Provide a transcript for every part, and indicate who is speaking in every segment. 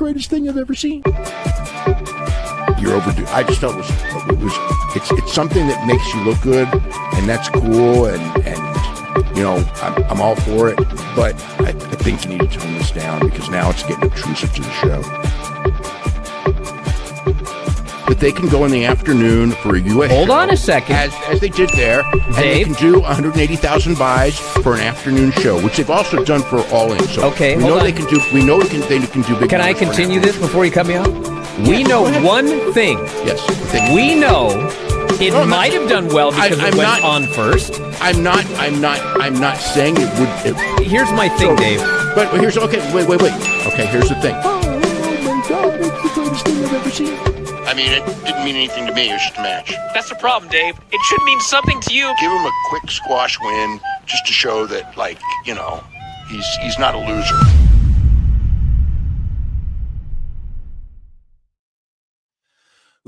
Speaker 1: greatest thing I've ever seen. You're overdue. I just felt it's something that makes you look good, and that's cool, and you know, I'm all for it, but I think you need to tone this down because now it's getting intrusive to the show. But they can go in the afternoon for a U.S.
Speaker 2: Hold
Speaker 1: show,
Speaker 2: on a second.
Speaker 1: as they did there, and they can do 180,000 buys for an afternoon show, which they've also done for All In. So
Speaker 2: okay,
Speaker 1: we know they can do. We know they can do big.
Speaker 2: Can I continue this before you cut me off?
Speaker 1: Yes,
Speaker 2: we know one thing.
Speaker 1: Yes.
Speaker 2: We know it might have done well because it went on first.
Speaker 1: I'm not saying it would.
Speaker 2: Here's my thing, Dave.
Speaker 1: But here's okay. Wait. Okay, here's the thing. Oh my God! It's the greatest thing I've ever seen. I mean, it didn't mean anything to me. It was just a match.
Speaker 3: That's the problem, Dave. It should mean something to you.
Speaker 1: Give him a quick squash win just to show that, like, you know, he's not a loser.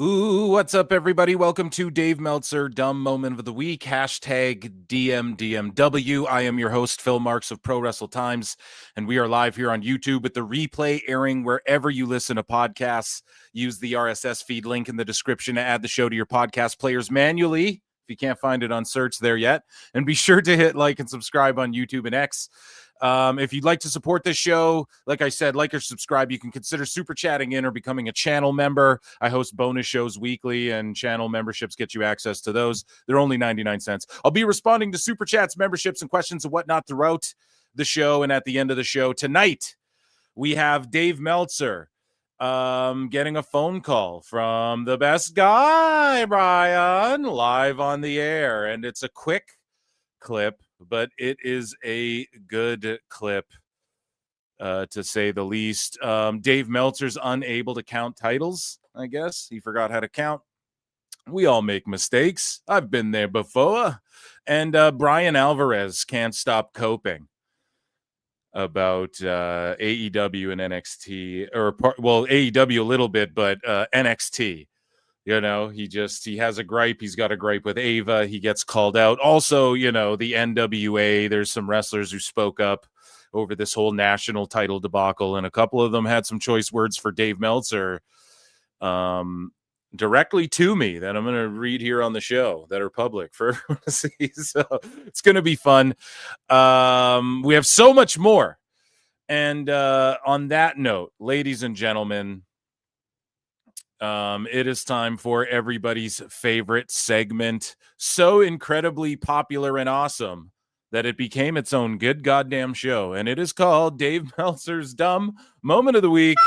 Speaker 4: Ooh, what's up, everybody? Welcome to Dave Meltzer, Dumb Moment of the Week, hashtag DMDMW. I am your host, Phil Marks of Pro Wrestle Times, and we are live here on YouTube with the replay airing wherever you listen to podcasts. Use the RSS feed link in the description to add the show to your podcast players manually, if you can't find it on search there yet. And be sure to hit like and subscribe on YouTube and X. If you'd like to support this show, like I said, like or subscribe, you can consider super chatting in or becoming a channel member. I host bonus shows weekly, and channel memberships get you access to those. They're only 99 cents. I'll be responding to super chats, memberships, and questions and whatnot throughout the show and at the end of the show. Tonight, we have Dave Meltzer getting a phone call from the best guy, Bryan, live on the air. And it's a quick clip, but it is a good clip, to say the least. Dave Meltzer's unable to count titles, I guess. He forgot how to count. We all make mistakes. I've been there before. And Bryan Alvarez can't stop coping about AEW and NXT, AEW a little bit, but NXT. You know, he has a gripe. He's got a gripe with Ava. He gets called out. Also, you know, the NWA, there's some wrestlers who spoke up over this whole national title debacle, and a couple of them had some choice words for Dave Meltzer directly to me that I'm going to read here on the show that are public for everyone to see. So it's going to be fun. We have so much more. And on that note, ladies and gentlemen, it is time for everybody's favorite segment, so incredibly popular and awesome that it became its own good goddamn show, and it is called Dave Meltzer's Dumb Moment of the Week.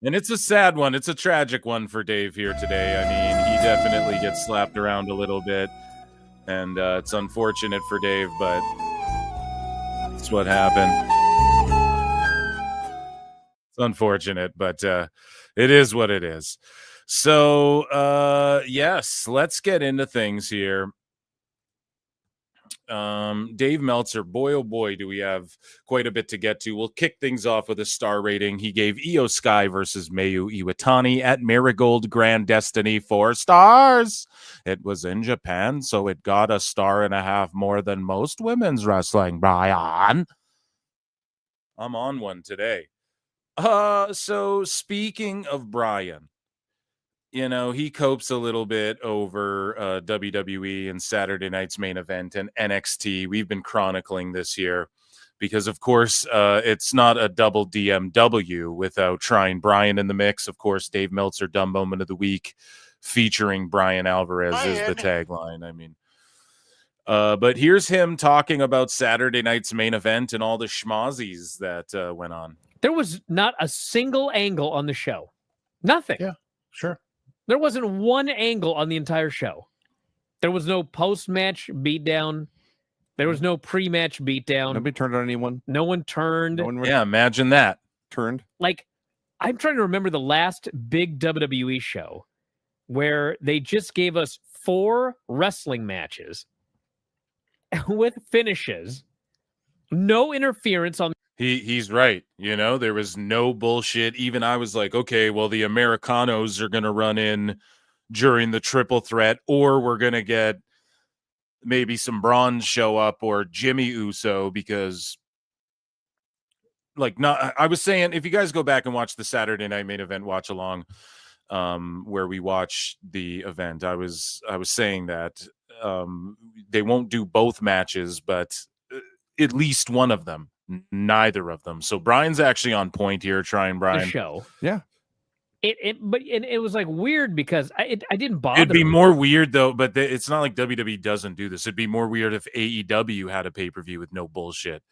Speaker 4: And it's a sad one. It's a tragic one for Dave here today. I mean, he definitely gets slapped around a little bit, and it's unfortunate for Dave, but it's what happened. It's unfortunate, but it is what it is. So, yes, let's get into things here. Dave Meltzer, boy, oh boy, do we have quite a bit to get to. We'll kick things off with a star rating. He gave Io Sky versus Mayu Iwatani at Marigold Grand Destiny 4 stars. It was in Japan, so it got a 1.5 more than most women's wrestling, Bryan. I'm on one today. So speaking of Bryan, you know, he copes a little bit over WWE and Saturday Night's Main Event and NXT. We've been chronicling this year because, of course, it's not a double DMW without trying Bryan in the mix. Of course, Dave Meltzer, Dumb Moment of the Week, featuring Bryan Alvarez is the tagline. I mean, but here's him talking about Saturday Night's Main Event and all the schmozzies that went on.
Speaker 2: There was not a single angle on the show. Nothing.
Speaker 5: Yeah, sure.
Speaker 2: There wasn't one angle on the entire show. There was no post-match beatdown. There was no pre-match beatdown.
Speaker 5: Nobody turned on anyone.
Speaker 2: No one turned.
Speaker 4: Yeah, imagine that.
Speaker 5: Turned.
Speaker 2: Like, I'm trying to remember the last big WWE show where they just gave us 4 wrestling matches with finishes, no interference on.
Speaker 4: He's right. You know, there was no bullshit. Even I was like, okay, well, the Americanos are going to run in during the triple threat, or we're going to get maybe some Braun show up or Jimmy Uso, because like not. I was saying if you guys go back and watch the Saturday Night Main Event watch along, where we watch the event, I was saying that they won't do both matches, but at least one of them, neither of them. So Brian's actually on point here. Trying
Speaker 2: The
Speaker 4: Brian.
Speaker 2: show.
Speaker 5: Yeah.
Speaker 2: But it was like weird because I didn't bother.
Speaker 4: It'd be
Speaker 2: me.
Speaker 4: more weird though, but it's not like WWE doesn't do this. It'd be more weird if AEW had a pay-per-view with no bullshit.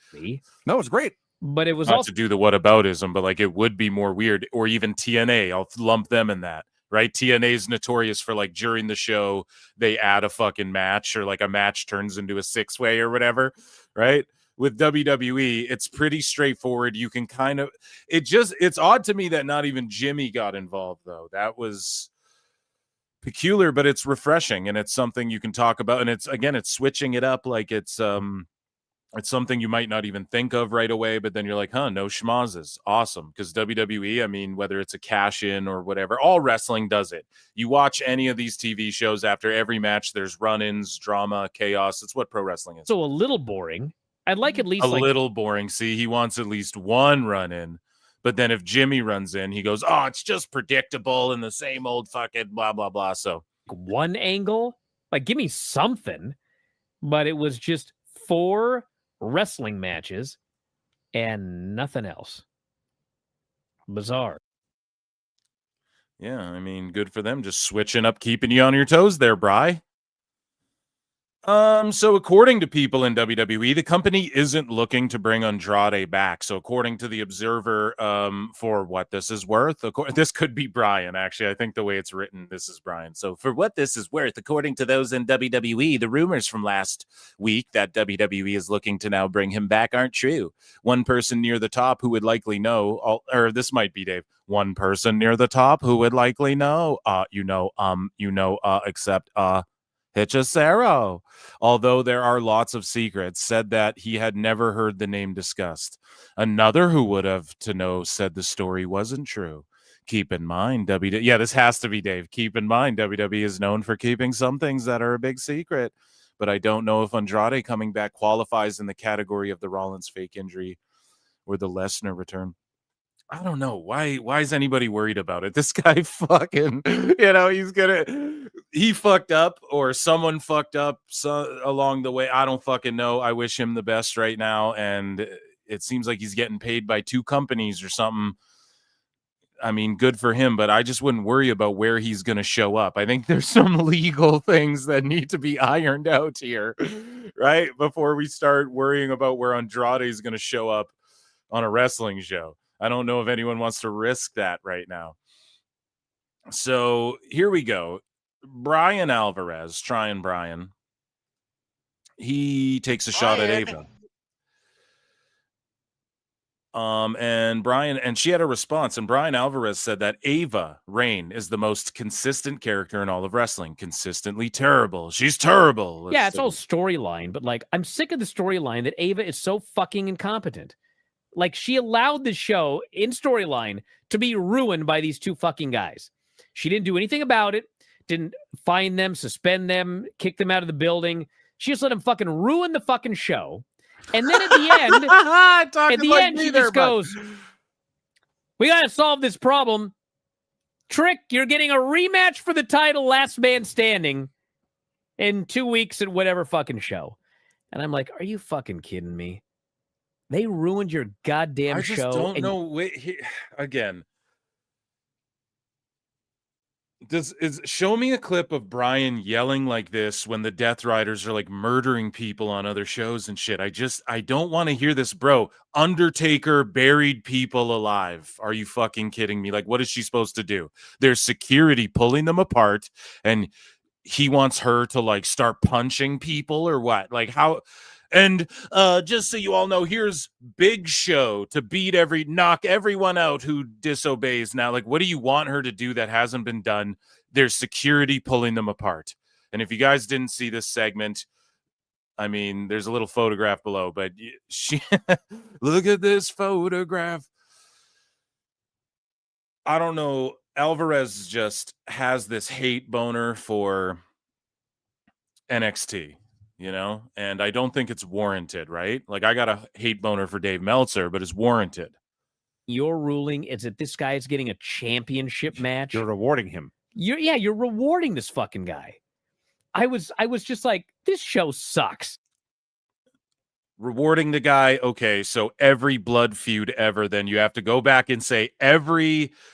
Speaker 5: No, it's great.
Speaker 2: But it was
Speaker 4: Not
Speaker 2: also
Speaker 4: to do the whataboutism, but like it would be more weird. Or even TNA, I'll lump them in that, right? TNA is notorious for like during the show they add a fucking match, or like a match turns into a 6-way or whatever, right? With WWE, it's pretty straightforward. You can kind of it's odd to me that not even Jimmy got involved though. That was peculiar, but it's refreshing, and it's something you can talk about. And it's switching it up, like it's something you might not even think of right away, but then you're like, huh, no schmozzes. Awesome. Because WWE, I mean, whether it's a cash in or whatever, all wrestling does it. You watch any of these TV shows, after every match there's run-ins, drama, chaos. It's what pro wrestling is.
Speaker 2: so a little boring. I'd like at least
Speaker 4: a little boring. See, he wants at least one run-in. But then if Jimmy runs in, he goes, oh, it's just predictable and the same old fucking blah, blah, blah. So
Speaker 2: one angle, like give me something. But it was just 4 wrestling matches and nothing else. Bizarre.
Speaker 4: yeah, I mean, good for them. Just switching up, keeping you on your toes there, Bri. So according to people in WWE, the company isn't looking to bring Andrade back. So according to the Observer, for what this is worth, this could be Brian, actually. I think the way it's written, this is Brian. So for what this is worth, according to those in WWE, the rumors from last week that WWE is looking to now bring him back aren't true. One person near the top who would likely know, or this might be Dave, one person near the top who would likely know, except Hechicero, although there are lots of secrets, said that he had never heard the name discussed. Another who would have to know said the story wasn't true. Keep in mind, yeah, this has to be Dave. Keep in mind, WWE is known for keeping some things that are a big secret, but I don't know if Andrade coming back qualifies in the category of the Rollins fake injury or the Lesnar return. I don't know. Why is anybody worried about it? This guy fucking, he fucked up, or someone fucked up along the way. I don't fucking know. I wish him the best right now. And it seems like he's getting paid by 2 companies or something. I mean, good for him, but I just wouldn't worry about where he's going to show up. I think there's some legal things that need to be ironed out here, right? Before we start worrying about where Andrade is going to show up on a wrestling show. I don't know if anyone wants to risk that right now. So here we go. Bryan Alvarez, trying Brian. He takes a shot at Ava. And she had a response, and Bryan Alvarez said that Ava Rain is the most consistent character in all of wrestling. Consistently terrible. She's terrible.
Speaker 2: Yeah, it's all storyline, but like, I'm sick of the storyline that Ava is so fucking incompetent. Like, she allowed the show in storyline to be ruined by these 2 fucking guys. She didn't do anything about it, didn't fine them, suspend them, kick them out of the building. She just let them fucking ruin the fucking show. And then at the end, she just goes, we got to solve this problem. Trick, you're getting a rematch for the title, last man standing, in 2 weeks at whatever fucking show. And I'm like, are you fucking kidding me? They ruined your goddamn show.
Speaker 4: I just don't know. Wait, again, show me a clip of Brian yelling like this when the Death Riders are like murdering people on other shows and shit. I don't want to hear this, bro. Undertaker buried people alive. Are you fucking kidding me? Like, what is she supposed to do? There's security pulling them apart, and he wants her to like start punching people or what? Like, how? And just so you all know, here's Big Show to knock everyone out who disobeys. Now, like, what do you want her to do that hasn't been done? There's security pulling them apart. And if you guys didn't see this segment, I mean, there's a little photograph below, but look at this photograph. I don't know. Alvarez just has this hate boner for NXT. you know, and I don't think it's warranted, right? Like, I got a hate boner for Dave Meltzer, but it's warranted.
Speaker 2: Your ruling is that this guy is getting a championship match.
Speaker 5: You're rewarding him.
Speaker 2: You're rewarding this fucking guy. I was just like, this show sucks.
Speaker 4: Rewarding the guy, okay, so every blood feud ever, then you have to go back and say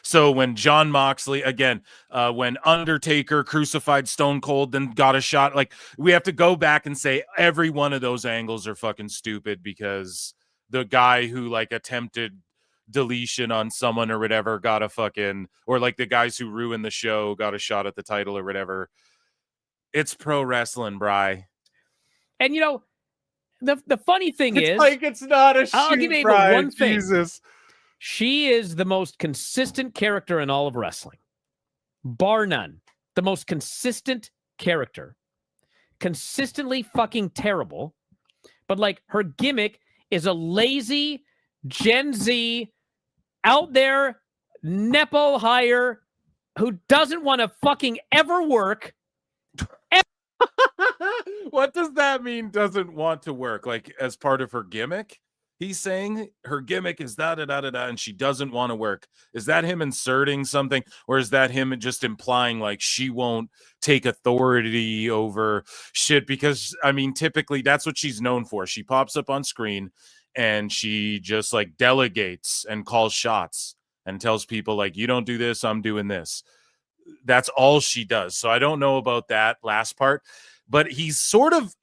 Speaker 4: so when John Moxley, again, when Undertaker crucified Stone Cold, then got a shot, like, we have to go back and say every one of those angles are fucking stupid because the guy who, like, attempted deletion on someone or whatever got a fucking, or like the guys who ruined the show got a shot at the title or whatever. It's pro wrestling, Bri.
Speaker 2: And you know, the funny thing is,
Speaker 5: like, it's not a shoot,
Speaker 2: I'll give you
Speaker 5: Brian.
Speaker 2: one thing.
Speaker 5: Jesus.
Speaker 2: She is the most consistent character in all of wrestling. Bar none. The most consistent character. Consistently fucking terrible. But like, her gimmick is a lazy Gen Z out there Nepo hire who doesn't want to fucking ever work.
Speaker 4: What does that mean, doesn't want to work? Like, as part of her gimmick? He's saying her gimmick is da-da-da-da-da, and she doesn't want to work. Is that him inserting something, or is that him just implying, like, she won't take authority over shit? Because, I mean, typically, that's what she's known for. She pops up on screen, and she just, like, delegates and calls shots and tells people, like, you don't do this, I'm doing this. That's all she does. So I don't know about that last part, but he's sort of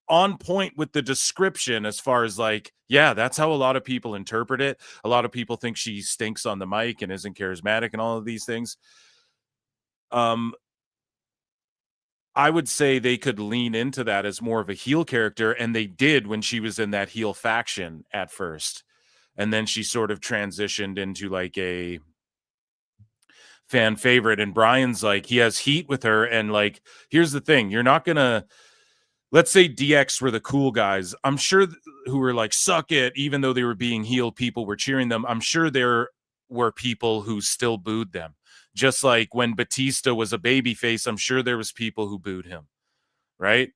Speaker 4: on point with the description as far as, like, yeah, that's how a lot of people interpret it. A lot of people think she stinks on the mic and isn't charismatic and all of these things. I would say they could lean into that as more of a heel character, and they did when she was in that heel faction at first. And then she sort of transitioned into like a fan favorite, and Brian's like, he has heat with her, and like, here's the thing, you're not gonna, let's say DX were the cool guys, I'm sure who were like, suck it, even though they were being healed, people were cheering them. I'm sure there were people who still booed them, just like when Batista was a babyface, I'm sure there was people who booed him, right?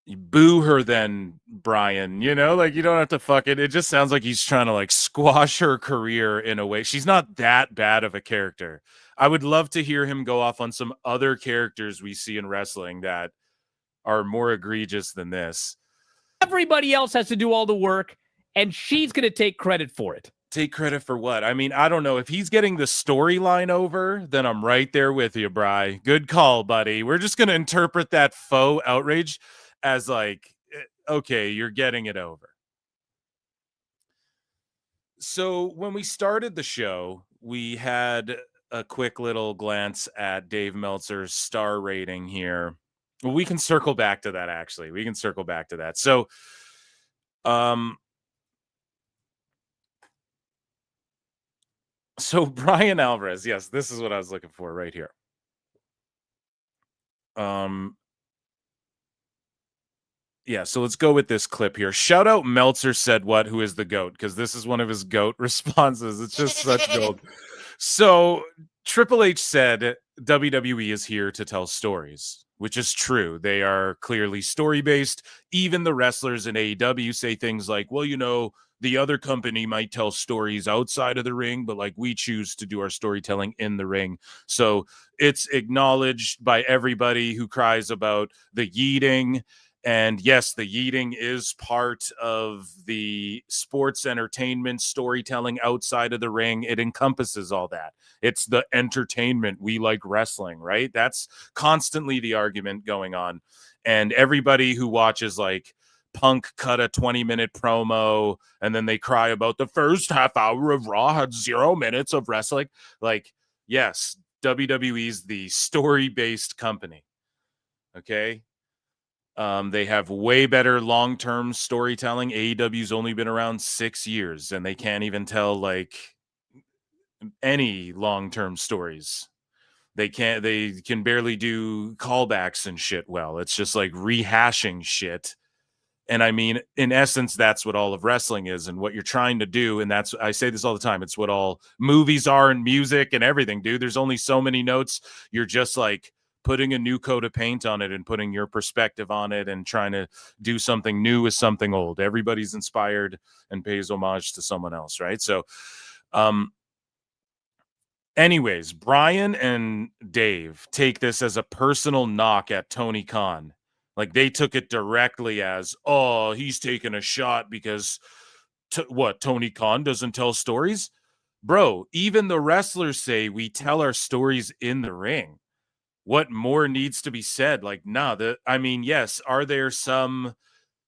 Speaker 4: You boo her then, Brian, you know, like, you don't have to fuck it. It just sounds like he's trying to like squash her career in a way. She's not that bad of a character. I would love to hear him go off on some other characters we see in wrestling that are more egregious than this.
Speaker 2: Everybody else has to do all the work, and she's going to take credit for it.
Speaker 4: Take credit for what? I mean, I don't know. If he's getting the storyline over, then I'm right there with you, Bri. Good call, buddy. We're just going to interpret that faux outrage as like, okay, you're getting it over. So when we started the show, we had a quick little glance at Dave Meltzer's star rating here. Well, we can circle back to that, actually. We can circle back to that. So, Bryan Alvarez, yes, this is what I was looking for right here. Yeah, so let's go with this clip here. Shout out Meltzer said what, who is the GOAT, because this is one of his GOAT responses. It's just such gold. So Triple H said WWE is here to tell stories, which is true. They are clearly story-based. Even the wrestlers in AEW say things like, well, you know, the other company might tell stories outside of the ring, but like, we choose to do our storytelling in the ring. So it's acknowledged by everybody who cries about the yeeting. And yes, the yeeting is part of the sports entertainment storytelling outside of the ring. It encompasses all that. It's the entertainment. We like wrestling, right? That's constantly the argument going on. And everybody who watches like Punk cut a 20-minute promo and then they cry about the first half hour of Raw had 0 minutes of wrestling. Like, yes, WWE's the story-based company. Okay? They have way better long-term storytelling. AEW's only been around 6 years, and they can't even tell like any long-term stories. They can barely do callbacks and shit well. It's just like rehashing shit. And I mean, in essence, that's what all of wrestling is and what you're trying to do. And that's, I say this all the time, it's what all movies are and music and everything, dude. There's only so many notes. You're just like putting a new coat of paint on it and putting your perspective on it and trying to do something new with something old. Everybody's inspired and pays homage to someone else, right? So, anyways, Bryan and Dave take this as a personal knock at Tony Khan. Like, they took it directly as, oh, he's taking a shot because Tony Khan doesn't tell stories? Bro, even the wrestlers say we tell our stories in the ring. What more needs to be said? Like, yes, are there some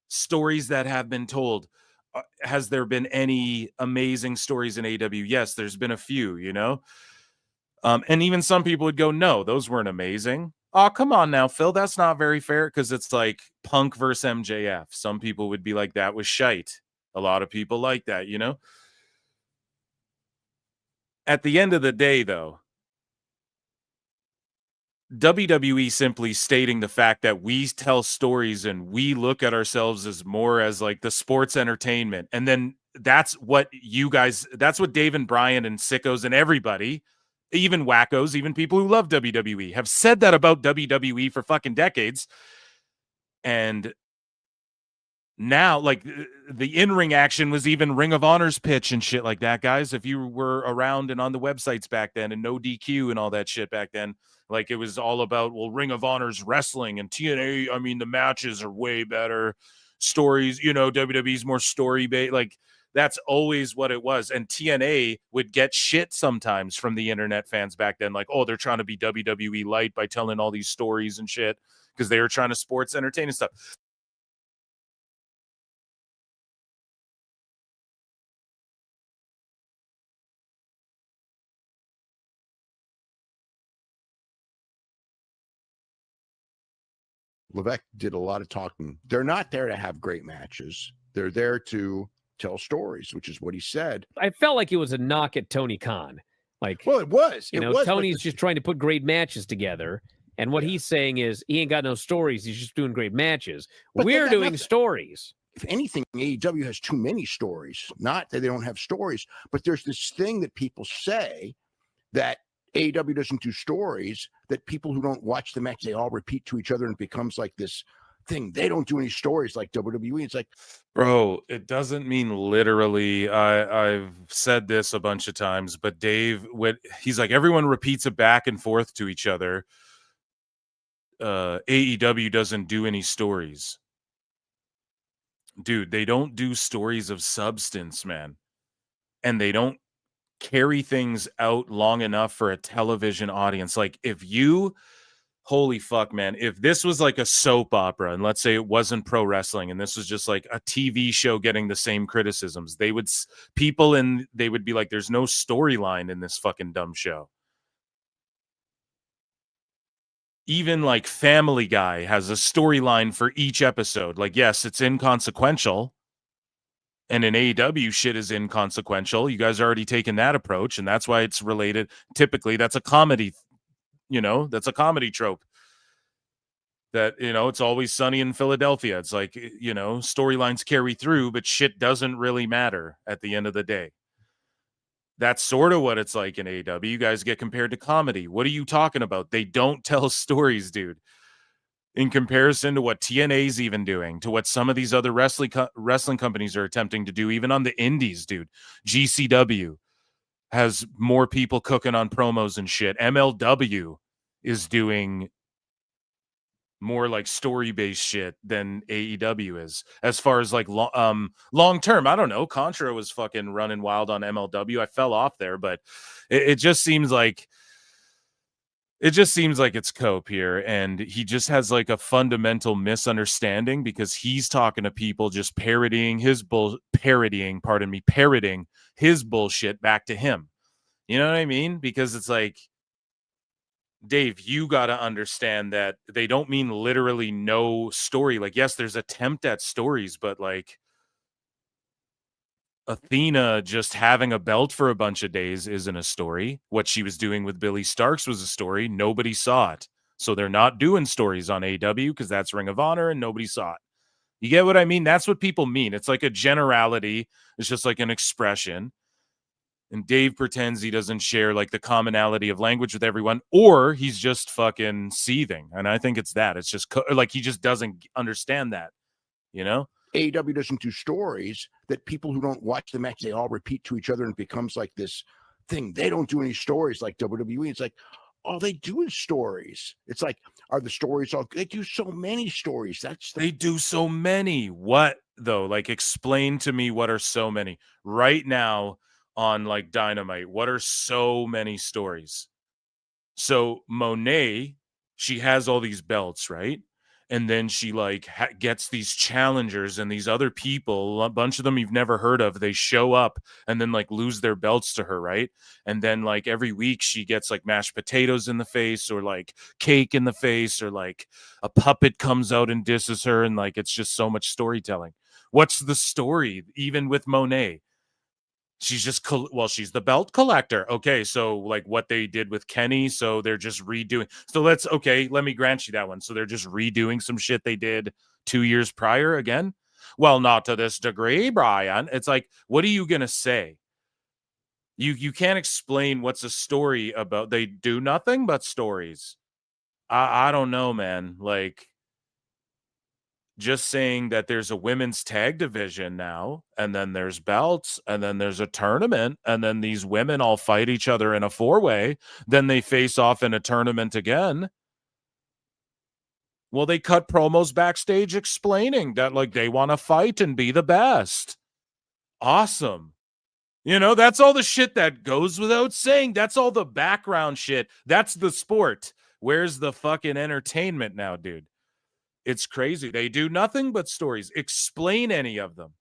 Speaker 4: stories that have been told? Has there been any amazing stories in AW? Yes, there's been a few, and even some people would go, no, those weren't amazing. Oh, come on now, Phil. That's not very fair, because it's like Punk versus MJF. Some people would be like, that was shite. A lot of people like that, At the end of the day, though, WWE simply stating the fact that we tell stories and we look at ourselves as more as like the sports entertainment. And then that's what Dave and Bryan and sickos and everybody, even wackos, even people who love WWE, have said that about WWE for fucking decades. And now, like, the in-ring action was even Ring of Honor's pitch and shit like that, guys. If you were around and on the websites back then, and no DQ and all that shit back then, like, it was all about, well, Ring of Honor's wrestling, and TNA, I mean, the matches are way better. Stories, WWE's more story-based. Like, that's always what it was. And TNA would get shit sometimes from the internet fans back then, like, oh, they're trying to be WWE light by telling all these stories and shit, because they were trying to sports entertain and stuff.
Speaker 1: Levesque did a lot of talking. They're not there to have great matches. They're there to tell stories, which is what he said.
Speaker 2: I felt like it was a knock at Tony Khan. Like,
Speaker 1: well, it was.
Speaker 2: Tony's just trying to put great matches together. And what he's saying is he ain't got no stories. He's just doing great matches. But we're doing stories.
Speaker 1: If anything, AEW has too many stories. Not that they don't have stories, but there's this thing that people say that AEW doesn't do stories, that people who don't watch the match, they all repeat to each other, and it becomes like this thing. They don't do any stories like WWE. It's like,
Speaker 4: bro, it doesn't mean literally. I've said this a bunch of times, but Dave, he's like, everyone repeats it back and forth to each other. AEW doesn't do any stories. Dude, they don't do stories of substance, man. And they don't carry things out long enough for a television audience. Like, holy fuck, man, if this was like a soap opera, and let's say it wasn't pro wrestling, and this was just like a TV show getting the same criticisms, they would be like, there's no storyline in this fucking dumb show. Even like Family Guy has a storyline for each episode. Like, yes, it's inconsequential, and an AEW shit is inconsequential. You guys are already taken that approach, and that's why it's related. Typically, that's a comedy, that's a comedy trope. That, it's Always Sunny in Philadelphia. It's like, storylines carry through, but shit doesn't really matter at the end of the day. That's sort of what it's like in AEW. You guys get compared to comedy. What are you talking about? They don't tell stories, dude. In comparison to what TNA's even doing, to what some of these other wrestling companies are attempting to do, even on the indies, dude. GCW has more people cooking on promos and shit. MLW is doing more like story-based shit than AEW is. As far as like long term, I don't know. Contra was fucking running wild on MLW. I fell off there, but it just seems like it's Cope here, and he just has like a fundamental misunderstanding, because he's talking to people just parroting his bullshit back to him. You know what I mean? Because it's like, Dave, you got to understand that they don't mean literally no story. Like, yes, there's attempt at stories, but like Athena just having a belt for a bunch of days isn't a story. What she was doing with Billy Starks was a story. Nobody saw it. So they're not doing stories on AEW because that's Ring of Honor and nobody saw it. You get what I mean? That's what people mean. It's like a generality. It's just like an expression. And Dave pretends he doesn't share like the commonality of language with everyone, or he's just fucking seething. And I think it's that. It's just like he just doesn't understand that, you know?
Speaker 1: AEW doesn't do stories that people who don't watch the match, they all repeat to each other and it becomes like this thing. They don't do any stories like WWE. It's like, all they do is stories. It's like, are the stories all, they do so many stories.
Speaker 4: They do so many. What though? Like, explain to me what are so many right now on like Dynamite. What are so many stories? So Monet, she has all these belts, right? And then she like gets these challengers and these other people, a bunch of them you've never heard of. They show up and then like lose their belts to her, right? And then like every week she gets like mashed potatoes in the face or like cake in the face or like a puppet comes out and disses her, and like it's just so much storytelling. What's the story even with Monet? She's just she's the belt collector. Okay, so like what they did with Kenny, so they're just redoing. So let me grant you that one. So they're just redoing some shit they did 2 years prior again. Well, not to this degree, Brian. It's like, what are you gonna say? You can't explain what's a story about. They do nothing but stories. I don't know, man. Like, just saying that there's a women's tag division now, and then there's belts, and then there's a tournament, and then these women all fight each other in a 4-way, then they face off in a tournament again. Well, they cut promos backstage explaining that like they want to fight and be the best. Awesome. You know, that's all the shit that goes without saying. That's all the background shit. That's the sport. Where's the fucking entertainment now, dude? It's crazy. They do nothing but stories. Explain any of them.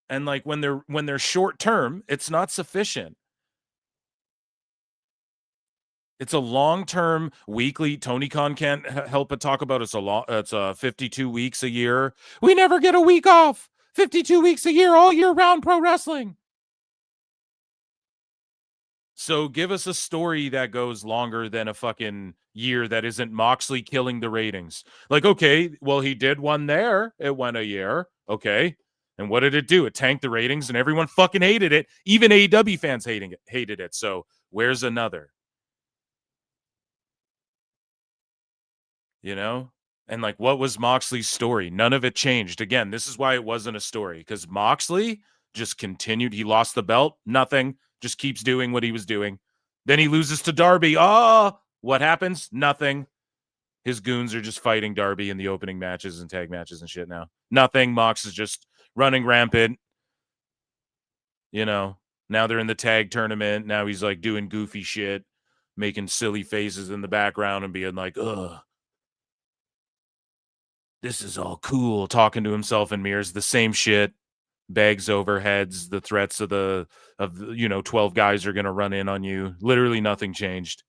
Speaker 4: And like when they're short term, it's not sufficient. It's a long-term weekly. Tony Khan can't help but talk about it's 52 weeks a year. We never get a week off. 52 weeks a year, all year round pro wrestling. So give us a story that goes longer than a fucking year that isn't Moxley killing the ratings. Like, okay, well, he did one there. It went a year. Okay. And what did it do? It tanked the ratings and everyone fucking hated it. Even AEW fans hated it. So where's another? You know? And like, what was Moxley's story? None of it changed. Again, this is why it wasn't a story, because Moxley just continued. He lost the belt. Nothing. Just keeps doing what he was doing. Then he loses to Darby. What happens? Nothing. His goons are just fighting Darby in the opening matches and tag matches and shit now. Nothing. Mox is just running rampant. You know, now they're in the tag tournament. Now he's like doing goofy shit, making silly faces in the background and being like, ugh, this is all cool. Talking to himself in mirrors. The same shit. Bags over heads, the threats of 12 guys are going to run in on you. Literally nothing changed.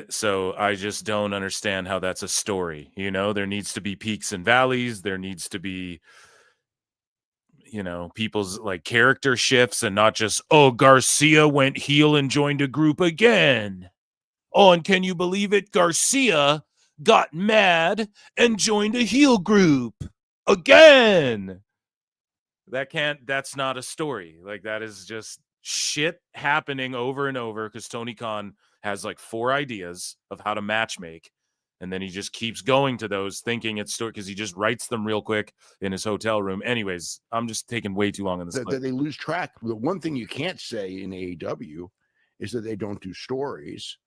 Speaker 4: So I just don't understand how that's a story. You know, there needs to be peaks and valleys. There needs to be, people's like character shifts and not just, Garcia went heel and joined a group again. Oh, and can you believe it? Garcia got mad and joined a heel group again. That's not a story. Like, that is just shit happening over and over because Tony Khan has like 4 ideas of how to match make. And then he just keeps going to those thinking it's story because he just writes them real quick in his hotel room. Anyways, I'm just taking way too long on this.
Speaker 1: They lose track. The one thing you can't say in AEW is that they don't do stories.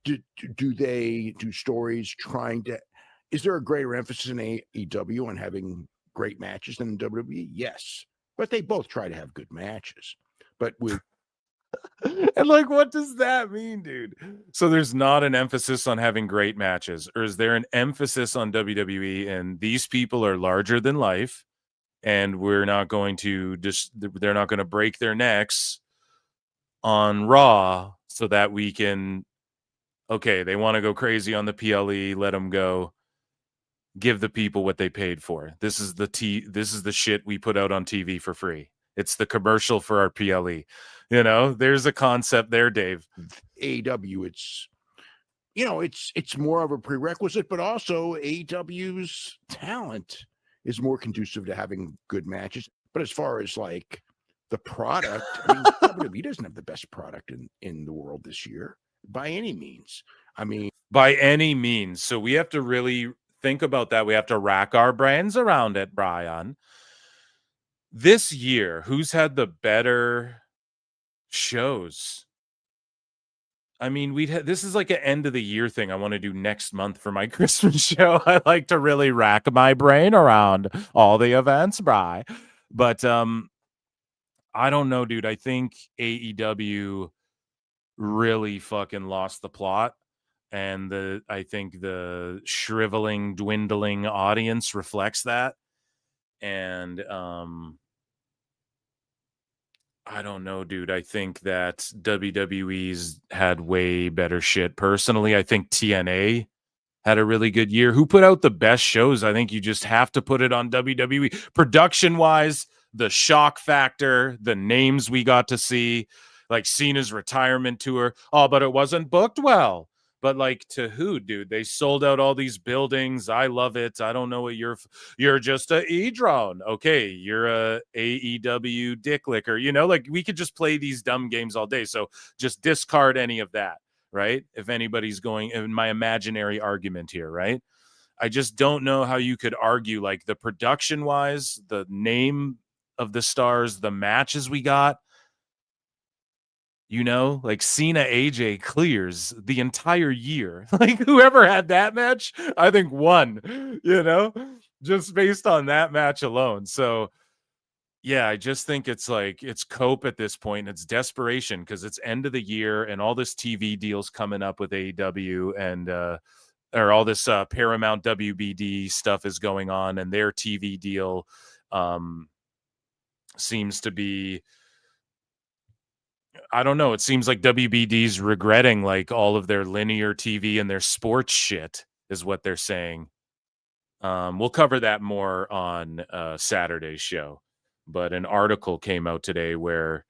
Speaker 1: Do they do stories trying to, is there a greater emphasis in AEW on having great matches than in WWE? Yes, but they both try to have good matches. But with
Speaker 4: and like, what does that mean, dude? So there's not an emphasis on having great matches, or is there an emphasis on WWE and these people are larger than life and we're not going to they're not going to break their necks on Raw so that we can, okay, they want to go crazy on the PLE, let them go. Give the people what they paid for. This is the shit we put out on TV for free. It's the commercial for our PLE. There's a concept there, Dave.
Speaker 1: AEW, it's, it's more of a prerequisite, but also AEW's talent is more conducive to having good matches. But as far as like the product, I mean, WWE doesn't have the best product in the world this year by any means. I mean,
Speaker 4: by any means. So we have to really think about that. We have to rack our brains around it, Bryan. This year, who's had the better shows? I mean, this is like an end of the year thing I want to do next month for my Christmas show. I like to really rack my brain around all the events, Bri. But I don't know, dude. I think AEW really fucking lost the plot. And I think the shriveling, dwindling audience reflects that. And I don't know, dude. I think that WWE's had way better shit. Personally, I think TNA had a really good year. Who put out the best shows? I think you just have to put it on WWE. Production-wise, the shock factor, the names we got to see, like Cena's retirement tour. Oh, but it wasn't booked well. But like, to who, dude? They sold out all these buildings. I love it. I don't know what you're just a E-drone. Okay, you're a AEW dick licker. Like we could just play these dumb games all day. So just discard any of that, right? If anybody's going in my imaginary argument here, right? I just don't know how you could argue like the production wise, the name of the stars, the matches we got. Like Cena AJ clears the entire year. Like whoever had that match, I think won, just based on that match alone. So yeah, I just think it's cope at this point. It's desperation because it's end of the year and all this TV deals coming up with AEW and or all this Paramount WBD stuff is going on, and their TV deal seems to be, I don't know. It seems like WBD's regretting like all of their linear TV and their sports shit is what they're saying. We'll cover that more on Saturday's show, but an article came out today where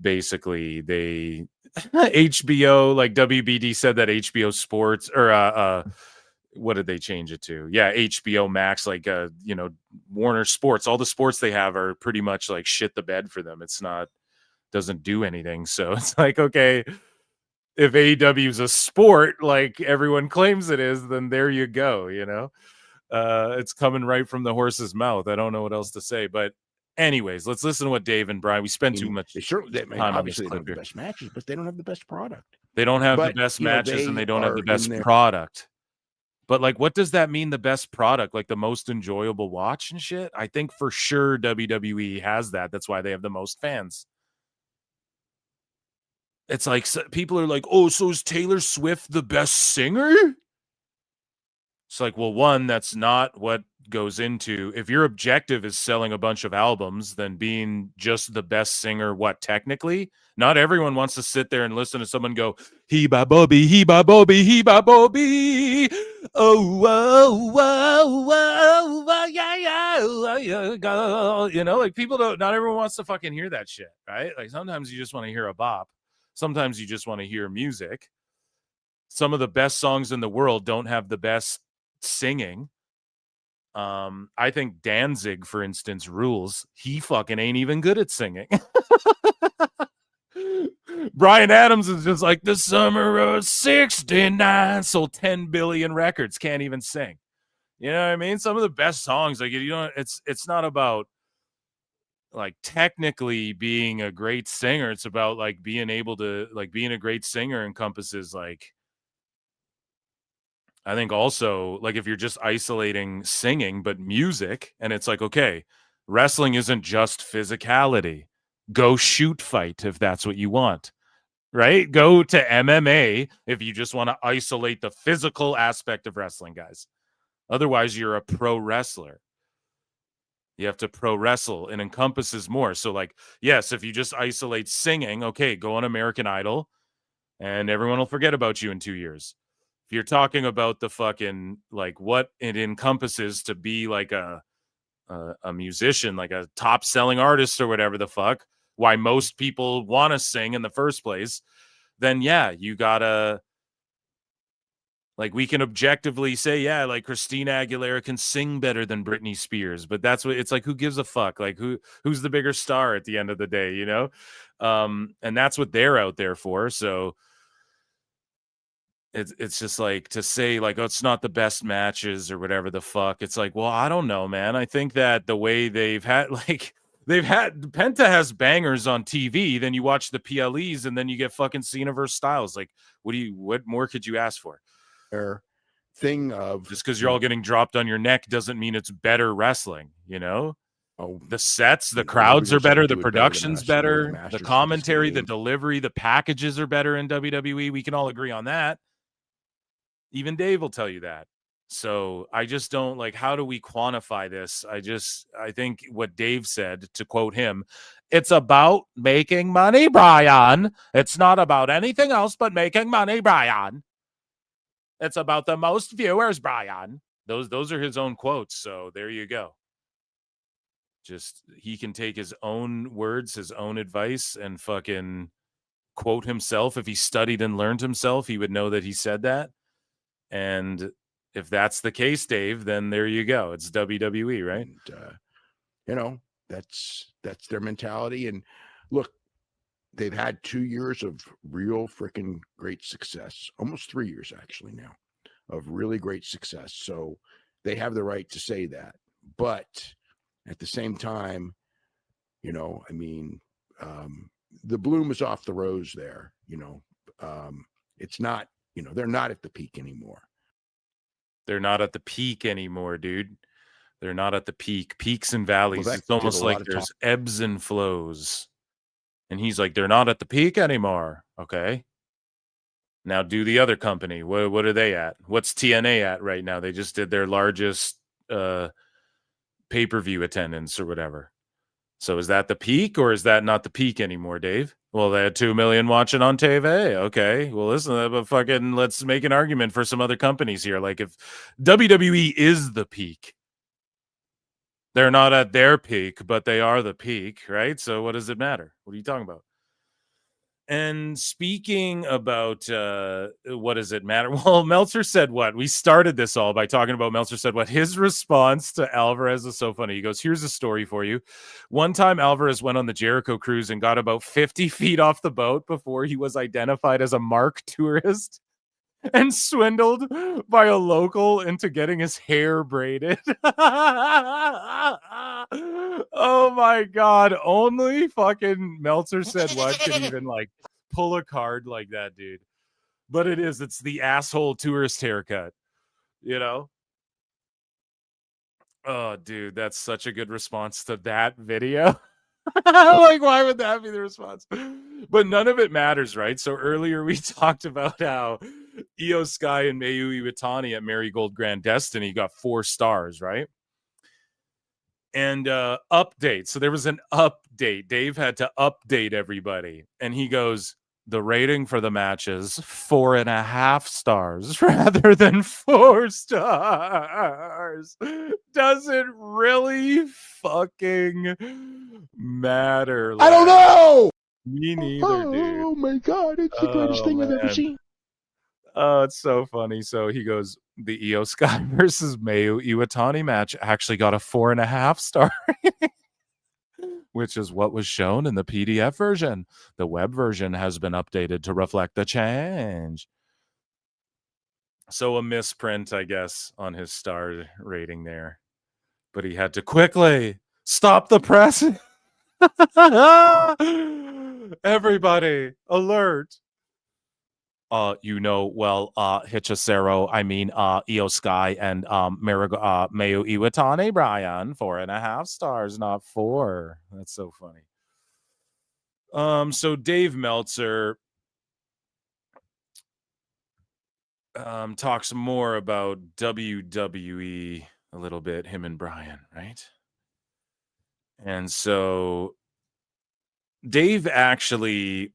Speaker 4: basically they HBO, like WBD said that HBO Sports or what did they change it to? Yeah, HBO Max, like Warner Sports, all the sports they have are pretty much like shit the bed for them. It's not, doesn't do anything. So it's like, okay, if AEW is a sport like everyone claims it is, then there you go. It's coming right from the horse's mouth. I don't know what else to say, but anyways, let's listen to what Dave and Bryan. We spent too much time on this
Speaker 1: obviously they
Speaker 4: clip
Speaker 1: have the
Speaker 4: here.
Speaker 1: best matches, but they don't have the best product.
Speaker 4: They don't have the best matches and they don't have the best product. But like, what does that mean? The best product, like the most enjoyable watch and shit? I think for sure WWE has that. That's why they have the most fans. It's like people are like, oh, so is Taylor Swift the best singer? It's like, well, one, that's not what goes into. If your objective is selling a bunch of albums, then being just the best singer, what, technically? Not everyone wants to sit there and listen to someone go, he ba bobby, he ba bobby, he ba bobby. Oh, whoa, whoa, whoa, whoa, yeah, yeah. Like people don't, not everyone wants to fucking hear that shit, right? Like sometimes you just want to hear a bop. Sometimes you just want to hear music. Some of the best songs in the world don't have the best singing. I think Danzig, for instance, rules. He fucking ain't even good at singing. Bryan Adams is just like the summer of '69, sold 10 billion records, can't even sing. You know what I mean? Some of the best songs, like it's not about like technically being a great singer. It's about like being able to, like, being a great singer encompasses like, I think also like if you're just isolating singing but music, and it's like, okay, wrestling isn't just physicality. Go shoot fight if that's what you want, right? Go to MMA if you just want to isolate the physical aspect of wrestling, guys. Otherwise, you're a pro wrestler. You have to pro wrestle and encompasses more. So like, yes, if you just isolate singing, okay, go on American Idol and everyone will forget about you in 2 years. If you're talking about the fucking, like what it encompasses to be like a musician, like a top selling artist or whatever the fuck, why most people want to sing in the first place, then yeah, you gotta Like, we can objectively say, yeah, like Christina Aguilera can sing better than Britney Spears, but that's what it's like. Who gives a fuck? Like, who's the bigger star at the end of the day, you know? And that's what they're out there for. So it's just like to say like, oh, it's not the best matches or whatever the fuck. It's like, well, I don't know, man. I think that the way they've had Penta has bangers on TV, then you watch the PLEs and then you get fucking Cena versus Styles. Like, what more could you ask for?
Speaker 1: Thing of
Speaker 4: just because you're all getting dropped on your neck doesn't mean it's better wrestling, you know? The sets, the crowds are better, the production's better, the commentary, the delivery, the packages are better in WWE. We can all agree on that. Even Dave will tell you that. So I just don't like, how do we quantify this? I think what Dave said, to quote him, it's about making money, Bryan. It's not about anything else but making money, Bryan. It's about the most viewers, Bryan. Those are his own quotes. So there you go. Just, he can take his own words, his own advice, and fucking quote himself. If he studied and learned himself, he would know that he said that. And if that's the case, Dave, then there you go. It's WWE, right?
Speaker 1: And, that's their mentality. And look, they've had 2 years of real freaking great success, almost 3 years actually now, of really great success. So they have the right to say that. But at the same time, the bloom is off the rose there. It's not, they're not at the peak anymore.
Speaker 4: They're not at the peak anymore, dude. They're not at the peak. Peaks and valleys. Well, it's almost like there's ebbs and flows. And he's like, they're not at the peak anymore. Okay. Now do the other company. What are they at? What's TNA at right now? They just did their largest pay-per-view attendance or whatever. So is that the peak, or is that not the peak anymore, Dave? Well, they had 2 million watching on TV. Okay. Well, listen, but fucking let's make an argument for some other companies here. Like, if WWE is the peak, they're not at their peak, but they are the peak, right? So what does it matter? What are you talking about? And speaking about what does it matter? Well, Meltzer said what? We started this all by talking about Meltzer said what? His response to Alvarez is so funny. He goes, here's a story for you. One time Alvarez went on the Jericho cruise and got about 50 feet off the boat before he was identified as a marked tourist and swindled by a local into getting his hair braided. Oh my God. Only fucking Meltzer said what could even like pull a card like that, dude. But it's the asshole tourist haircut, Oh, dude, that's such a good response to that video. Like, why would that be the response? But none of it matters, right? So earlier we talked about how Io Sky and Mayu Iwatani at Marigold Grand Destiny got 4 stars, right? And update. So there was an update. Dave had to update everybody. And he goes, the rating for the match is 4.5 stars rather than 4 stars. Does it really fucking matter?
Speaker 1: I don't know.
Speaker 4: Me neither, dude.
Speaker 1: Oh my God, it's the greatest thing I've ever seen.
Speaker 4: Oh, it's so funny. So he goes, the Io Sky versus Mayu Iwatani match actually got a 4.5 star, which is what was shown in the PDF version. The web version has been updated to reflect the change. So a misprint, I guess, on his star rating there. But he had to quickly stop the press. Everybody, alert. Hechicero, Io Sky and Mayu Iwatani, Bryan, 4.5 stars, not 4. That's so funny. So Dave Meltzer talks more about WWE a little bit, him and Bryan, right? And so Dave actually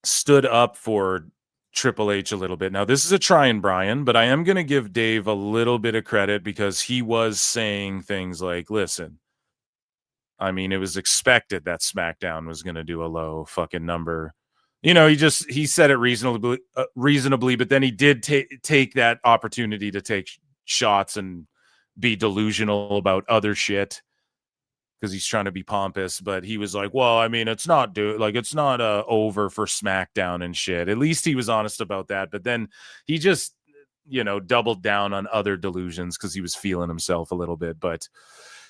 Speaker 4: stood up for Triple H a little bit. Now, this is a trying Bryan, but I am going to give Dave a little bit of credit because he was saying things like, listen, I mean, it was expected that SmackDown was going to do a low fucking number You know, he said it reasonably, but then he did take that opportunity to take shots and be delusional about other shit because he's trying to be pompous. But he was like, well, I mean, it's not over for SmackDown and shit. At least he was honest about that. But then he just, doubled down on other delusions because he was feeling himself a little bit. But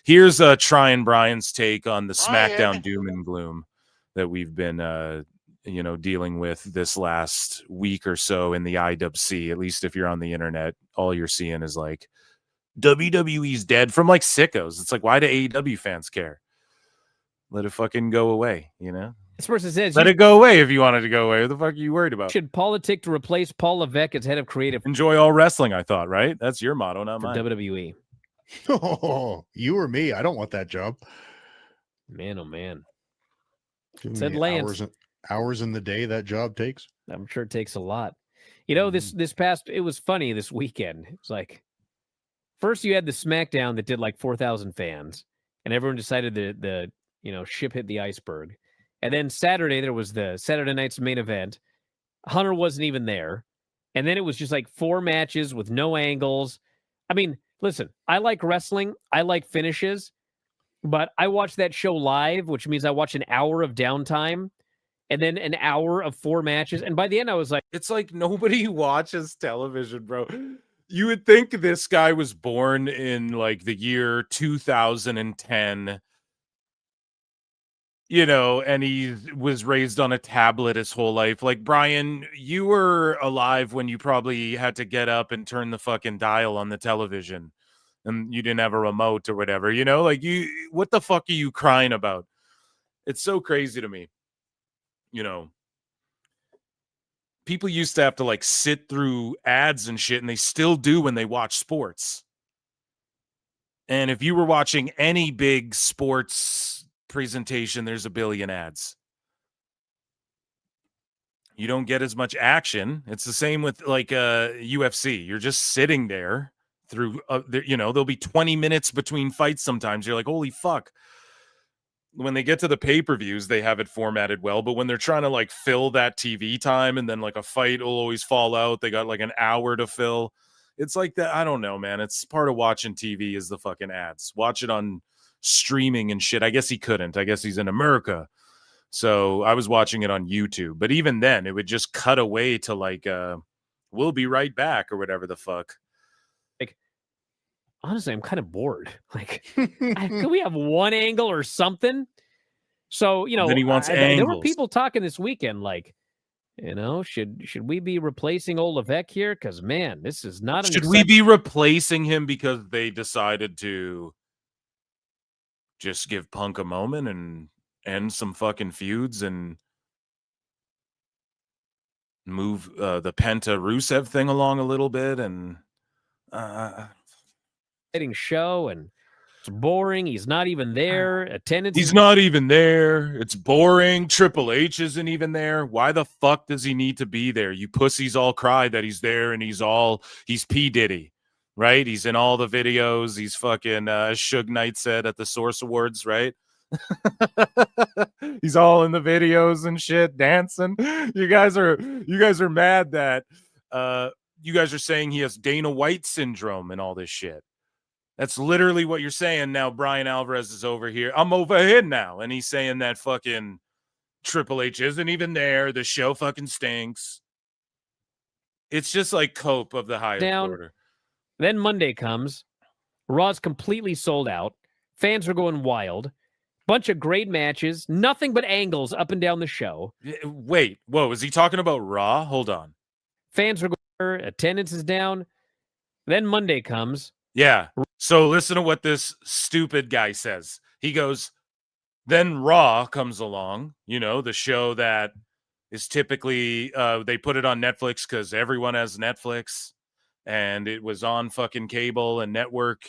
Speaker 4: here's trying Brian's take on the SmackDown doom and gloom that we've been dealing with this last week or so in the IWC. At least if you're on the internet, all you're seeing is like WWE's dead from like sickos. It's like, why do AEW fans care? Let it fucking go away,
Speaker 2: This person says,
Speaker 4: let it go away if you wanted to go away. What the fuck are you worried about?
Speaker 2: Should politic to replace Paul Levesque as head of creative.
Speaker 4: Enjoy all wrestling, I thought, right? That's your motto, not
Speaker 2: for
Speaker 4: mine.
Speaker 2: WWE.
Speaker 5: Oh, you or me? I don't want that job.
Speaker 2: Man, oh man.
Speaker 5: Too
Speaker 2: Said
Speaker 5: many
Speaker 2: Lance.
Speaker 5: hours in the day that job takes.
Speaker 2: I'm sure it takes a lot. It was funny this weekend. It's like, first you had the SmackDown that did like 4,000 fans, and everyone decided the ship hit the iceberg. And then Saturday there was the Saturday night's main event. Hunter wasn't even there. And then it was just like 4 matches with no angles. I mean, listen, I like wrestling. I like finishes. But I watched that show live, which means I watched an hour of downtime and then an hour of 4 matches. And by the end, I was like,
Speaker 4: it's like nobody watches television, bro. You would think this guy was born in like the year 2010, and he was raised on a tablet his whole life. Like, Brian, you were alive when you probably had to get up and turn the fucking dial on the television. And you didn't have a remote or whatever, what the fuck are you crying about? It's so crazy to me. People used to have to like sit through ads and shit, and they still do when they watch sports. And if you were watching any big sports presentation, there's a billion ads. You don't get as much action. It's the same with like UFC. You're just sitting there through there'll be 20 minutes between fights sometimes. You're like, holy fuck. When they get to the pay-per-views, they have it formatted well, but when they're trying to like fill that TV time and then like a fight will always fall out, they got like an hour to fill. It's like that. I don't know, man. It's part of watching TV is the fucking ads. Watch it on streaming and shit. I guess he couldn't. I guess he's in America. So I was watching it on YouTube, but even then it would just cut away to like we'll be right back or whatever the fuck.
Speaker 2: Honestly, I'm kind of bored. Like, could we have one angle or something? So,
Speaker 4: then he wants angles.
Speaker 2: There were people talking this weekend, like, should we be replacing old Levesque here? Because, man, this is not.
Speaker 4: Should we be replacing him because they decided to just give Punk a moment and end some fucking feuds and move the Penta Rusev thing along a little bit and
Speaker 2: show and it's boring. He's not even there. Attendance.
Speaker 4: He's not even there. It's boring. Triple H isn't even there. Why the fuck does he need to be there? You pussies all cry that he's there and he's P. Diddy, right? He's in all the videos. He's fucking Suge Knight said at the Source Awards, right? He's all in the videos and shit, dancing. You guys are mad that you guys are saying he has Dana White syndrome and all this shit. That's literally what you're saying. Now Bryan Alvarez is over here. I'm over here now. And he's saying that fucking Triple H isn't even there. The show fucking stinks. It's just like cope of the highest order.
Speaker 2: Then Monday comes. Raw's completely sold out. Fans are going wild. Bunch of great matches. Nothing but angles up and down the show.
Speaker 4: Wait. Whoa. Is he talking about Raw? Hold on.
Speaker 2: Fans are going. Attendance is down. Then Monday comes.
Speaker 4: Yeah. So listen to what this stupid guy says. He goes, then Raw comes along, the show that is typically, they put it on Netflix because everyone has Netflix and it was on fucking cable and network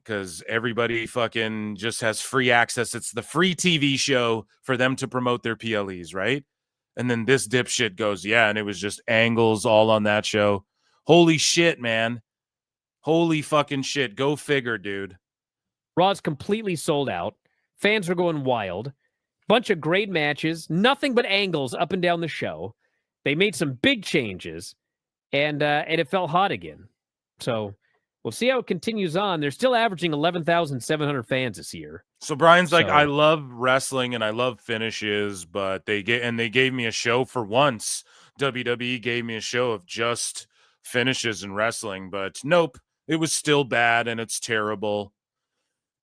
Speaker 4: because everybody fucking just has free access. It's the free TV show for them to promote their PLEs, right? And then this dipshit goes, yeah, and it was just angles all on that show. Holy shit, man. Holy fucking shit. Go figure, dude.
Speaker 2: Raw's completely sold out. Fans are going wild. bunch of great matches, nothing but angles up and down the show. They made some big changes, and it felt hot again. So we'll see how it continues on. They're still averaging 11,700 fans this year.
Speaker 4: So Brian's like,
Speaker 2: So-
Speaker 4: I love wrestling and I love finishes, but they gave me a show for once. WWE gave me a show of just finishes and wrestling, but nope, it was still bad and it's terrible.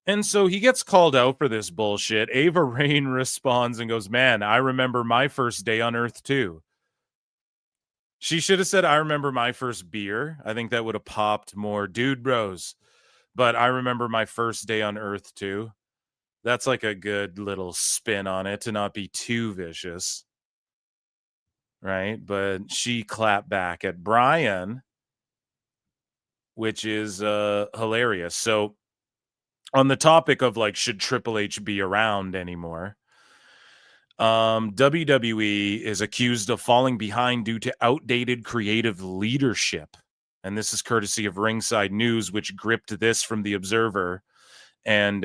Speaker 4: And so he gets called out for this bullshit. Ava Rain responds and goes, man, I remember my first day on Earth too. She should have said, I remember my first beer. I think that would have popped more. Dude bros. But I remember my first day on Earth too. That's like a good little spin on it to not be too vicious. Right? But she clapped back at Bryan, which is hilarious. So on the topic of like, should Triple H be around anymore? WWE is accused of falling behind due to outdated creative leadership. And this is courtesy of Ringside News, which gripped this from The Observer. And,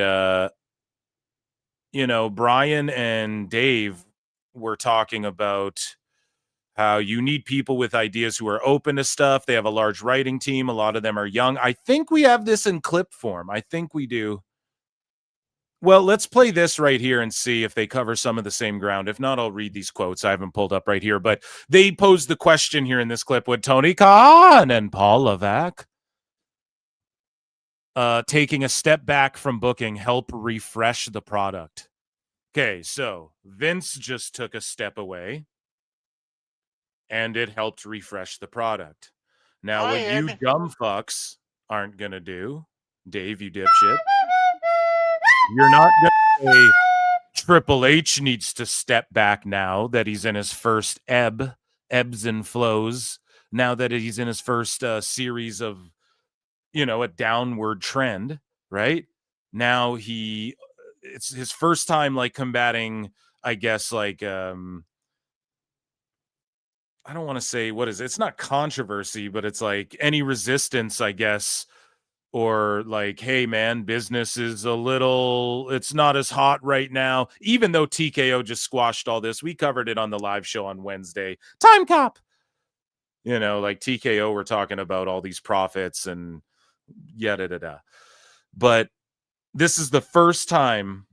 Speaker 4: Bryan and Dave were talking about how you need people with ideas who are open to stuff. They have a large writing team. A lot of them are young. I think we have this in clip form. I think we do. Well, let's play this right here and see if they cover some of the same ground. If not, I'll read these quotes. I haven't pulled up right here, but they posed the question here in this clip. Would Tony Khan and Paul Levesque taking a step back from booking help refresh the product? Okay, so Vince just took a step away, and it helped refresh the product. Now, what you dumb fucks aren't going to do, Dave, you dipshit, you're not going to say Triple H needs to step back now that he's in his first ebbs and flows, now that he's in his first series of, a downward trend, right? Now it's his first time like combating, I guess, like, I don't want to say, what is it? It's not controversy, but it's like any resistance, I guess, or like, hey man, business is it's not as hot right now, even though TKO just squashed all this. We covered it on the live show on Wednesday. Time cop. Like TKO, we're talking about all these profits and yada. But this is the first time,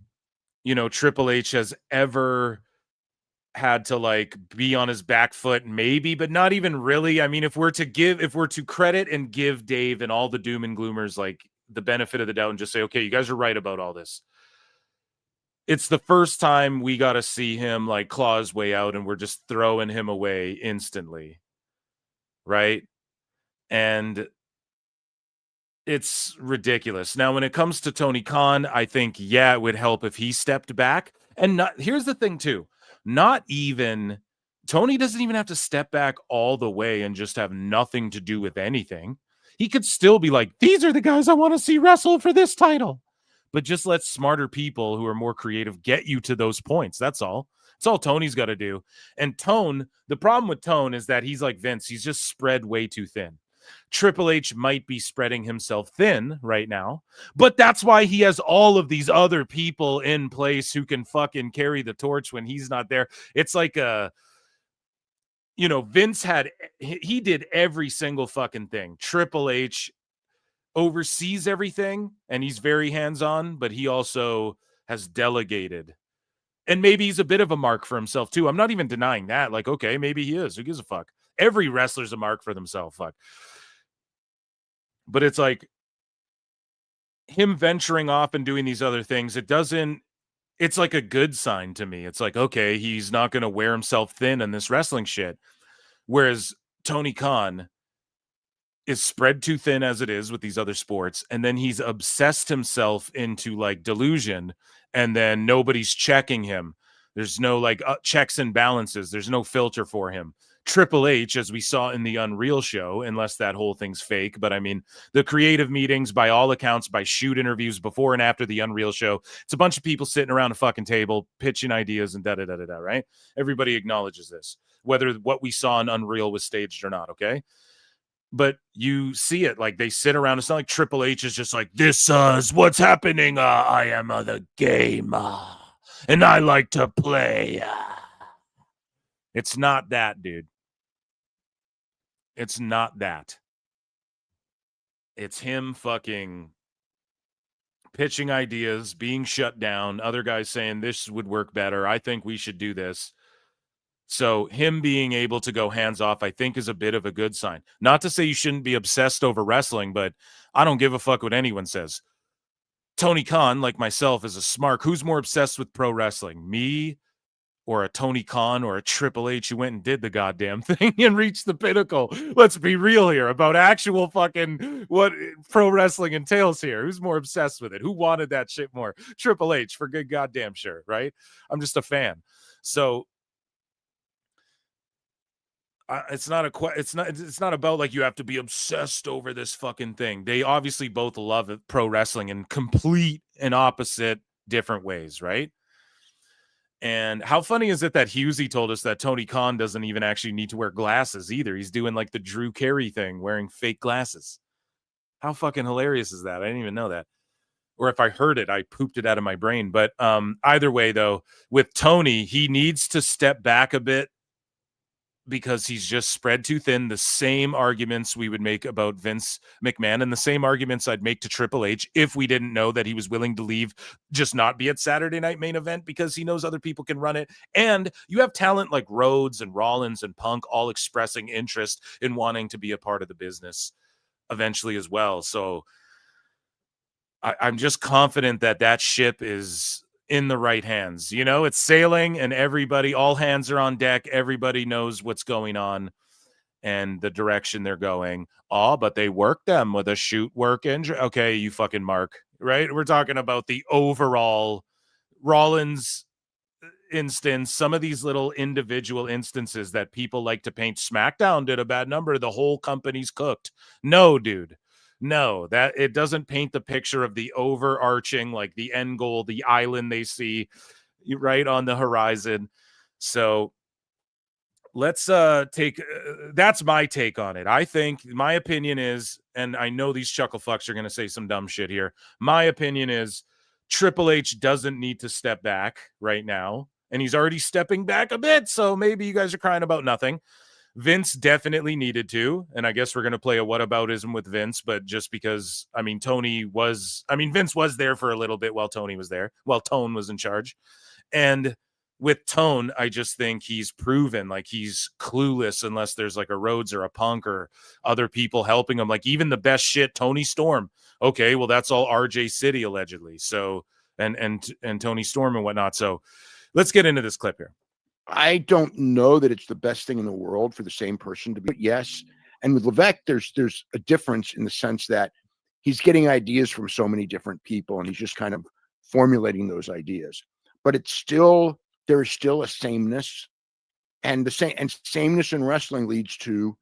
Speaker 4: Triple H has ever had to like be on his back foot, maybe, but not even really. I mean, if we're to credit and give Dave and all the doom and gloomers like the benefit of the doubt and just say, okay, you guys are right about all this, it's the first time we got to see him like claw his way out and we're just throwing him away instantly, right? And it's ridiculous. Now, when it comes to Tony Khan, I think, yeah, it would help if he stepped back. And here's the thing too. Tony doesn't even have to step back all the way and just have nothing to do with anything. He could still be like, these are the guys I want to see wrestle for this title. But just let smarter people who are more creative get you to those points. That's all. That's all Tony's got to do. And the problem with Tone is that he's like Vince. He's just spread way too thin. Triple H might be spreading himself thin right now, but that's why he has all of these other people in place who can fucking carry the torch when he's not there. It's like Vince he did every single fucking thing. Triple H oversees everything and he's very hands-on, but he also has delegated. And maybe he's a bit of a mark for himself too. I'm not even denying that. Like, okay, maybe he is. Who gives a fuck? Every wrestler's a mark for themselves. Fuck. But it's like him venturing off and doing these other things. It's like a good sign to me. It's like, okay, he's not going to wear himself thin in this wrestling shit. Whereas Tony Khan is spread too thin as it is with these other sports. And then he's obsessed himself into like delusion. And then nobody's checking him. There's no like checks and balances. There's no filter for him. Triple H, as we saw in the Unreal show, unless that whole thing's fake, but I mean, the creative meetings, by all accounts, by shoot interviews before and after the Unreal show, it's a bunch of people sitting around a fucking table, pitching ideas and da-da-da-da-da, right? Everybody acknowledges this, whether what we saw in Unreal was staged or not, okay? But you see it, like they sit around. It's not like Triple H is just like, this is what's happening. I am the game. and I like to play. It's not that, dude. It's not that. It's him fucking pitching ideas, being shut down, other guys saying this would work better. I think we should do this. So him being able to go hands off, I think, is a bit of a good sign. Not to say you shouldn't be obsessed over wrestling, but I don't give a fuck what anyone says. Tony Khan, like myself, is a smart. Who's more obsessed with pro wrestling? Me or a Tony Khan or a Triple H who went and did the goddamn thing and reached the pinnacle? Let's be real here about actual fucking what pro wrestling entails here. Who's more obsessed with it? Who wanted that shit more? Triple H, for good goddamn sure, right? I'm just a fan. So it's not about like you have to be obsessed over this fucking thing. They obviously both love pro wrestling in complete and opposite different ways, right? And how funny is it that Husey told us that Tony Khan doesn't even actually need to wear glasses either? He's doing like the Drew Carey thing, wearing fake glasses. How fucking hilarious is that? I didn't even know that. Or if I heard it, I pooped it out of my brain. But either way, though, with Tony, he needs to step back a bit because he's just spread too thin. The same arguments we would make about Vince McMahon and the same arguments I'd make to Triple H if we didn't know that he was willing to leave, just not be at Saturday Night Main Event because he knows other people can run it. And you have talent like Rhodes and Rollins and Punk all expressing interest in wanting to be a part of the business eventually as well. So I'm just confident that that ship is in the right hands. You know, it's sailing and everybody, all hands are on deck. Everybody knows what's going on and the direction they're going. Oh, but they work them with a shoot work injury. Okay, you fucking mark, right? We're talking about the overall Rollins instance, some of these little individual instances that people like to paint. SmackDown did a bad number. The whole company's cooked. No, dude. No, that it doesn't paint the picture of the overarching, like the end goal, the island they see right on the horizon. So let's take that's my take on it. I think my opinion is, and I know these chuckle fucks are going to say some dumb shit here. My opinion is Triple H doesn't need to step back right now, and he's already stepping back a bit. So maybe you guys are crying about nothing. Vince definitely needed to, and I guess we're going to play a whataboutism with Vince, but just because, Vince was there for a little bit while Tony was there, while Tone was in charge. And with Tone, I just think he's proven like he's clueless unless there's like a Rhodes or a Punk or other people helping him. Like even the best shit, Tony Storm. Okay, well, that's all RJ City allegedly. So, and Tony Storm and whatnot. So let's get into this clip here.
Speaker 1: I don't know that it's the best thing in the world for the same person to be. Yes. And with Levesque, there's a difference in the sense that he's getting ideas from so many different people and he's just kind of formulating those ideas. But there is still a sameness, and sameness in wrestling leads to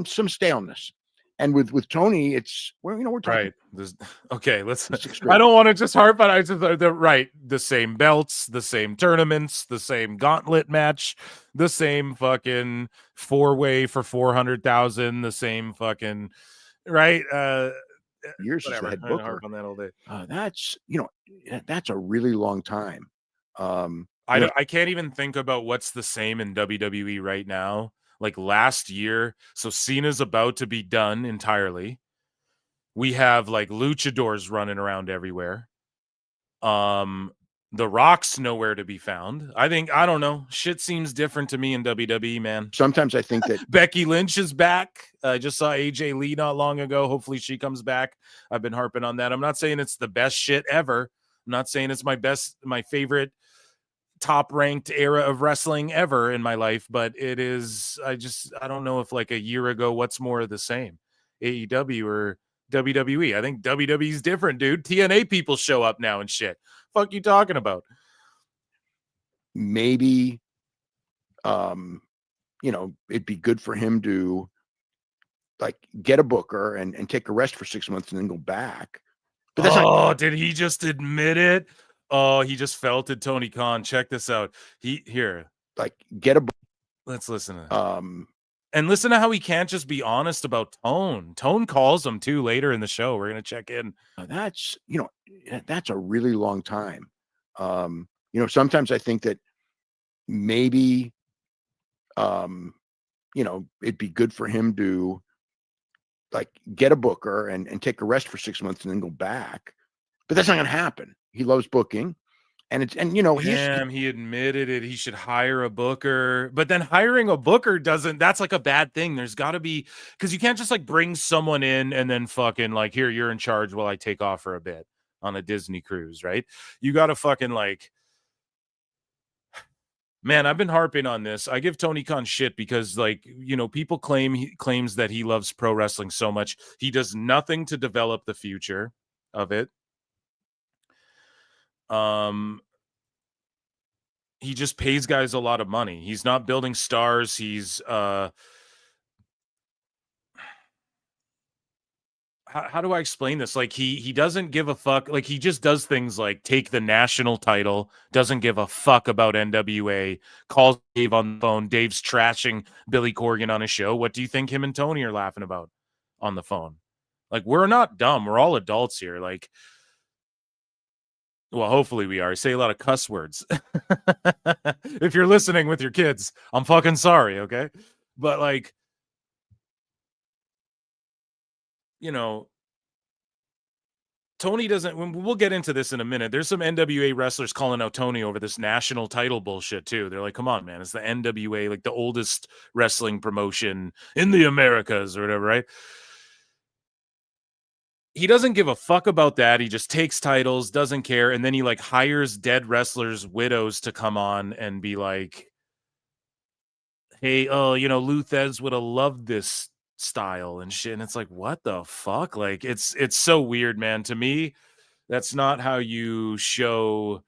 Speaker 1: some staleness. And with Tony, we're talking
Speaker 4: right. Okay, I don't want to just harp on it. Right, the same belts, the same tournaments, the same gauntlet match, the same fucking 4-way for 400,000, the same fucking right.
Speaker 1: Years as the head booker.
Speaker 4: Harp on that all day.
Speaker 1: That's a really long time.
Speaker 4: I can't even think about what's the same in WWE right now. Like last year, so Cena's about to be done entirely. We have like luchadors running around everywhere. The Rock's nowhere to be found. I don't know. Shit seems different to me in WWE, man.
Speaker 1: Sometimes I think that
Speaker 4: Becky Lynch is back. I just saw AJ Lee not long ago. Hopefully she comes back. I've bbeen harping on that. I'm not saying it's the best shit ever. I'm not saying it's my favorite top ranked era of wrestling ever in my life, but it is. I don't know if like a year ago, what's more of the same, AEW or WWE. I think WWE's different, dude. TNA people show up now and shit. Fuck you talking about?
Speaker 1: Maybe, it'd be good for him to like get a booker and take a rest for 6 months and then go back.
Speaker 4: But that's did he just admit it? Oh, he just felted Tony Khan. Check this out.
Speaker 1: Get a.
Speaker 4: Let's listen to that. And listen to how he can't just be honest about Tone. Tone calls him too later in the show. We're gonna check in.
Speaker 1: That's a really long time. sometimes I think that maybe, it'd be good for him to like get a booker and take a rest for 6 months and then go back. But that's not going to happen. He loves booking. And
Speaker 4: Damn, he admitted it. He should hire a booker. But then hiring a booker that's like a bad thing. There's got to be, because you can't just like bring someone in and then fucking like, here, you're in charge while I take off for a bit on a Disney cruise, right? You got to fucking like, man, I've been harping on this. I give Tony Khan shit because, like, people claims that he loves pro wrestling so much. He does nothing to develop the future of it. He just pays guys a lot of money. He's not building stars. He's how do I explain this? Like he doesn't give a fuck. Like he just does things like take the national title, doesn't give a fuck about NWA, calls Dave on the phone. Dave's trashing Billy Corgan on his show. What do you think him and Tony are laughing about on the phone? Like, we're not dumb. We're all adults here. Like, well, hopefully we are. I say a lot of cuss words. If you're listening with your kids, I'm fucking sorry, okay? But like, Tony doesn't, we'll get into this in a minute. There's some NWA wrestlers calling out Tony over this national title bullshit too. They're like, come on, man. It's the NWA, like the oldest wrestling promotion in the Americas or whatever, right? He doesn't give a fuck about that. He just takes titles, doesn't care. And then he like hires dead wrestlers' widows to come on and be like, hey, Lou Thez would have loved this style and shit. And it's like, what the fuck? Like, it's so weird, man. To me, that's not how you show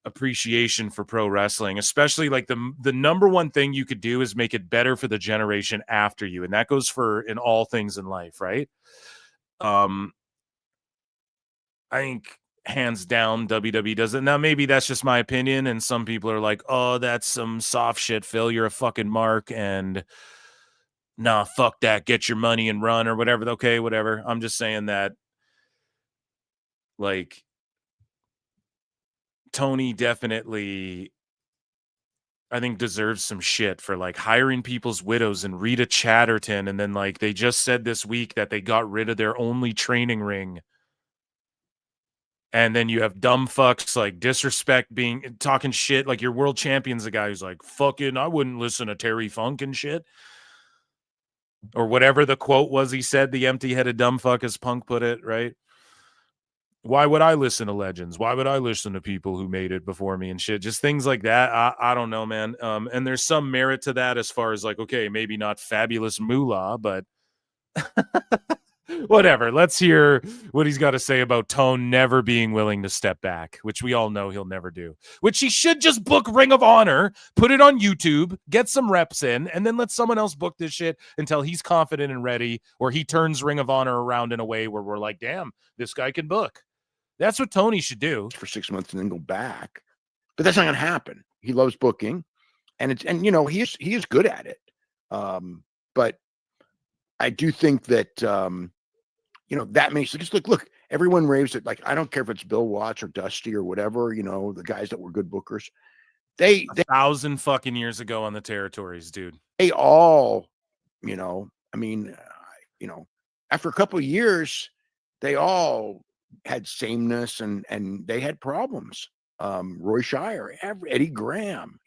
Speaker 4: appreciation for pro wrestling, especially like the number one thing you could do is make it better for the generation after you. And that goes for in all things in life, right? I think hands down WWE does it. Now, maybe that's just my opinion. And some people are like, oh, that's some soft shit, Phil. You're a fucking mark. And nah, fuck that. Get your money and run or whatever. Okay, whatever. I'm just saying that, like, Tony definitely, I think, deserves some shit for like hiring people's widows and Rita Chatterton. And then like they just said this week that they got rid of their only training ring. And then you have dumb fucks like disrespect talking shit. Like your world champion's a guy who's like, fucking, I wouldn't listen to Terry Funk and shit. Or whatever the quote was he said, the empty-headed dumb fuck, as Punk put it, right? Why would I listen to legends? Why would I listen to people who made it before me and shit? Just things like that. I don't know, man. And there's some merit to that as far as like, okay, maybe not fabulous moolah, but whatever. Let's hear what he's got to say about Tone never being willing to step back, which we all know he'll never do, which he should just book Ring of Honor, put it on YouTube, get some reps in, and then let someone else book this shit until he's confident and ready, or he turns Ring of Honor around in a way where we're like, damn, this guy can book. That's what Tony should do.
Speaker 1: For 6 months and then go back. But that's not going to happen. He loves booking, and he is good at it. But I do think that that makes just look, everyone raves it. Like, I don't care if it's Bill Watts or Dusty or whatever, the guys that were good bookers. They
Speaker 4: 1,000 fucking years ago on the territories, dude.
Speaker 1: They all, after a couple of years, they all had sameness and they had problems. Roy Shire, Eddie Graham,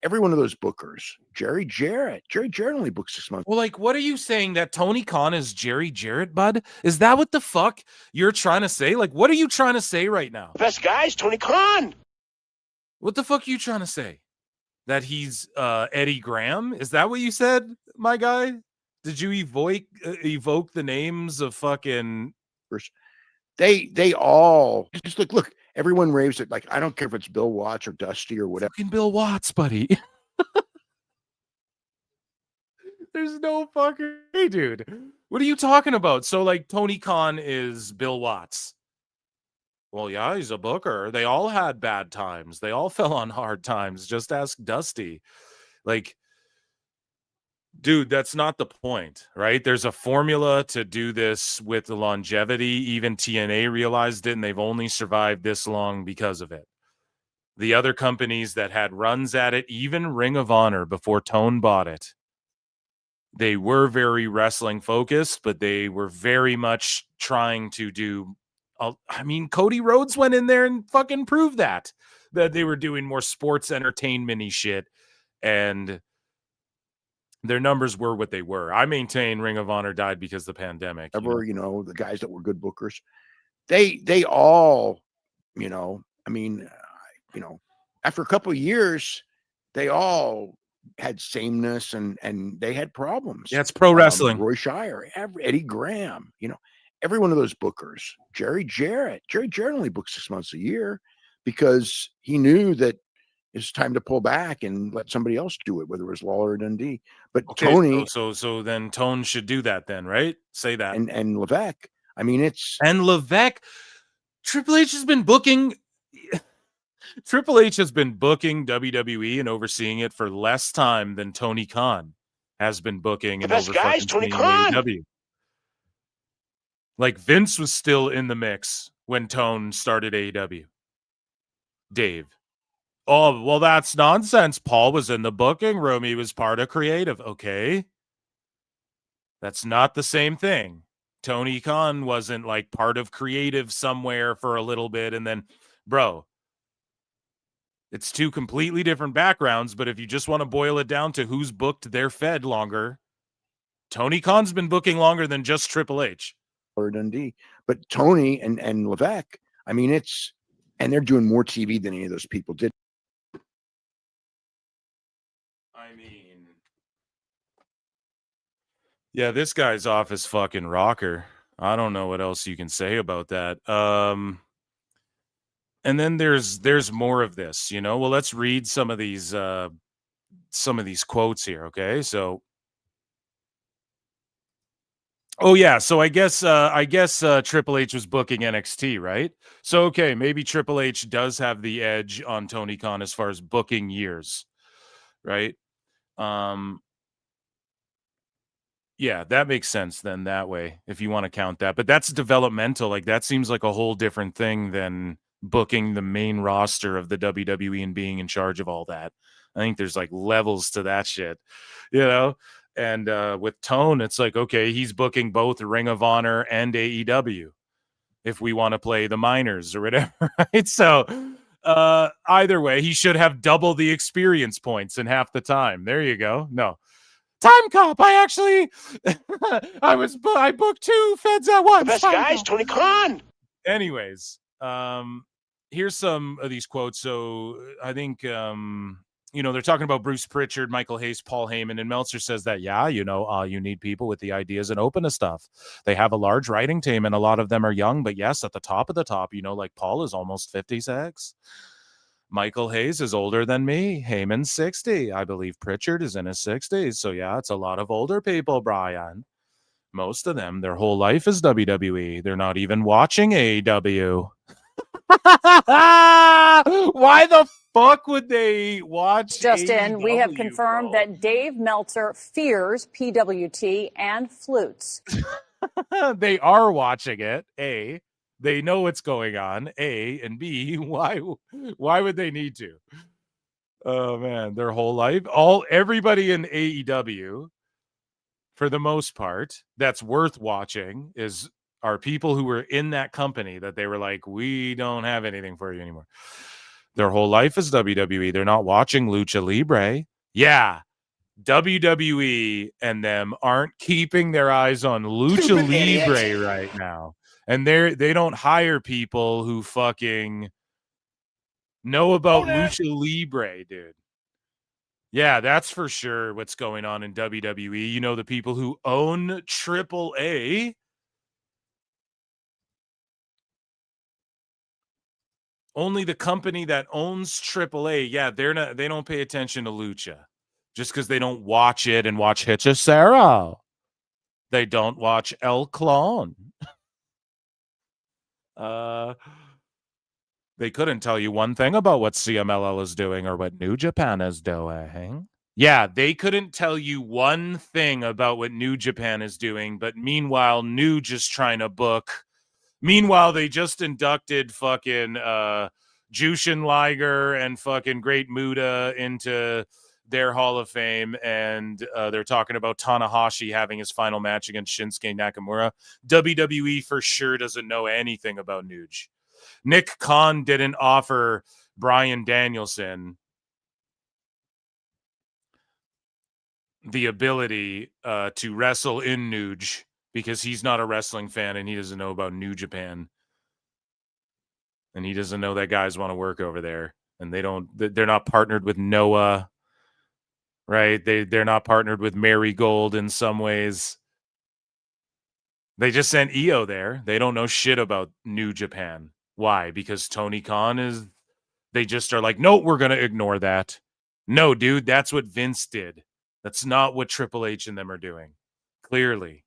Speaker 1: every one of those bookers, Jerry Jarrett only booked 6 months.
Speaker 4: Well, like, what are you saying, that Tony Khan is Jerry Jarrett, bud? Is that what the fuck you're trying to say? Like, what are you trying to say right now?
Speaker 3: Best guys, Tony Khan.
Speaker 4: What the fuck are you trying to say? That he's Eddie Graham? Is that what you said, my guy? Did you evoke the names of fucking...
Speaker 1: They all just look, everyone raves it. Like, I don't care if it's Bill Watts or Dusty or whatever.
Speaker 4: Fucking Bill Watts, buddy. There's no fucking... Hey, dude. What are you talking about? So, like, Tony Khan is Bill Watts. Well, yeah, he's a booker. They all had bad times. They all fell on hard times. Just ask Dusty. Like, dude, that's not the point, right? There's a formula to do this with the longevity. Even TNA realized it, and they've only survived this long because of it. the other companies that had runs at it, even Ring of Honor before Tone bought it, they were very wrestling focused, but they were very much trying to do. I mean, Cody Rhodes went in there and fucking proved that they were doing more sports entertainment-y shit, and their numbers were what they were. I maintain Ring of Honor died because of the pandemic.
Speaker 1: The guys that were good bookers, they all, I mean, after a couple of years, they all had sameness and they had problems.
Speaker 4: Yeah, it's pro wrestling.
Speaker 1: Roy Shire, Eddie Graham, every one of those bookers. Jerry Jarrett only booked 6 months a year because he knew that it's time to pull back and let somebody else do it, whether it was Lawler or Dundee. But
Speaker 4: okay,
Speaker 1: Tony,
Speaker 4: so then Tone should do that then, right? Say that.
Speaker 1: And Levesque. I mean,
Speaker 4: and Levesque. Triple H has been booking. Triple H has been booking WWE and overseeing it for less time than Tony Khan has been booking.
Speaker 1: The best guys, Tony Khan.
Speaker 4: AEW. Like Vince was still in the mix when Tone started AEW. Dave. Oh, well, that's nonsense. Paul was in the booking room. He was part of creative. Okay. That's not the same thing. Tony Khan wasn't like part of creative somewhere for a little bit. And then, bro, it's two completely different backgrounds. But if you just want to boil it down to who's booked their Fed longer, Tony Khan's been booking longer than just Triple H.
Speaker 1: Or Dundee. But Tony and Levesque, I mean, and they're doing more TV than any of those people did.
Speaker 4: I mean, yeah, this guy's off his fucking rocker. I don't know what else you can say about that. And then there's more of this, Well, let's read some of these quotes here, okay? So, oh yeah, so I guess Triple H was booking NXT, right? So okay, maybe Triple H does have the edge on Tony Khan as far as booking years, right? Yeah, that makes sense then that way, if you want to count that. But that's developmental. Like that seems like a whole different thing than booking the main roster of the WWE and being in charge of all that. I think there's like levels to that shit, And with Tone, it's like, okay, he's booking both Ring of Honor and AEW if we want to play the minors or whatever, right? So either way, he should have double the experience points in half the time. There you go. No. Time Cop. I booked two Feds at once.
Speaker 1: The best guys, Tony Khan.
Speaker 4: Anyways, here's some of these quotes. So I think, they're talking about Bruce Pritchard, Michael Hayes, Paul Heyman, and Meltzer says that, you need people with the ideas and open to stuff. They have a large writing team, and a lot of them are young, but yes, at the top of the top, like Paul is almost 56. Michael Hayes is older than me. Heyman's 60. I believe Pritchard is in his 60s. So yeah, it's a lot of older people, Brian. Most of them, their whole life is WWE. They're not even watching AEW. Why the fuck would they watch
Speaker 6: Justin,
Speaker 4: AEW,
Speaker 6: we have confirmed that Dave Meltzer fears PWT and flutes.
Speaker 4: They are watching it, A. They know what's going on, A, and B, why would they need to? Oh man, their whole life, everybody in AEW, for the most part, that's worth watching are people who were in that company that they were like, we don't have anything for you anymore. Their whole life is WWE. They're not watching Lucha Libre. Yeah, WWE and them aren't keeping their eyes on Lucha Libre right now. And they don't hire people who fucking know about Lucha Libre, dude. Yeah, that's for sure what's going on in WWE. The people who own AAA. Only the company that owns AAA, yeah, they don't pay attention to Lucha. Just because they don't watch it and watch Hechicero. They don't watch El Clone. They couldn't tell you one thing about what CMLL is doing or what New Japan is doing. Yeah, they couldn't tell you one thing about what New Japan is doing, but meanwhile, New just trying to book. Meanwhile, they just inducted fucking Jushin Liger and fucking Great Muta into their Hall of Fame, and they're talking about Tanahashi having his final match against Shinsuke Nakamura. WWE for sure doesn't know anything about Nuge. Nick Khan didn't offer Bryan Danielson the ability to wrestle in Nuge because he's not a wrestling fan and he doesn't know about New Japan. And he doesn't know that guys want to work over there. And they're not partnered with Noah, right? They're not partnered with Marigold in some ways. They just sent EO there. They don't know shit about New Japan. Why? Because Tony Khan they just are like, no, we're going to ignore that. No, dude, that's what Vince did. That's not what Triple H and them are doing. Clearly.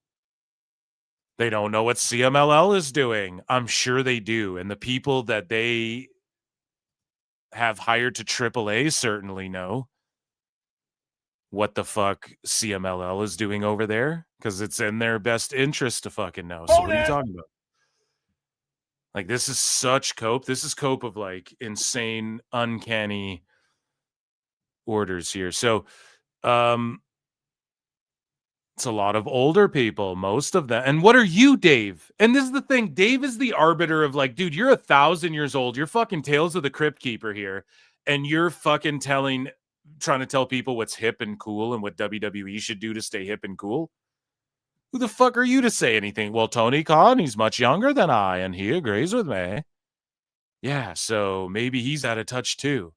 Speaker 4: They don't know what CMLL is doing. I'm sure they do. And the people that they have hired to AAA certainly know what the fuck CMLL is doing over there, because it's in their best interest to fucking know. So what are you talking about? Like, this is such cope. This is cope of like insane, uncanny orders here. So it's a lot of older people, most of them. And what are you, Dave? And this is the thing. Dave is the arbiter of like, dude, you're 1,000 years old. You're fucking Tales of the Crypt Keeper here. And you're fucking trying to tell people what's hip and cool and what WWE should do to stay hip and cool. Who the fuck are you to say anything? Well, Tony Khan, he's much younger than I, and he agrees with me. Yeah, so maybe he's out of touch too.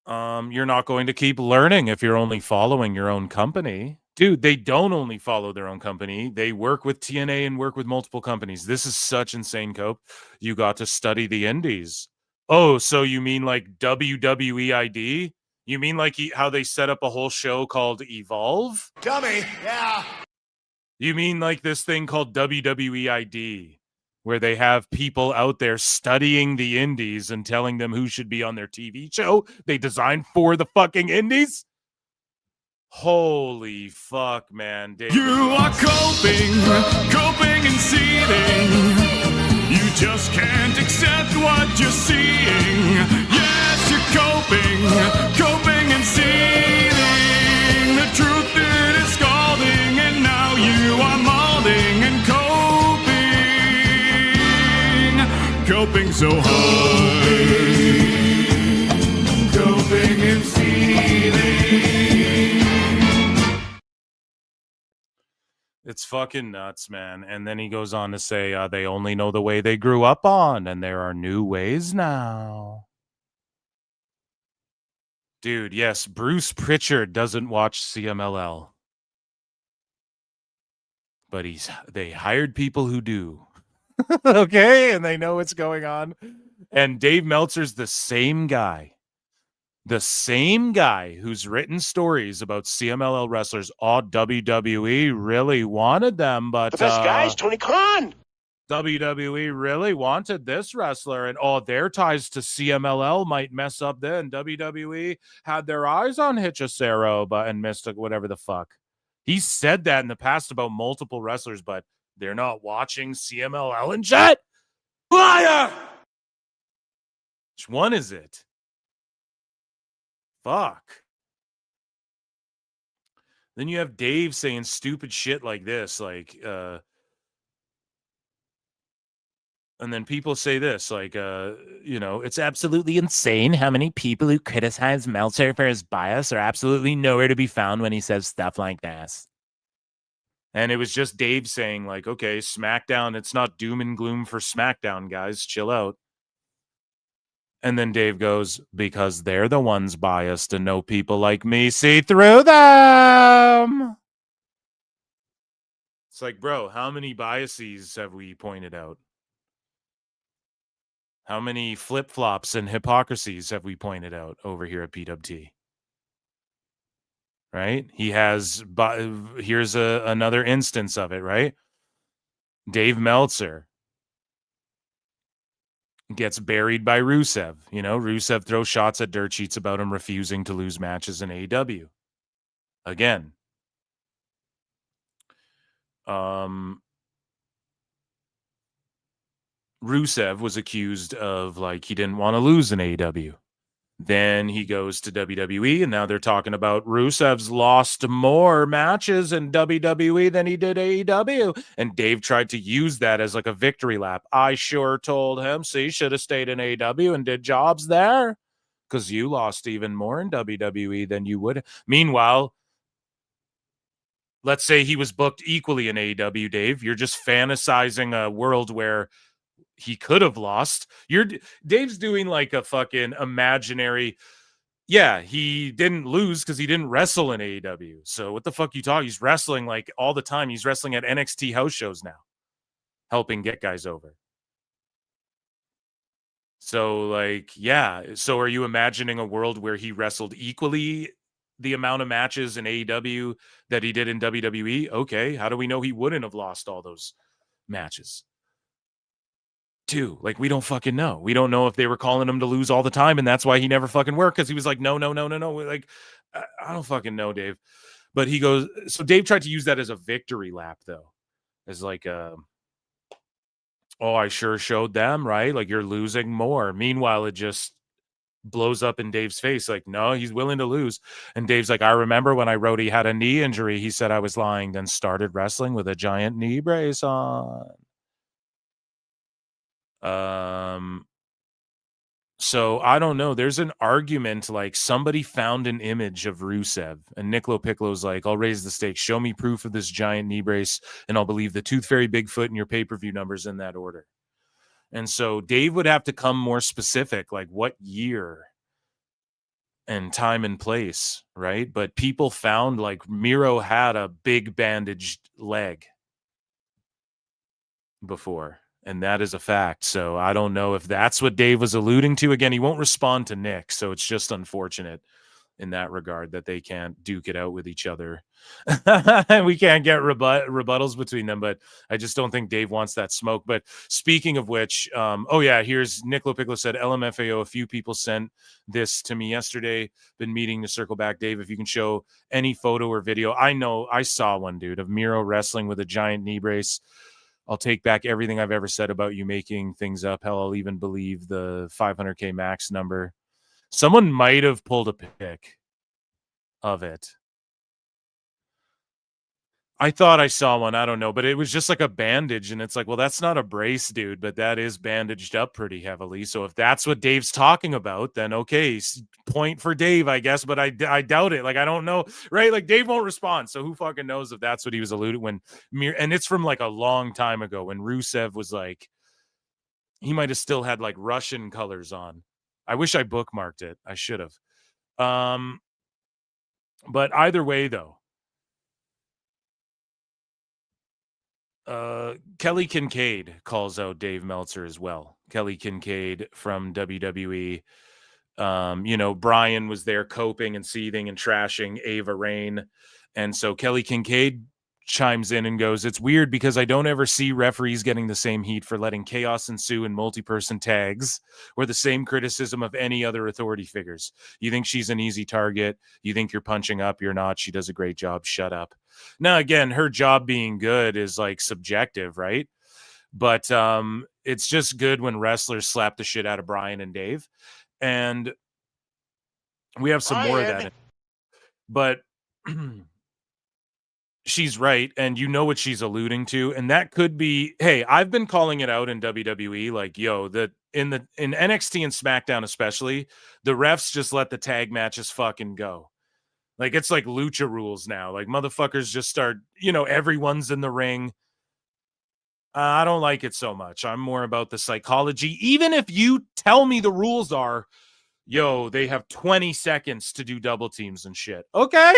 Speaker 4: You're not going to keep learning if you're only following your own company. Dude, they don't only follow their own company. They work with TNA and work with multiple companies. This is such insane cope. You got to study the indies. Oh, so you mean like WWE ID? You mean like how they set up a whole show called Evolve?
Speaker 1: Dummy. Yeah.
Speaker 4: You mean like this thing called WWE ID? Where they have people out there studying the indies and telling them who should be on their TV show they designed for the fucking indies? Holy fuck, man. Dave.
Speaker 7: You are coping and seething. You just can't accept what you're seeing. Yes, you're coping and seething. The truth it is scalding, and now you are molding and coping so hard, coping and seething.
Speaker 4: It's fucking nuts, man. And then he goes on to say they only know the way they grew up on, and there are new ways now. Dude, yes, Bruce Pritchard doesn't watch CMLL. But they hired people who do. Okay, and they know what's going on. And Dave Meltzer's the same guy who's written stories about CMLL wrestlers. Oh, WWE really wanted them, but
Speaker 8: the best guys, Tony Khan.
Speaker 4: WWE really wanted this wrestler, and their ties to CMLL might mess up then. WWE had their eyes on Hechicero, and Mystic, whatever the fuck. He said that in the past about multiple wrestlers, but they're not watching CMLL and shit. Liar! Which one is it? Fuck. Then you have Dave saying stupid shit like this, like, and then people say this, like, it's absolutely insane how many people who criticize Meltzer for his bias are absolutely nowhere to be found when he says stuff like this. And it was just Dave saying, like, okay, SmackDown, it's not doom and gloom for SmackDown, guys. Chill out. And then Dave goes, because they're the ones biased and no people like me see through them. It's like, bro, how many biases have we pointed out? How many flip-flops and hypocrisies have we pointed out over here at PWT? Right? He has, here's another instance of it, right? Dave Meltzer gets buried by Rusev. Rusev throws shots at dirt sheets about him refusing to lose matches in AEW. Again. Rusev was accused of like he didn't want to lose in AEW. Then he goes to WWE, and now they're talking about Rusev's lost more matches in WWE than he did AEW. And Dave tried to use that as like a victory lap. I sure told him, see, should have stayed in AEW and did jobs there because you lost even more in WWE than you would. Meanwhile, let's say he was booked equally in AEW, Dave. You're just fantasizing a world where he could have lost. Dave's doing like a fucking imaginary. Yeah, he didn't lose because he didn't wrestle in AEW. So what the fuck you talking? He's wrestling like all the time. He's wrestling at NXT house shows now, helping get guys over. So like, yeah. So are you imagining a world where he wrestled equally the amount of matches in AEW that he did in WWE? Okay, how do we know he wouldn't have lost all those matches? Too. Like, we don't fucking know. We don't know if they were calling him to lose all the time, and that's why he never fucking worked, because he was like, no. Like, I don't fucking know, Dave. But he goes, so Dave tried to use that as a victory lap, though. As like, oh, I sure showed them, right? Like, you're losing more. Meanwhile, it just blows up in Dave's face. Like, no, he's willing to lose. And Dave's like, I remember when I wrote he had a knee injury, he said I was lying, then started wrestling with a giant knee brace on. So I don't know. There's an argument like somebody found an image of Rusev, and Nicolo Piccolo's like, I'll raise the stakes. Show me proof of this giant knee brace, and I'll believe the Tooth Fairy, Bigfoot, and your pay-per-view numbers in that order. And so Dave would have to come more specific, like what year and time and place, right? But people found like Miro had a big bandaged leg before. And that is a fact. So I don't know if that's what Dave was alluding to. Again, he won't respond to Nick. So it's just unfortunate in that regard that they can't duke it out with each other. We can't get rebuttals between them. But I just don't think Dave wants that smoke. But speaking of which, oh, yeah, here's Nicolo Piccolo said, LMFAO, a few people sent this to me yesterday. Been meeting to circle back. Dave, if you can show any photo or video. I know I saw one, dude, of Miro wrestling with a giant knee brace. I'll take back everything I've ever said about you making things up. Hell, I'll even believe the 500K max number. Someone might have pulled a pic of it. I thought I saw one. I don't know, but it was just like a bandage. And it's like, well, that's not a brace, dude, but that is bandaged up pretty heavily. So if that's what Dave's talking about, then okay, point for Dave, I guess. But I doubt it. Like, I don't know, right? Like, Dave won't respond. So who fucking knows if that's what he was alluding when and it's from like a long time ago when Rusev was like, he might have still had like Russian colors on. I wish I bookmarked it. I should have. But either way, though, Kelly Kincaid calls out Dave Meltzer as well. Kelly Kincaid from WWE. Brian was there coping and seething and trashing Ava Raine. And so Kelly Kincaid chimes in and goes, it's weird because I don't ever see referees getting the same heat for letting chaos ensue in multi-person tags or the same criticism of any other authority figures. You think she's an easy target. You think you're punching up. You're not. She does a great job. Shut up. Now, again, her job being good is like subjective, right? But it's just good when wrestlers slap the shit out of Brian and Dave. And we have some more of that. But she's right, and you know what she's alluding to, and that could be, hey, I've been calling it out in WWE, like, yo, that in NXT and SmackDown especially, the refs just let the tag matches fucking go. Like, it's like lucha rules now. Like, motherfuckers just start, everyone's in the ring. I don't like it so much. I'm more about the psychology. Even if you tell me the rules are, yo, they have 20 seconds to do double teams and shit. Okay.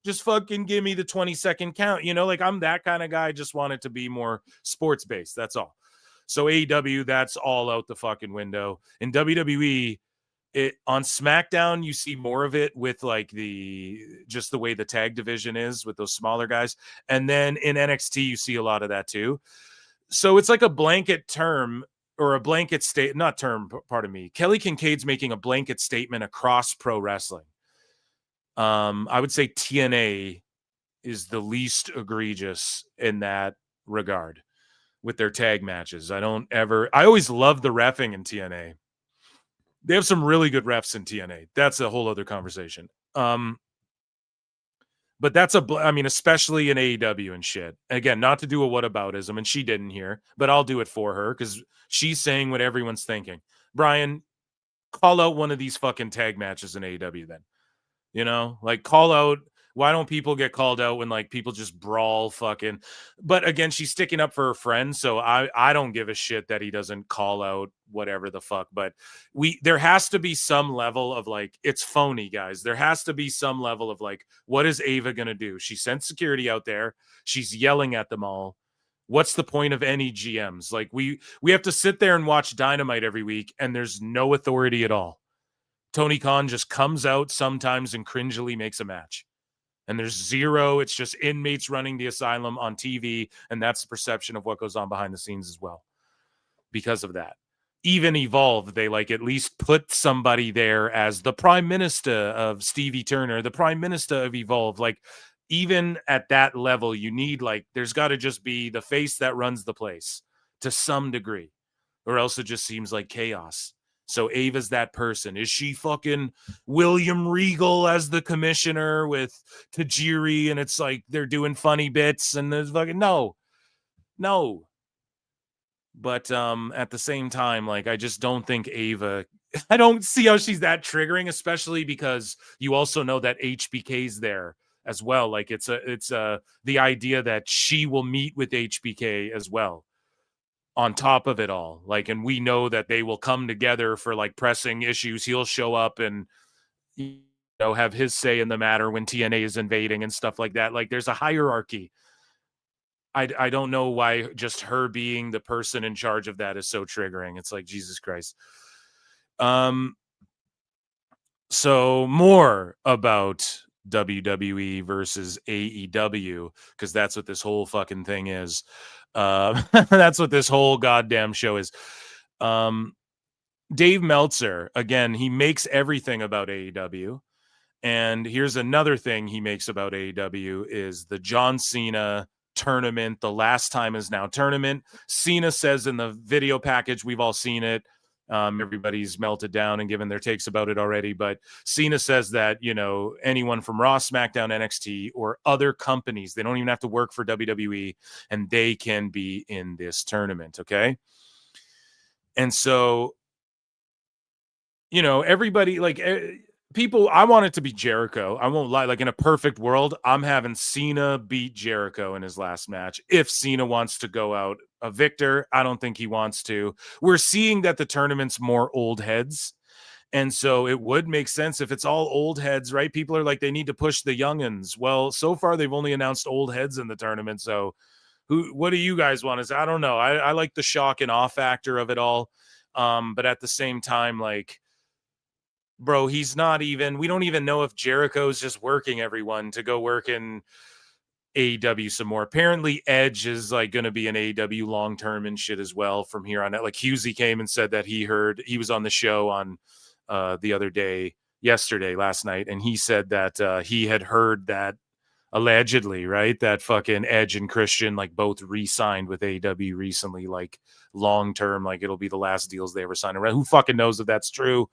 Speaker 4: Just fucking give me the 20-second count. Like, I'm that kind of guy. Just want it to be more sports-based. That's all. So AEW, that's all out the fucking window. In WWE, on SmackDown, you see more of it with like just the way the tag division is with those smaller guys. And then in NXT, you see a lot of that too. So it's like a blanket term or a blanket not term, pardon me. Kelly Kincaid's making a blanket statement across pro wrestling. I would say TNA is the least egregious in that regard. with their tag matches. I always love the reffing in TNA. They have some really good refs in TNA. That's a whole other conversation. But that's especially in AEW and shit. Again, not to do a whataboutism, and she didn't here, but I'll do it for her because she's saying what everyone's thinking. Brian, call out one of these fucking tag matches in AEW then. You know, like call out. Why don't people get called out when like people just brawl fucking? But again, she's sticking up for her friend, so I don't give a shit that he doesn't call out whatever the fuck. But there has to be some level of like, it's phony, guys. There has to be some level of like, what is Ava gonna do? She sent security out there. She's yelling at them all. What's the point of any GMs? Like we have to sit there and watch Dynamite every week, and there's no authority at all. Tony Khan just comes out sometimes and cringily makes a match. And there's zero, it's just inmates running the asylum on TV, and that's the perception of what goes on behind the scenes as well. Because of that. Even Evolve, they like at least put somebody there as the prime minister of Stevie Turner, the prime minister of Evolve. Like, even at that level, you need like, there's got to just be the face that runs the place to some degree, or else it just seems like chaos. So Ava's that person. Is she fucking William Regal as the commissioner with Tajiri, and it's like they're doing funny bits and there's fucking no. But at the same time, like I just don't think Ava. I don't see how she's that triggering, especially because you also know that HBK's there as well. Like it's the idea that she will meet with HBK as well. On top of it all, like, and we know that they will come together for like pressing issues. He'll show up and, you know, have his say in the matter when TNA is invading and stuff like that. Like, there's a hierarchy. I don't know why just her being the person in charge of that is so triggering. It's like, Jesus Christ. So more about WWE versus AEW, because that's what this whole fucking thing is. That's what this whole goddamn show is. Dave Meltzer, again, he makes everything about AEW. And here's another thing he makes about AEW is the John Cena tournament. The last time is now tournament. Cena says in the video package, we've all seen it. Everybody's melted down and given their takes about it already. But Cena says that, you know, anyone from Raw, SmackDown, NXT, or other companies, they don't even have to work for WWE, and they can be in this tournament. Okay. And so, you know, everybody, like people, I want it to be Jericho. I won't lie. Like in a perfect world, I'm having Cena beat Jericho in his last match. If Cena wants to go out a victor, I don't think he wants to. We're seeing that the tournament's more old heads. And so it would make sense if it's all old heads, right? People are like, they need to push the youngins. Well, so far they've only announced old heads in the tournament. So what do you guys want to say? I don't know. I like the shock and awe factor of it all. But at the same time, like, bro, he's not even, we don't even know if Jericho's just working everyone to go work in AEW some more. Apparently Edge is like going to be an AEW long-term and shit as well from here on out. Like Husey came and said that he was on the show on the other day, last night. And he said that he had heard that allegedly, right, that fucking Edge and Christian like both re-signed with AEW recently, like long-term, like it'll be the last deals they ever signed around. Who fucking knows if that's true?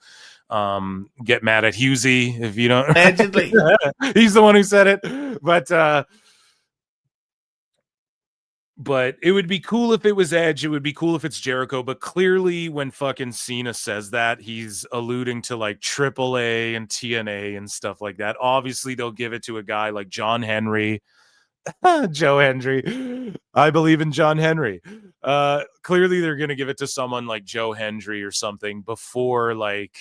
Speaker 4: Get mad at Husey if you don't.
Speaker 9: Allegedly.
Speaker 4: He's the one who said it. But it would be cool if it was Edge. It would be cool if it's Jericho. But clearly when fucking Cena says that, he's alluding to like AAA and TNA and stuff like that. Obviously, they'll give it to a guy like John Henry. Joe Hendry. I believe in John Henry. Clearly, they're going to give it to someone like Joe Hendry or something before like,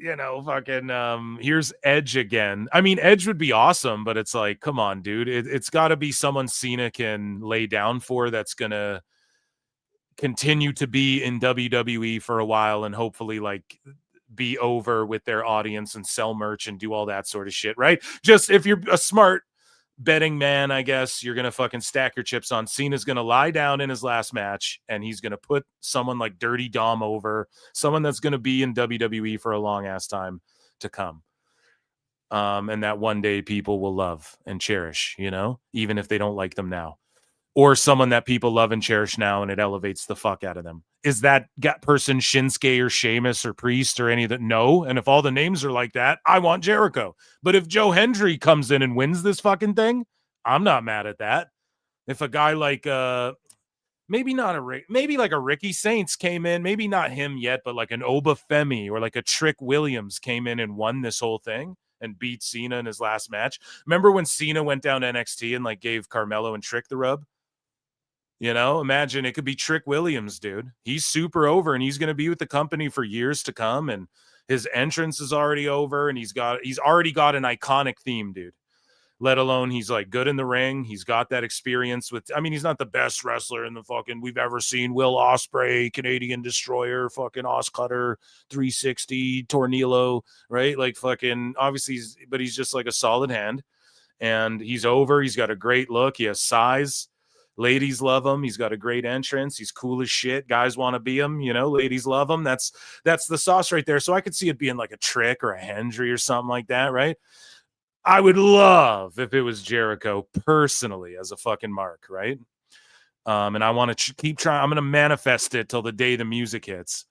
Speaker 4: you know, fucking here's Edge again. I mean, Edge would be awesome, but it's like, come on, dude. It's got to be someone Cena can lay down for that's going to continue to be in WWE for a while and hopefully like be over with their audience and sell merch and do all that sort of shit, right? Just if you're a smart betting man, I guess you're going to fucking stack your chips on Cena's going to lie down in his last match and he's going to put someone like Dirty Dom over, someone that's going to be in WWE for a long ass time to come. And that one day people will love and cherish, you know, even if they don't like them now. or someone that people love and cherish now and it elevates the fuck out of them. Is that person Shinsuke or Sheamus or Priest or any of that? No. And if all the names are like that, I want Jericho. But if Joe Hendry comes in and wins this fucking thing, I'm not mad at that. If a guy like maybe like a Ricky Saints came in, maybe not him yet, but like an Obafemi or like a Trick Williams came in and won this whole thing and beat Cena in his last match. Remember when Cena went down to NXT and like gave Carmelo and Trick the rub? You know, imagine it could be Trick Williams, dude. He's super over and he's going to be with the company for years to come. And his entrance is already over and he's already got an iconic theme, dude. Let alone he's like good in the ring. He's got that experience with, I mean, he's not the best wrestler in the fucking we've ever seen. Will Ospreay, Canadian Destroyer, fucking Oscutter, 360, Tornillo, right? Like fucking obviously, but he's just like a solid hand and he's over. He's got a great look. He has size. Ladies love him. He's got a great entrance. He's cool as shit. Guys want to be him. You know, ladies love him. That's the sauce right there. So I could see it being like a Trick or a Hendry or something like that, right? I would love if it was Jericho personally as a fucking mark, right? And I want to keep trying. I'm going to manifest it till the day the music hits.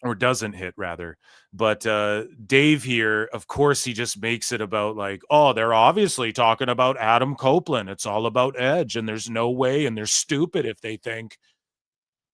Speaker 4: Or doesn't hit, rather. But Dave here, of course, he just makes it about like, oh, they're obviously talking about Adam Copeland. It's all about Edge, and there's no way, and they're stupid if they think.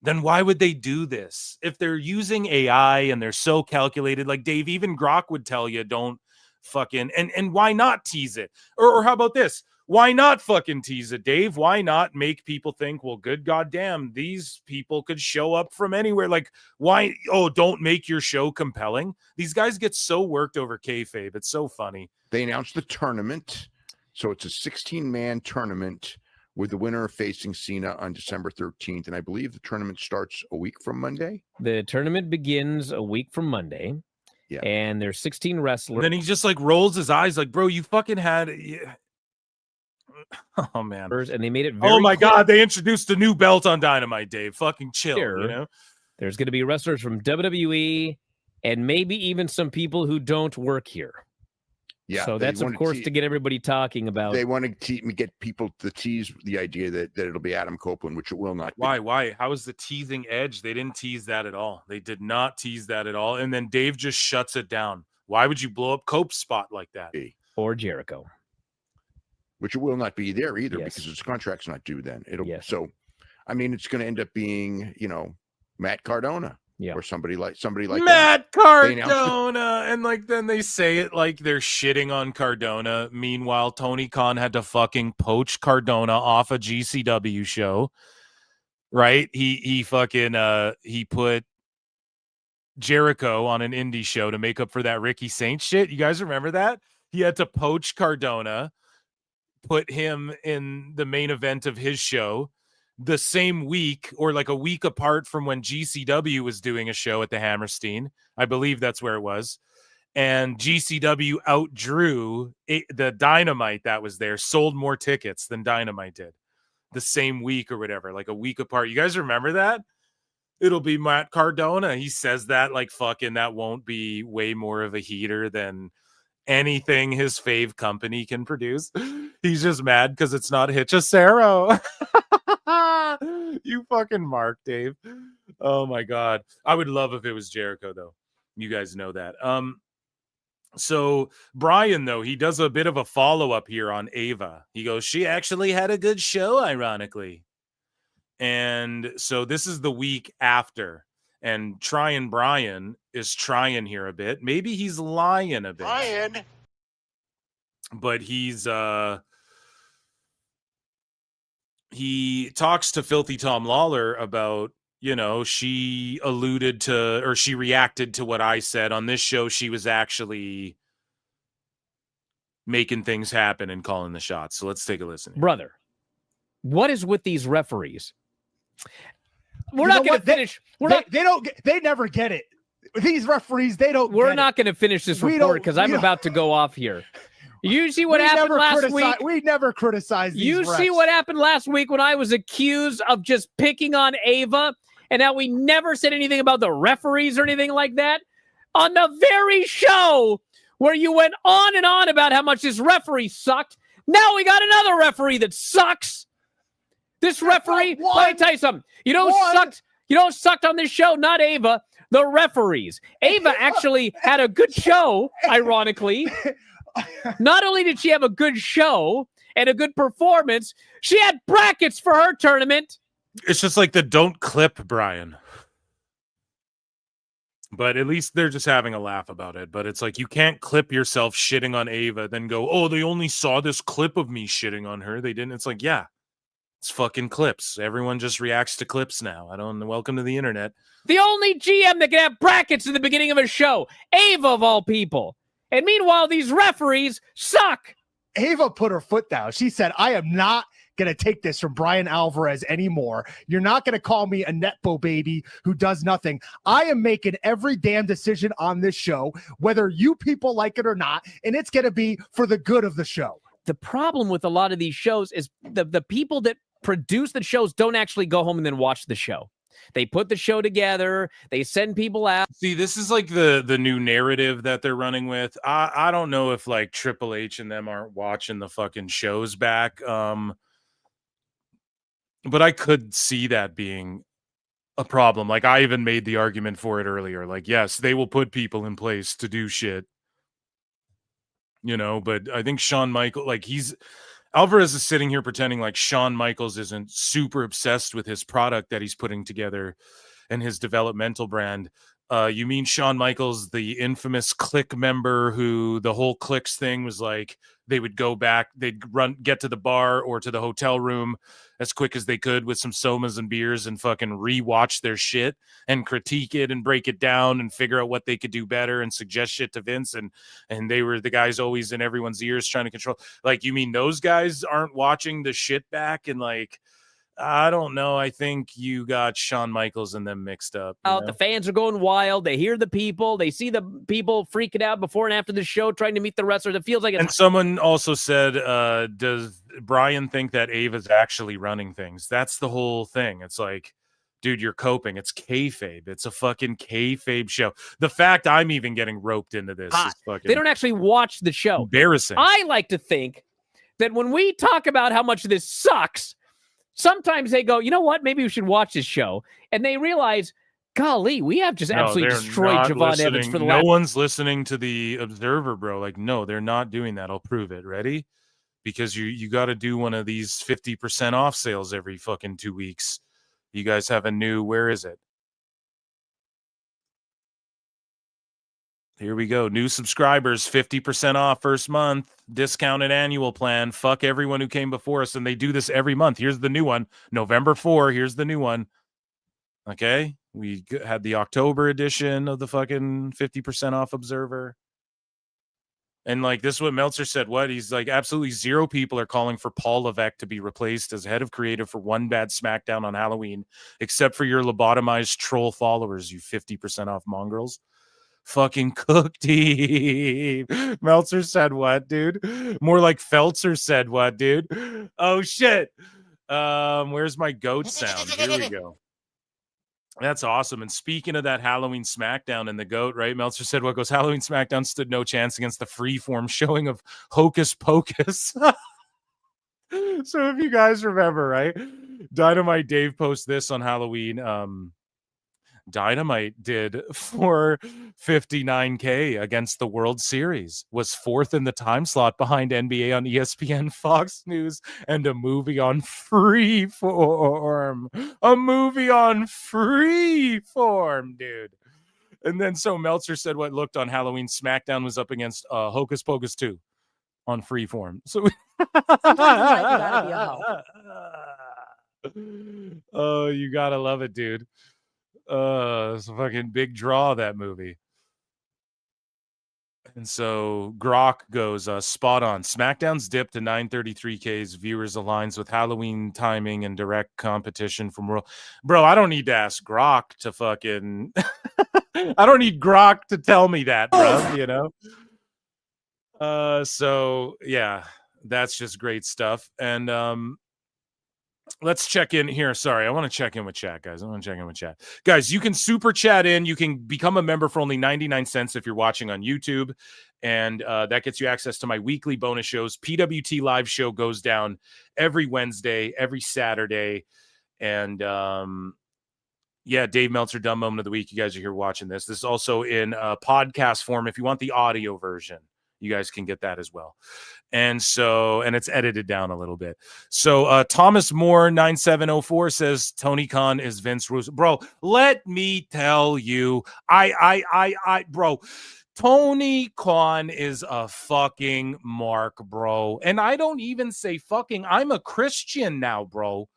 Speaker 4: Then why would they do this? If they're using AI and they're so calculated, like Dave, even Grok would tell you, don't fucking, and why not tease it? Or how about this? Why not fucking tease it, Dave? Why not make people think, well, good goddamn, these people could show up from anywhere? Like, why? Oh, don't make your show compelling. These guys get so worked over kayfabe. It's so funny.
Speaker 1: They announced the tournament. So it's a 16-man tournament with the winner facing Cena on December 13th. And I believe the tournament starts a week from Monday.
Speaker 2: The tournament begins a week from Monday.
Speaker 1: Yeah.
Speaker 2: And there's 16 wrestlers.
Speaker 4: And then he just like rolls his eyes like, bro, you fucking had... Yeah. Oh man,
Speaker 2: and they made it very
Speaker 4: oh my
Speaker 2: clear.
Speaker 4: God, they introduced a new belt on Dynamite, Dave. Fucking chill. You know,
Speaker 2: there's going to be wrestlers from WWE and maybe even some people who don't work here.
Speaker 1: Yeah,
Speaker 2: so that's of course to get everybody talking about.
Speaker 1: They want to get people to tease the idea that it'll be Adam Copeland, which it will not.
Speaker 4: Why how is the teasing Edge? They didn't tease that at all. They did not tease that at all. And then Dave just shuts it down. Why would you blow up Cope's spot like that?
Speaker 2: Or Jericho,
Speaker 1: which it will not be there either,
Speaker 2: yes,
Speaker 1: because his contract's not due then. It'll
Speaker 2: yes.
Speaker 1: So, I mean, it's going to end up being, you know, Matt Cardona,
Speaker 2: yeah,
Speaker 1: or somebody like
Speaker 4: Matt Cardona, and like then they say it like they're shitting on Cardona. Meanwhile, Tony Khan had to fucking poach Cardona off a GCW show, right? He fucking he put Jericho on an indie show to make up for that Ricky Saints shit. You guys remember that? He had to poach Cardona, put him in the main event of his show the same week or like a week apart from when GCW was doing a show at the Hammerstein. I believe that's where it was. And GCW outdrew the Dynamite that was there, sold more tickets than Dynamite did the same week or whatever, like a week apart. You guys remember that? It'll be Matt Cardona. He says that like fucking that won't be way more of a heater than anything his fave company can produce. He's just mad because it's not Hitchacero. You fucking mark, Dave. Oh my God. I would love if it was Jericho though. You guys know that. So Bryan though, he does a bit of a follow-up here on Ava. He goes, she actually had a good show, ironically. And so this is the week after. And Trying Bryan is trying here a bit. Maybe he's lying a bit.
Speaker 8: Bryan.
Speaker 4: But he talks to Filthy Tom Lawler about, you know, she alluded to, or she reacted to what I said on this show. She was actually making things happen and calling the shots. So let's take a listen here.
Speaker 2: Brother, what is with these referees? We're not going to finish.
Speaker 9: They never get it. These referees, they don't.
Speaker 2: We're not going to finish this report because I'm about to go off here. You see what happened last week?
Speaker 9: We never criticized these refs.
Speaker 2: See what happened last week when I was accused of just picking on Ava, and now we never said anything about the referees or anything like that? On the very show where you went on and on about how much this referee sucked, now we got another referee that sucks. This referee, let me tell you something. You know who sucked on this show? Not Ava, the referees. Ava actually had a good show, ironically. Not only did she have a good show and a good performance, she had brackets for her tournament.
Speaker 4: It's just like the don't clip Bryan. But at least they're just having a laugh about it. But it's like, you can't clip yourself shitting on Ava, then go, oh, they only saw this clip of me shitting on her. They didn't. It's like, yeah, it's fucking clips. Everyone just reacts to clips now. Welcome to the internet.
Speaker 2: The only GM that can have brackets in the beginning of a show. Ava, of all people. And meanwhile, these referees suck.
Speaker 9: Ava put her foot down. She said, I am not going to take this from Bryan Alvarez anymore. You're not going to call me a netbo baby who does nothing. I am making every damn decision on this show, whether you people like it or not, and it's going to be for the good of the show.
Speaker 2: The problem with a lot of these shows is the people that produce the shows don't actually go home and then watch the show. They put the show together. They send people out.
Speaker 4: See, this is like the new narrative that they're running with. I don't know if like Triple H and them aren't watching the fucking shows back. But I could see that being a problem. Like, I even made the argument for it earlier. Like, yes, they will put people in place to do shit, but I think Shawn Michaels, like, Alvarez is sitting here pretending like Shawn Michaels isn't super obsessed with his product that he's putting together and his developmental brand. You mean Shawn Michaels, the infamous Click member who the whole Clicks thing was like, they would go back, they'd get to the bar or to the hotel room as quick as they could with some somas and beers and fucking rewatch their shit and critique it and break it down and figure out what they could do better and suggest shit to Vince. And they were the guys always in everyone's ears trying to control. Like, you mean those guys aren't watching the shit back? And like, I don't know. I think you got Shawn Michaels and them mixed up.
Speaker 2: The fans are going wild. They hear the people. They see the people freaking out before and after the show, trying to meet the wrestlers. It feels like
Speaker 4: And someone also said, does Bryan think that Ava's actually running things? That's the whole thing. It's like, dude, you're coping. It's kayfabe. It's a fucking kayfabe show. The fact I'm even getting roped into this is fucking...
Speaker 2: They don't actually watch the show.
Speaker 4: Embarrassing.
Speaker 2: I like to think that when we talk about how much this sucks, sometimes they go, you know what? Maybe we should watch this show. And they realize, golly, we have just absolutely destroyed Javon Evans for the last...
Speaker 4: No one's listening to the Observer, bro. Like, no, they're not doing that. I'll prove it. Ready? Because you got to do one of these 50% off sales every fucking 2 weeks. You guys have a new... Where is it? Here we go. New subscribers, 50% off first month, discounted annual plan. Fuck everyone who came before us. And they do this every month. Here's the new one. November 4. Here's the new one. Okay. We had the October edition of the fucking 50% off Observer. And like, this is what Meltzer said. What? He's like, absolutely zero people are calling for Paul Levesque to be replaced as head of creative for one bad SmackDown on Halloween, except for your lobotomized troll followers, you 50% off mongrels. Fucking cook team. Meltzer said what, dude? More like Feltzer said what, dude? Oh shit. Where's my goat sound? Here we go. That's awesome. And speaking of that Halloween SmackDown and the goat, right? Meltzer said what goes, Halloween SmackDown stood no chance against the freeform showing of Hocus Pocus. So if you guys remember, right? Dynamite Dave posted this on Halloween. Dynamite did 459K against the World Series, was fourth in the time slot behind NBA on ESPN, Fox News, and a movie on Freeform. A movie on Freeform, dude. And then so Meltzer said what looked on Halloween SmackDown was up against Hocus Pocus 2 on Freeform. So oh, you gotta love it, dude. It's a fucking big draw, that movie. And so Grok goes spot on. SmackDown's dip to 933K's viewers aligns with Halloween timing and direct competition from World. Bro, I don't need to ask Grok to fucking I don't need Grok to tell me that, bro, you know? So yeah, that's just great stuff. And let's check in here. Sorry, I want to check in with chat, guys. Guys, you can super chat in. You can become a member for only 99 cents if you're watching on YouTube. And that gets you access to my weekly bonus shows. PWT live show goes down every Wednesday, every Saturday. And yeah, Dave Meltzer, Dumb Moment of the Week. You guys are here watching this. This is also in podcast form. If you want the audio version, you guys can get that as well. And it's edited down a little bit. So Thomas Moore 9704 says Tony Khan is Vince Russo. Bro, let me tell you, bro, Tony Khan is a fucking mark, bro. And I don't even say fucking. I'm a Christian now, bro.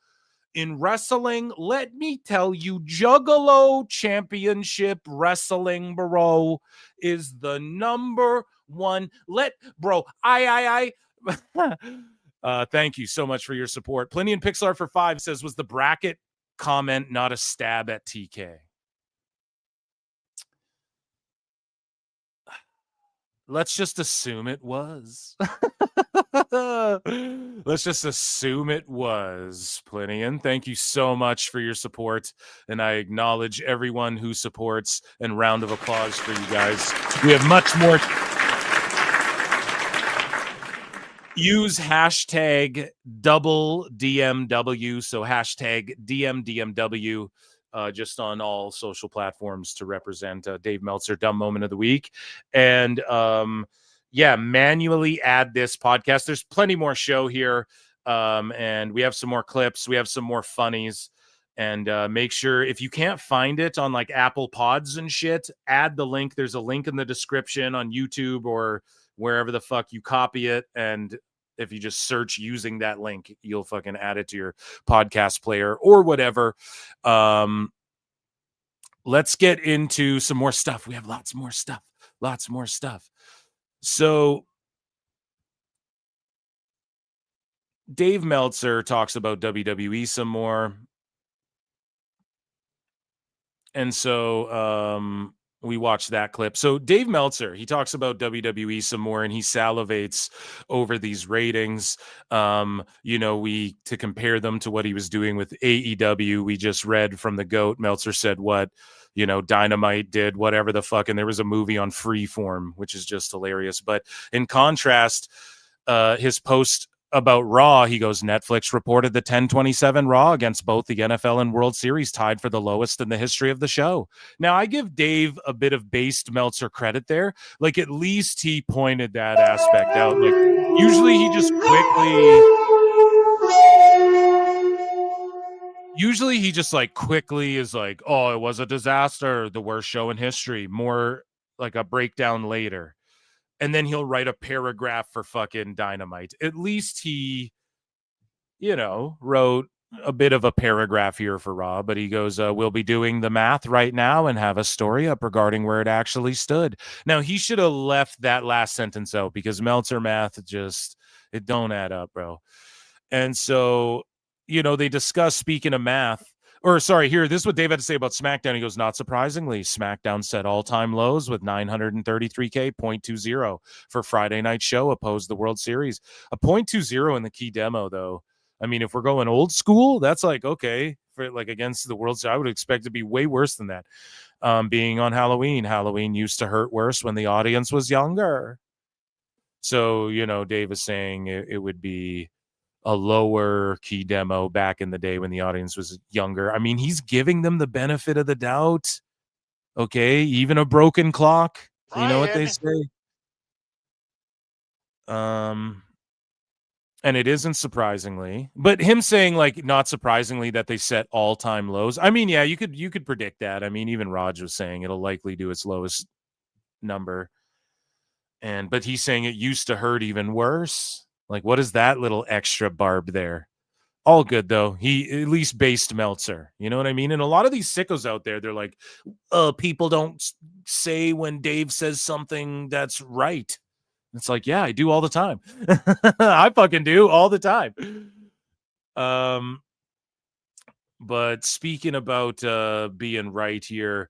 Speaker 4: In wrestling, let me tell you, Juggalo Championship Wrestling, bro, is the number one. Thank you so much for your support. Plenty and Pixar for 5 says, was the bracket comment not a stab at TK? Let's just assume it was. Let's just assume it was. Plinian, thank you so much for your support. And I acknowledge everyone who supports, and round of applause for you guys. We have much more. Use hashtag double DMW. So hashtag DMDMW. Just on all social platforms to represent Dave Meltzer, Dumb Moment of the Week. And manually add this podcast. There's plenty more show here. And we have some more clips. We have some more funnies. And make sure, if you can't find it on like Apple Pods and shit, add the link. There's a link in the description on YouTube or wherever the fuck you copy it. And if you just search using that link, you'll fucking add it to your podcast player or whatever. Let's get into some more stuff. We have lots more stuff. So Dave Meltzer talks about WWE some more. And so we watched that clip. So Dave Meltzer, he talks about WWE some more, and he salivates over these ratings. To compare them to what he was doing with AEW. We just read from the GOAT. Meltzer said what, Dynamite did, whatever the fuck. And there was a movie on Freeform, which is just hilarious. But in contrast, his post about Raw, he goes, Netflix reported the 10-27 Raw against both the NFL and World Series tied for the lowest in the history of the show. Now, I give Dave a bit of based Meltzer credit there. Like, at least he pointed that aspect out. Like, usually he just quickly is like, oh, it was a disaster, the worst show in history. More like a breakdown later. And then he'll write a paragraph for fucking Dynamite. At least he, wrote a bit of a paragraph here for Raw. But he goes, we'll be doing the math right now and have a story up regarding where it actually stood. Now, he should have left that last sentence out because Meltzer math it don't add up, bro. And so, they discuss, speaking of math, this is what Dave had to say about SmackDown. He goes, not surprisingly, SmackDown set all-time lows with 933K, 0.20 for Friday night show opposed the World Series. A 0.20 in the key demo, though. I mean, if we're going old school, that's like, okay, for like against the World Series, I would expect it to be way worse than that. Being on Halloween used to hurt worse when the audience was younger. So, Dave is saying it would be a lower key demo back in the day when the audience was younger. I mean, he's giving them the benefit of the doubt. Okay, even a broken clock. You know what they say. And it isn't surprisingly, but him saying like not surprisingly that they set all-time lows. I mean, yeah, you could predict that. I mean, even Raj was saying it'll likely do its lowest number. But he's saying it used to hurt even worse. Like, what is that little extra barb there? All good, though. He at least based Meltzer. You know what I mean? And a lot of these sickos out there, they're like, people don't say when Dave says something that's right. It's like, yeah, I do all the time. I fucking do all the time. But speaking about being right here,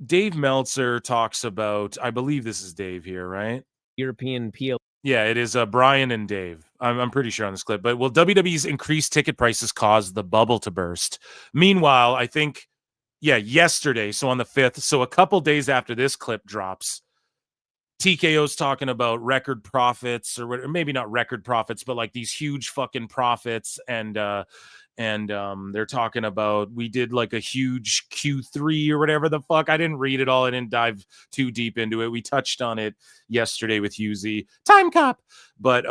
Speaker 4: Dave Meltzer talks about, I believe this is Dave here, right?
Speaker 2: European PL.
Speaker 4: Yeah, it is Brian and Dave. I'm pretty sure on this clip. But will WWE's increased ticket prices cause the bubble to burst? Meanwhile, I think, yesterday, so on the 5th, so a couple days after this clip drops, TKO's talking about record profits or maybe not record profits, but like these huge fucking profits. And they're talking about, we did like a huge Q3 or whatever the fuck. I didn't read it all. I didn't dive too deep into it. We touched on it yesterday with Husey. Time Cop. But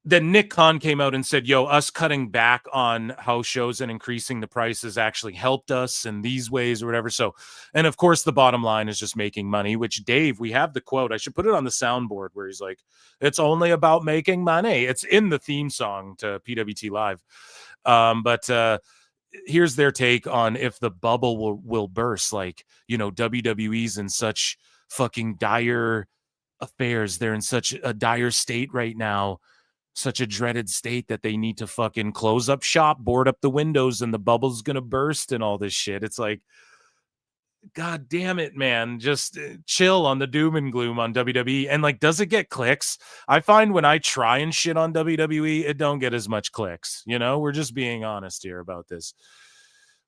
Speaker 4: then Nick Khan came out and said, yo, us cutting back on house shows and increasing the prices actually helped us in these ways or whatever. So, and of course, the bottom line is just making money, which Dave, we have the quote. I should put it on the soundboard where he's like, it's only about making money. It's in the theme song to PWT Live. But here's their take on if the bubble will burst. Like, you know, WWE's in such fucking dire affairs. They're in such a dire state right now. Such a dreaded state that they need to fucking close up shop, board up the windows, and the bubble's gonna burst and all this shit. It's like, God damn it, man. Just chill on the doom and gloom on WWE. And like, does it get clicks? I find when I try and shit on WWE, it don't get as much clicks. You know, we're just being honest here about this.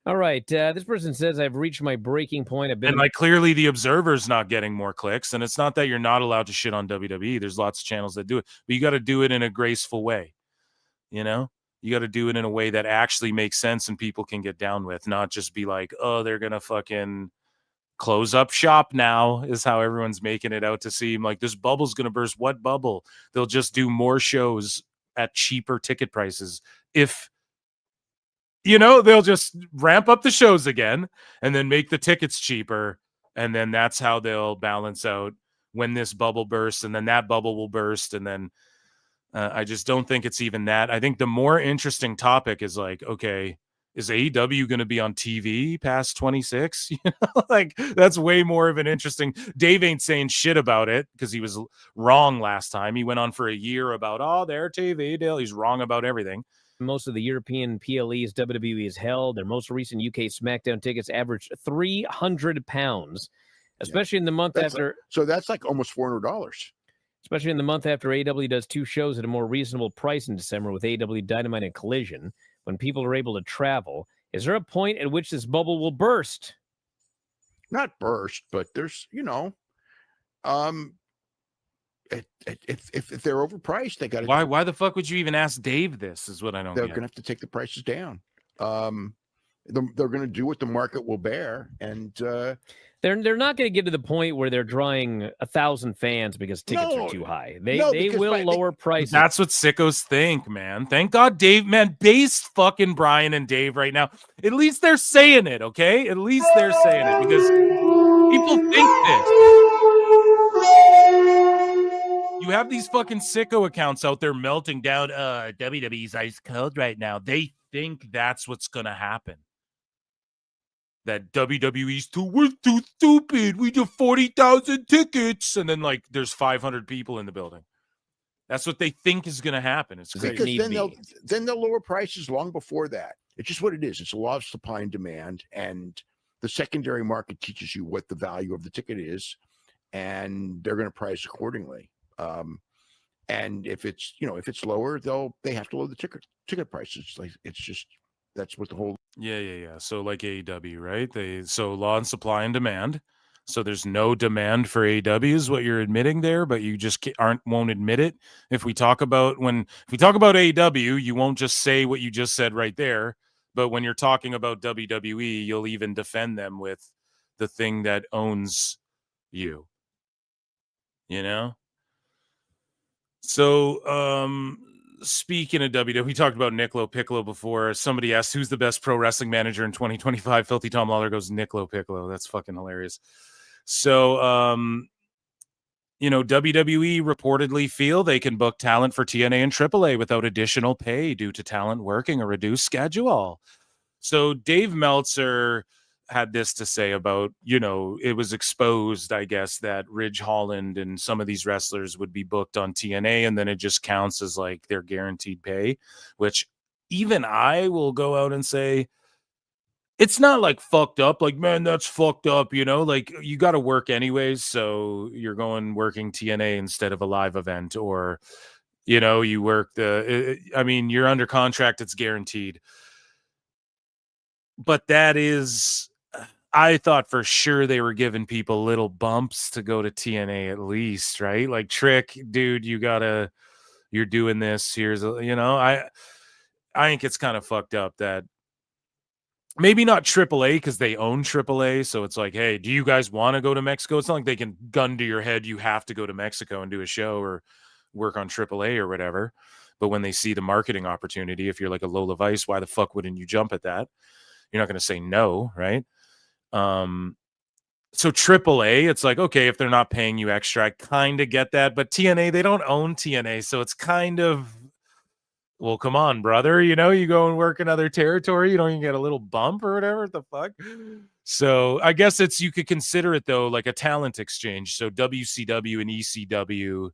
Speaker 2: All right. This person says, I've reached my breaking point.
Speaker 4: And like, clearly the Observer's not getting more clicks. And it's not that you're not allowed to shit on WWE. There's lots of channels that do it, but you got to do it in a graceful way. You know, you got to do it in a way that actually makes sense and people can get down with, not just be like, oh, they're going to fucking close up shop now, is how everyone's making it out to seem like this bubble's going to burst. What bubble? They'll just do more shows at cheaper ticket prices. If, you know, they'll just ramp up the shows again and then make the tickets cheaper. And then that's how they'll balance out when this bubble bursts, and then that bubble will burst. And then I just don't think it's even that. I think the more interesting topic is like, okay, is AEW going to be on TV past 26? You know, like that's way more of an interesting. Dave ain't saying shit about it because he was wrong last time. He went on for a year about, oh, their TV deal. He's wrong about everything.
Speaker 2: Most of the European PLEs WWE has held. Their most recent UK SmackDown tickets averaged £300, especially in the month after.
Speaker 1: So that's like almost $400.
Speaker 2: Especially in the month after AEW does two shows at a more reasonable price in December with AEW Dynamite and Collision, when people are able to travel. Is there a point at which this bubble will burst?
Speaker 1: Not burst, but there's, you know, if they're overpriced, they got to.
Speaker 4: Why the fuck would you even ask Dave this? Is what I don't.
Speaker 1: They're
Speaker 4: get.
Speaker 1: going to have to take the prices down. They're going to do what the market will bear, and
Speaker 2: they're not going to get to the point where they're drawing 1,000 fans because tickets are too high. They will lower prices.
Speaker 4: That's what sickos think, man. Thank God, Dave, man. Base fucking Bryan and Dave right now. At least they're saying it, okay? At least they're saying it because people think this. You have these fucking sicko accounts out there melting down. WWE's ice cold right now. They think that's what's gonna happen. That WWE's we're too stupid. We do 40,000 tickets, and then like there's 500 people in the building. That's what they think is gonna happen. It's crazy.
Speaker 1: Because then they'll lower prices long before that. It's just what it is. It's a law of supply and demand, and the secondary market teaches you what the value of the ticket is, and they're going to price accordingly. And if it's lower, they have to lower the ticket prices. Like it's just, that's what the whole.
Speaker 4: Yeah. So like AEW, right? So law and supply and demand. So there's no demand for AEW is what you're admitting there, but you just won't admit it. If we talk about AEW, you won't just say what you just said right there. But when you're talking about WWE, you'll even defend them with the thing that owns you. You know? So, speaking of WWE, we talked about Niccolo Piccolo before. Somebody asked, who's the best pro wrestling manager in 2025? Filthy Tom Lawler goes, Niccolo Piccolo. That's fucking hilarious. So, WWE reportedly feel they can book talent for TNA and AAA without additional pay due to talent working a reduced schedule. So Dave Meltzer had this to say about, it was exposed, I guess, that Ridge Holland and some of these wrestlers would be booked on TNA, and then it just counts as like their guaranteed pay, which even I will go out and say, it's not like fucked up. Like, man, that's fucked up. Like you got to work anyways. So you're working TNA instead of a live event, or, you work you're under contract. It's guaranteed. But that is, I thought for sure they were giving people little bumps to go to TNA at least, right? Like, Trick, dude, you're doing this. Here's I think it's kind of fucked up that maybe not AAA because they own AAA. So it's like, hey, do you guys want to go to Mexico? It's not like they can gun to your head. You have to go to Mexico and do a show or work on AAA or whatever. But when they see the marketing opportunity, if you're like a Lola Vice, why the fuck wouldn't you jump at that? You're not going to say no, right? So AAA, it's like, okay, if they're not paying you extra, I kind of get that. But TNA, they don't own TNA. So it's kind of, well, come on, brother. You go and work another territory. You don't even get a little bump or whatever. What the fuck? So I guess you could consider it, though, like a talent exchange. So WCW and ECW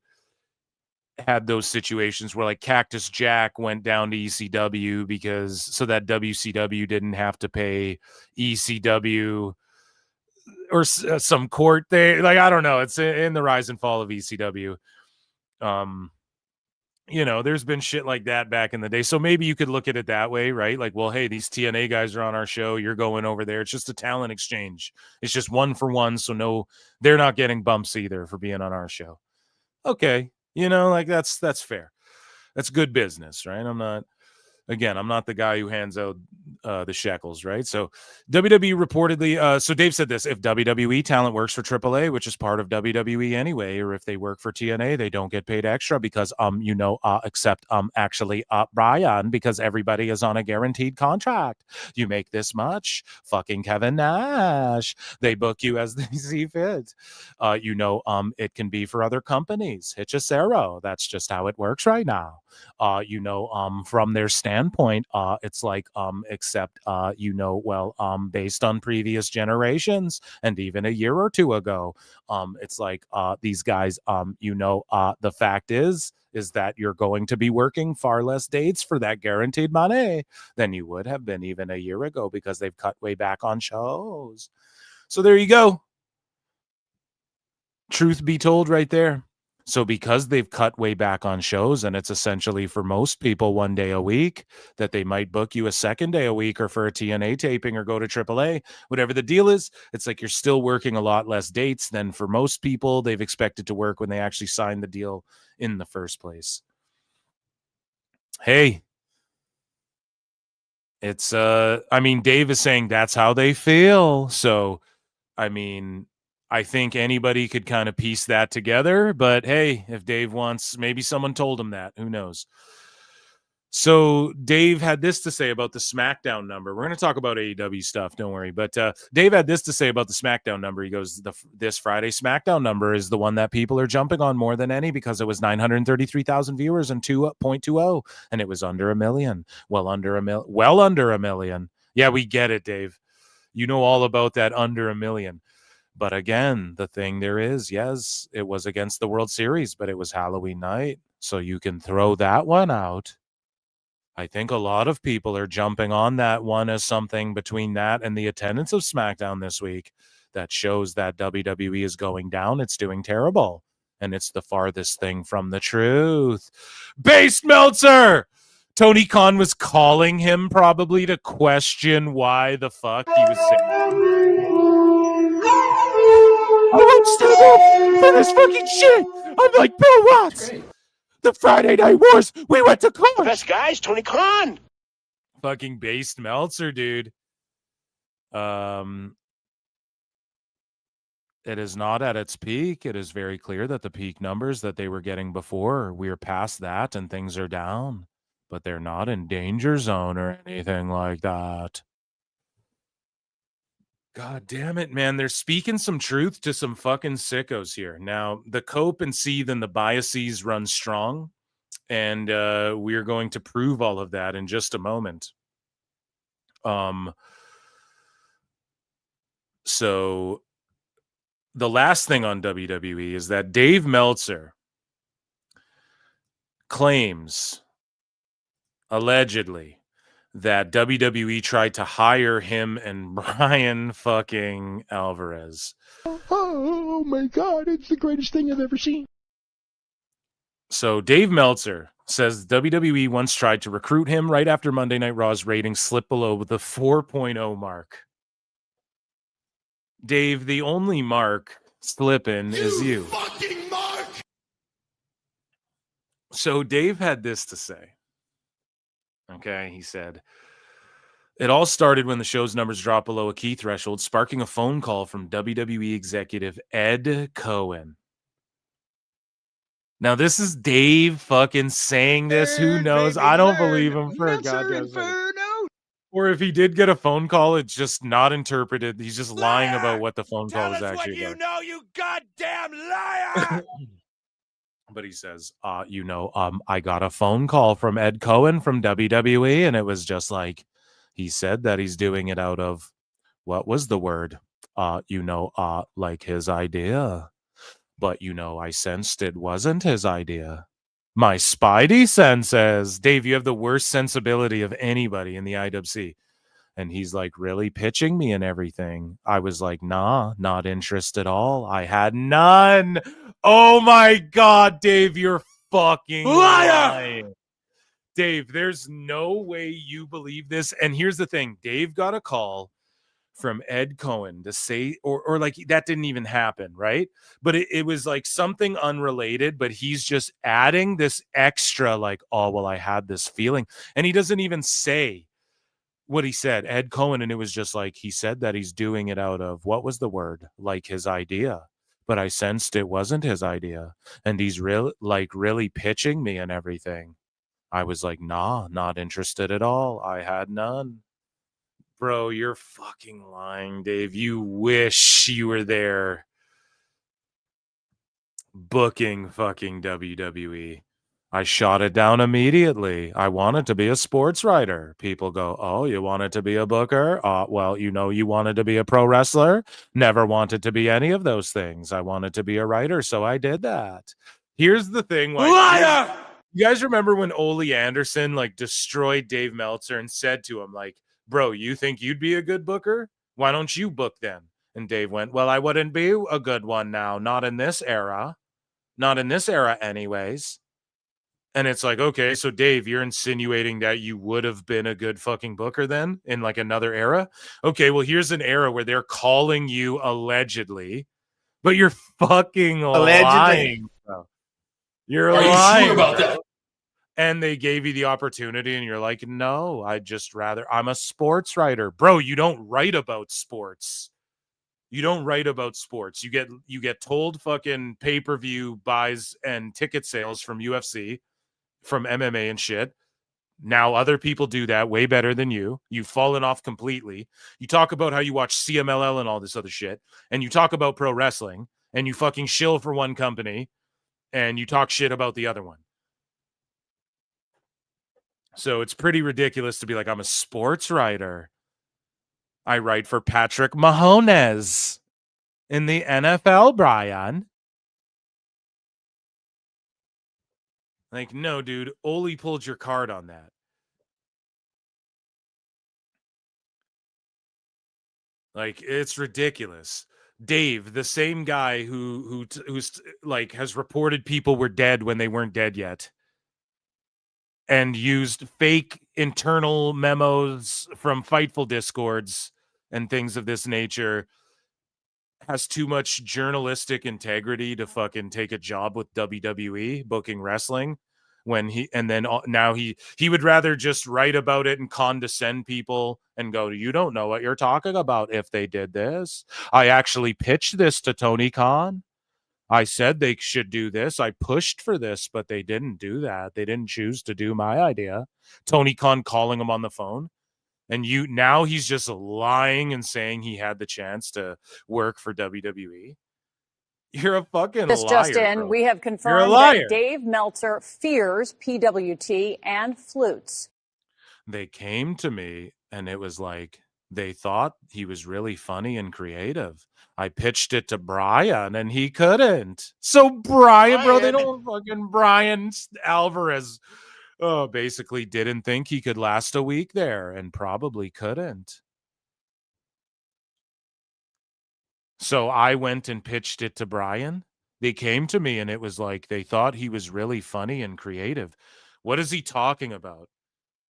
Speaker 4: had those situations where like Cactus Jack went down to ECW so that WCW didn't have to pay ECW or some court thing. Like, I don't know. It's in the rise and fall of ECW. There's been shit like that back in the day. So maybe you could look at it that way, right? Like, well, hey, these TNA guys are on our show. You're going over there. It's just a talent exchange. It's just 1 for 1. So no, they're not getting bumps either for being on our show. Okay. Like that's fair. That's good business, right? I'm not the guy who hands out the shekels, right? So WWE reportedly, so Dave said this: if WWE talent works for AAA, which is part of WWE anyway, or if they work for TNA, they don't get paid extra because except Bryan, because everybody is on a guaranteed contract. You make this much, fucking Kevin Nash. They book you as they see fit. It can be for other companies. Hechicero. That's just how it works right now. From their standpoint, it's like, except, based on previous generations and even a year or two ago, it's like, these guys, the fact is that you're going to be working far less dates for that guaranteed money than you would have been even a year ago because they've cut way back on shows. So there you go. Truth be told right there. So because they've cut way back on shows and it's essentially for most people 1 day a week, that they might book you a second day a week or for a TNA taping or go to AAA, whatever the deal is, it's like you're still working a lot less dates than for most people they've expected to work when they actually signed the deal in the first place. Hey, it's, Dave is saying that's how they feel. So, I think anybody could kind of piece that together, but hey, if Dave wants, maybe someone told him that, who knows? So Dave had this to say about the SmackDown number. We're going to talk about AEW stuff, don't worry. But Dave had this to say about the SmackDown number. He goes, this Friday SmackDown number is the one that people are jumping on more than any because it was 933,000 viewers and 2.20, and it was under 1 million. Well under a million. Yeah, we get it, Dave. You know all about that under 1 million. But again, the thing there is, yes, it was against the World Series, but it was Halloween night. So you can throw that one out. I think a lot of people are jumping on that one as something between that and the attendance of SmackDown this week that shows that WWE is going down. It's doing terrible. And it's the farthest thing from the truth. Based Meltzer! Tony Khan was calling him probably to question why the fuck he was saying. I won't stand up for this fucking shit. I'm like Bill Watts. The Friday Night Wars. We went to Khan.
Speaker 8: Best guys, Tony Khan.
Speaker 4: Fucking based Meltzer, dude. It is not at its peak. It is very clear that the peak numbers that they were getting before, we're past that and things are down. But they're not in danger zone or anything like that. God damn it, man. They're speaking some truth to some fucking sickos here. Now, the cope and seethe and the biases run strong, and we're going to prove all of that in just a moment. So the last thing on WWE is that Dave Meltzer claims, allegedly, that WWE tried to hire him and Bryan fucking Alvarez.
Speaker 1: Oh my God, it's the greatest thing I've ever seen.
Speaker 4: So Dave Meltzer says WWE once tried to recruit him right after Monday Night Raw's ratings slipped below the 4.0 mark. Dave, the only mark slipping is you.
Speaker 1: Fucking Mark!
Speaker 4: So Dave had this to say. Okay, he said, it all started when the show's numbers dropped below a key threshold, sparking a phone call from WWE executive Ed Cohen. Now, this is Dave fucking saying this. Who knows? I don't believe him for a goddamn second. Or if he did get a phone call, it's just not interpreted. He's just lying about what the phone call was actually about.
Speaker 8: know, you goddamn liar!
Speaker 4: But he says, I got a phone call from Ed Cohen from WWE, and it was just like, he said that he's doing it out of, what was the word? Like his idea. But, I sensed it wasn't his idea. My spidey senses. Dave, you have the worst sensibility of anybody in the IWC. And he's like really pitching me and everything. I was like, nah, not interested at all. I had none. Oh my God, Dave, you're fucking lying. Dave, there's no way you believe this. And here's the thing. Dave got a call from Ed Cohen to say, or like that didn't even happen, right? But it was like something unrelated, but he's just adding this extra like, oh, well, I had this feeling. And he doesn't even say what he said, Ed Cohen, and it was just like, he said that he's doing it out of, what was the word? Like his idea. But I sensed it wasn't his idea. And he's really pitching me and everything. I was like, nah, not interested at all. I had none. Bro, you're fucking lying, Dave. You wish you were there booking fucking WWE. I shot it down immediately. I wanted to be a sports writer. People go, oh, you wanted to be a booker? Well, you wanted to be a pro wrestler? Never wanted to be any of those things. I wanted to be a writer, so I did that. Here's the thing. Liar! You guys remember when Ole Anderson like destroyed Dave Meltzer and said to him, like, bro, you think you'd be a good booker? Why don't you book then? And Dave went, well, I wouldn't be a good one now. Not in this era. Not in this era anyways. And it's like, okay, so Dave, you're insinuating that you would have been a good fucking booker then in like another era? Okay, well, here's an era where they're calling you allegedly, but you're fucking lying. Bro. You're lying. Are you sure about that? And they gave you the opportunity and you're like, no, I'm a sports writer. Bro, you don't write about sports. You don't write about sports. You get told fucking pay-per-view buys and ticket sales from UFC, from MMA and shit. Now other people do that way better than you. You've fallen off completely. You talk about how you watch CMLL and all this other shit, and you talk about pro wrestling, and you fucking shill for one company, and you talk shit about the other one. So it's pretty ridiculous to be like, I'm a sports writer. I write for Patrick Mahomes in the NFL, Bryan. Like, no, dude, Ole pulled your card on that. Like, it's ridiculous. Dave, the same guy who's like has reported people were dead when they weren't dead yet, and used fake internal memos from Fightful Discords and things of this nature, has too much journalistic integrity to fucking take a job with WWE booking wrestling now he would rather just write about it and condescend people and go, you don't know what you're talking about if they did this. I actually pitched this to Tony Khan. I said they should do this. I pushed for this, but they didn't do that. They didn't choose to do my idea. Tony Khan calling him on the phone. And now he's just lying and saying he had the chance to work for WWE. You're a fucking liar.
Speaker 6: Just in,
Speaker 4: bro.
Speaker 6: we have confirmed that Dave Meltzer fears PWT and flutes.
Speaker 4: They came to me and it was like they thought he was really funny and creative. I pitched it to Bryan and he couldn't. So Bryan, bro, they don't fucking Bryan Alvarez basically didn't think he could last a week there and probably couldn't. So I went and pitched it to Bryan. They came to me and it was like they thought he was really funny and creative. What is he talking about?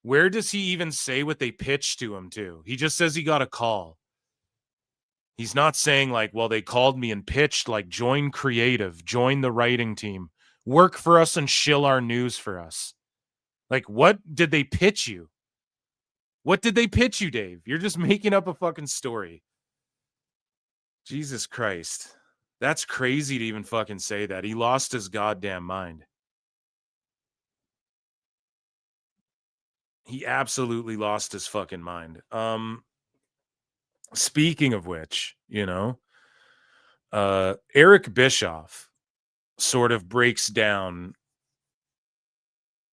Speaker 4: Where does he even say what they pitched to him to? He just says he got a call. He's not saying like, well, they called me and pitched, like, join creative, join the writing team, work for us and shill our news for us. Like, what did they pitch you? What did they pitch you, Dave? You're just making up a fucking story. Jesus Christ. That's crazy to even fucking say that. He lost his goddamn mind. He absolutely lost his fucking mind. Speaking of which, Eric Bischoff sort of breaks down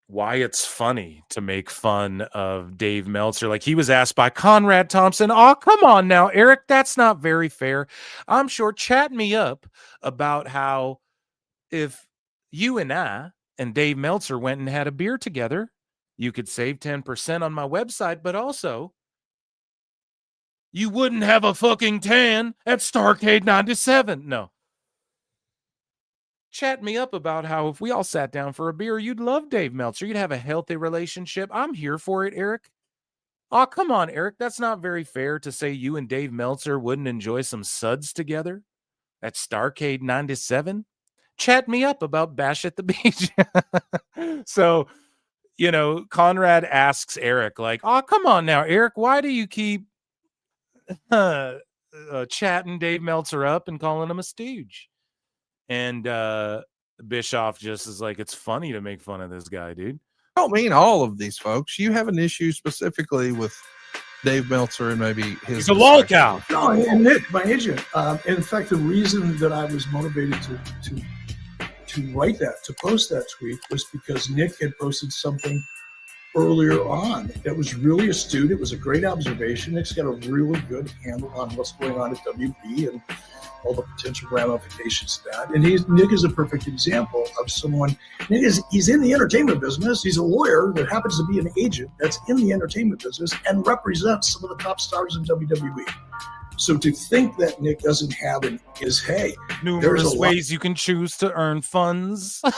Speaker 4: why it's funny to make fun of Dave Meltzer. Like, he was asked by Conrad Thompson, "Oh, come on now, Eric, that's not very fair. I'm sure chat me up about how if you and I and Dave Meltzer went and had a beer together, you could save 10% on my website, but also you wouldn't have a fucking tan at Starcade 97. No. Chat me up about how if we all sat down for a beer, you'd love Dave Meltzer. You'd have a healthy relationship. I'm here for it, Eric. Oh, come on, Eric. That's not very fair to say you and Dave Meltzer wouldn't enjoy some suds together at Starcade 97. Chat me up about Bash at the Beach. So, Conrad asks Eric, like, oh, come on now, Eric. Why do you keep chatting Dave Meltzer up and calling him a stooge? And Bischoff just is like, it's funny to make fun of this guy, dude.
Speaker 10: I don't mean all of these folks. You have an issue specifically with Dave Meltzer and maybe his.
Speaker 4: He's a lolcow.
Speaker 11: No, and Nick, my agent. In fact, the reason that I was motivated to write that, to post that tweet, was because Nick had posted something earlier on that was really astute. It was a great observation. Nick's got a really good handle on what's going on at WB and all the potential ramifications of that. And Nick is a perfect example of someone. He's in the entertainment business. He's a lawyer that happens to be an agent that's in the entertainment business and represents some of the top stars in WWE. So to think that Nick doesn't have
Speaker 4: numerous ways you can choose to earn funds.
Speaker 11: A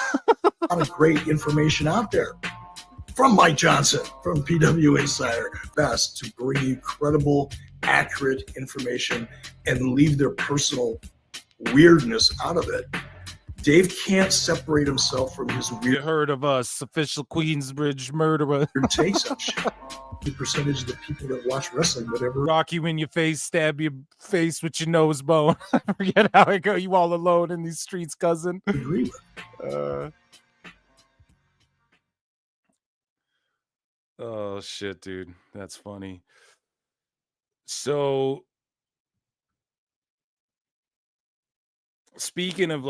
Speaker 11: lot of great information out there from Mike Johnson, from PW Insider, best to bring you credible, accurate information and leave their personal weirdness out of it. Dave can't separate himself from his weird.
Speaker 4: You heard of us, official Queensbridge murderer.
Speaker 11: Takes up shit. The percentage of the people that watch wrestling, whatever.
Speaker 4: Rock you in your face, stab your face with your nose bone. I forget how it go. You all alone in these streets, cousin.
Speaker 11: I agree with.
Speaker 4: Oh shit, dude. That's funny. So speaking of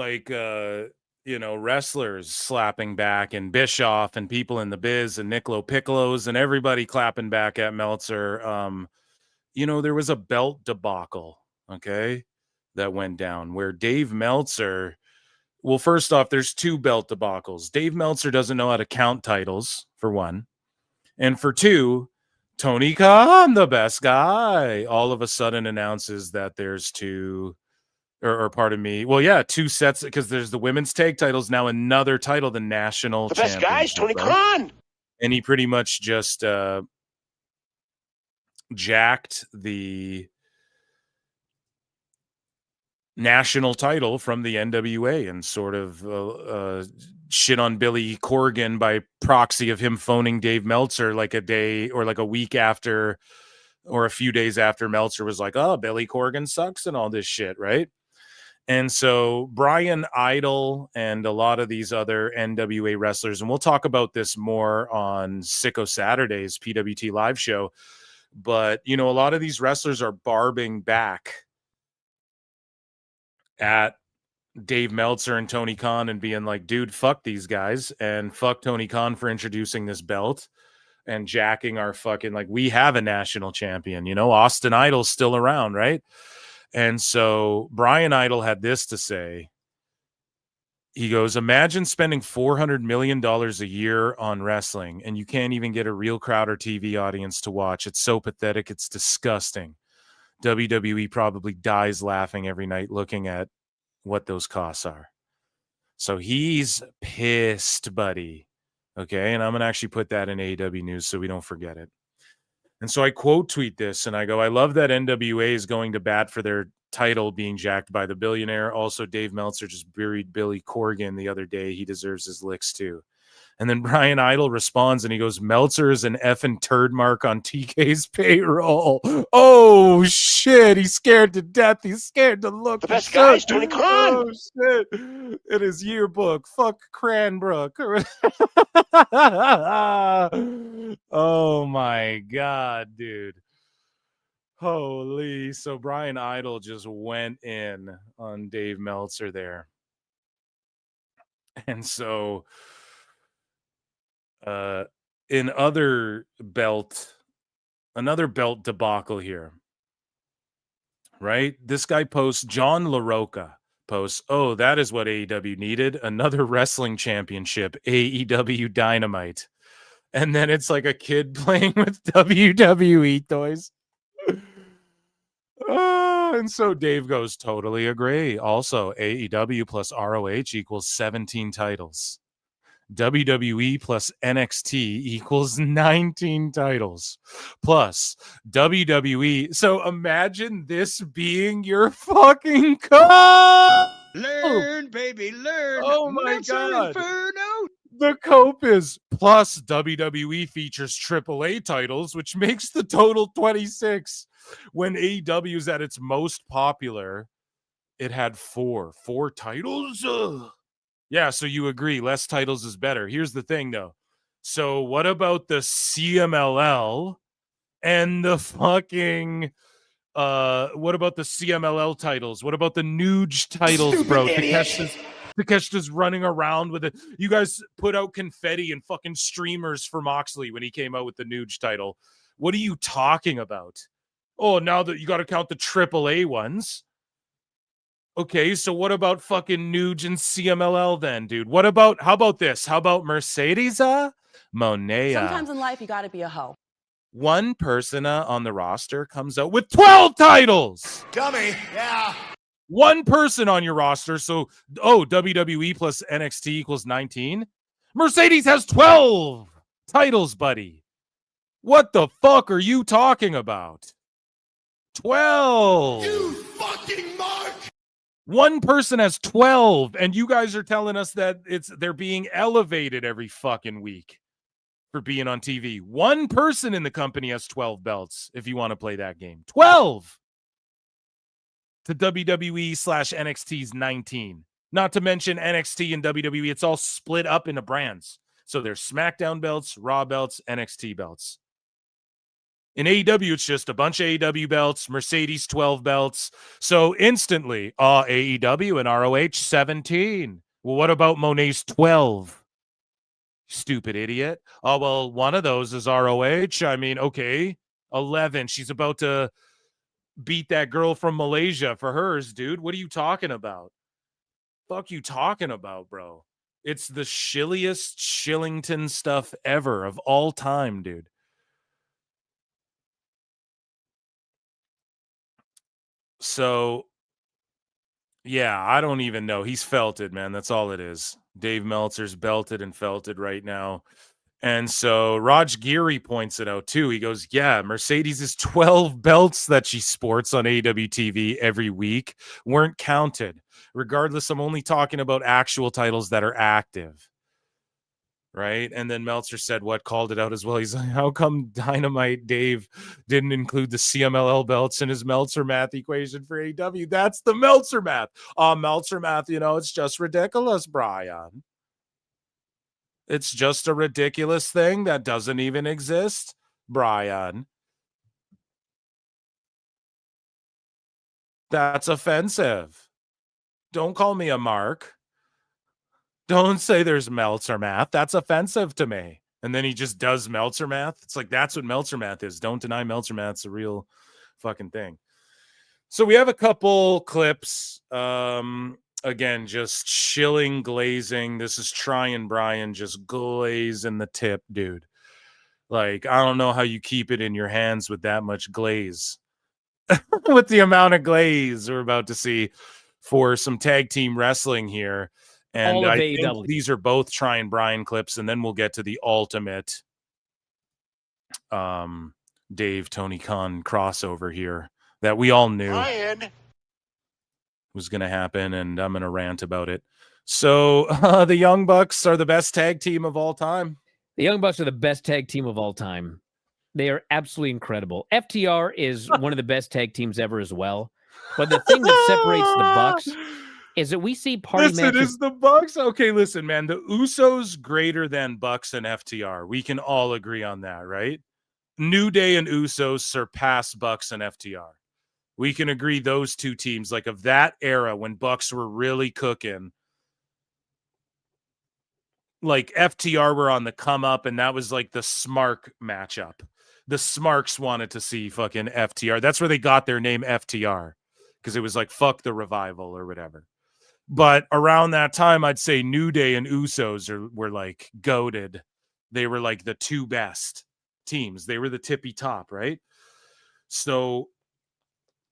Speaker 4: wrestlers slapping back and Bischoff and people in the biz and Nicolo Piccolos and everybody clapping back at Meltzer, there was a belt debacle, okay, that went down where Dave Meltzer, well, first off, there's two belt debacles. Dave Meltzer doesn't know how to count titles, for one. And for two, Tony Khan, the best guy, all of a sudden announces that there's two sets, because there's the women's tag titles, now another title, the national
Speaker 8: The best guys, Tony Khan.
Speaker 4: And he pretty much just jacked the national title from the NWA and sort of shit on Billy Corgan by proxy of him phoning Dave Meltzer like a day or like a week after or a few days after Meltzer was like, oh, Billy Corgan sucks and all this shit, right? And so Bryan Idol and a lot of these other NWA wrestlers, and we'll talk about this more on Sicko Saturday's PWT live show, but, a lot of these wrestlers are barbing back at Dave Meltzer and Tony Khan and being like, dude, fuck these guys and fuck Tony Khan for introducing this belt and jacking our fucking, like, we have a national champion, Austin Idol's still around, right? And so Bryan Idol had this to say. He goes, imagine spending $400 million a year on wrestling and you can't even get a real crowd or TV audience to watch. It's so pathetic. It's disgusting. WWE probably dies laughing every night looking at what those costs are. So he's pissed, buddy. Okay. And I'm going to actually put that in AEW news so we don't forget it. And so I quote tweet this and I go, I love that NWA is going to bat for their title being jacked by the billionaire. Also, Dave Meltzer just buried Billy Corgan the other day. He deserves his licks too. And then Bryan Idol responds and he goes, Meltzer is an effing turd mark on TK's payroll. Oh, shit. He's scared to death. He's scared to look.
Speaker 8: The best guy is Tony Khan.
Speaker 4: Oh, shit. In his yearbook. Fuck Cranbrook. Oh, my God, dude. Holy. So Bryan Idol just went in on Dave Meltzer there. And so in another belt debacle here, right? This guy posts, John LaRocca posts, oh, that is what AEW needed, another wrestling championship, AEW Dynamite. And then it's like a kid playing with WWE toys. And so Dave goes, totally agree. Also, AEW plus ROH equals 17 titles. WWE plus NXT equals 19 titles. Plus WWE. So imagine this being your fucking code.
Speaker 8: Learn, baby, learn.
Speaker 4: Oh my
Speaker 8: Meltzer
Speaker 4: God.
Speaker 8: Inferno.
Speaker 4: The cope is plus WWE features AAA titles, which makes the total 26. When AEW is at its most popular, it had four titles. Ugh. Yeah, so you agree, less titles is better. Here's the thing, though. So what about the CMLL and the fucking what about the CMLL titles? What about the Nuge titles,
Speaker 8: Stupid
Speaker 4: bro?
Speaker 8: idiot.
Speaker 4: Takeshita's running around with it. You guys put out confetti and fucking streamers for Moxley when he came out with the Nuge title. What are you talking about? Oh, now that you got to count the AAA ones. Okay, so what about fucking Nuge and CMLL then, dude? How about this? How about Mercedes Monea?
Speaker 12: Sometimes in life, you got to be a hoe.
Speaker 4: One person on the roster comes out with 12 titles.
Speaker 8: Dummy. Yeah.
Speaker 4: One person on your roster. So, WWE plus NXT equals 19. Mercedes has 12 titles, buddy. What the fuck are you talking about? 12.
Speaker 8: You fucking mark.
Speaker 4: One person has 12, and you guys are telling us that they're being elevated every fucking week for being on TV. One person in the company has 12 belts, if you want to play that game. 12 to WWE/NXT's 19. Not to mention NXT and WWE, it's all split up into brands. So there's SmackDown belts, Raw belts, NXT belts. In AEW, it's just a bunch of AEW belts, Mercedes 12 belts. So instantly, AEW and ROH 17. Well, what about Monet's 12? Stupid idiot. Oh, well, one of those is ROH. I mean, okay, 11. She's about to beat that girl from Malaysia for hers, dude. What are you talking about? Fuck you talking about, bro? It's the shilliest Shillington stuff ever of all time, dude. So, yeah, I don't even know. He's felted, man. That's all it is. Dave Meltzer's belted and felted right now. And so Raj Giri points it out too. He goes, yeah, Mercedes' 12 belts that she sports on AEW TV every week weren't counted. Regardless, I'm only talking about actual titles that are active. Right? And then Meltzer said called it out as well. He's like, how come Dynamite Dave didn't include the CMLL belts in his Meltzer math equation for AEW? That's the Meltzer math. Meltzer math, it's just ridiculous, Brian. It's just a ridiculous thing that doesn't even exist, Brian. That's offensive. Don't call me a mark. Don't say there's Meltzer math. That's offensive to me. And then he just does Meltzer math. It's like, that's what Meltzer math is. Don't deny Meltzer math's a real fucking thing. So we have a couple clips. Again, just chilling, glazing. This is trying Brian, just glazing the tip, dude. Like, I don't know how you keep it in your hands with that much glaze. With the amount of glaze we're about to see for some tag team wrestling here. And I think these are both trying Brian clips, and then we'll get to the ultimate Dave Tony Khan crossover here that we all knew.
Speaker 8: Brian,
Speaker 4: was going to happen, and I'm going to rant about it. So the Young Bucks are the best tag team of all time.
Speaker 2: The Young Bucks are the best tag team of all time. They are absolutely incredible. FTR is one of the best tag teams ever as well. But the thing that separates the Bucks is that we see party matches.
Speaker 4: Is the Bucks? Okay, listen, man. The Usos greater than Bucks and FTR. We can all agree on that, right? New Day and Usos surpass Bucks and FTR. We can agree those two teams, like of that era when Bucks were really cooking, like FTR were on the come up, and that was like the Smark matchup. The Smarks wanted to see fucking FTR. That's where they got their name FTR, because it was like fuck the Revival or whatever. But around that time, I'd say New Day and Usos were like goated. They were like the two best teams. They were the tippy top, right? So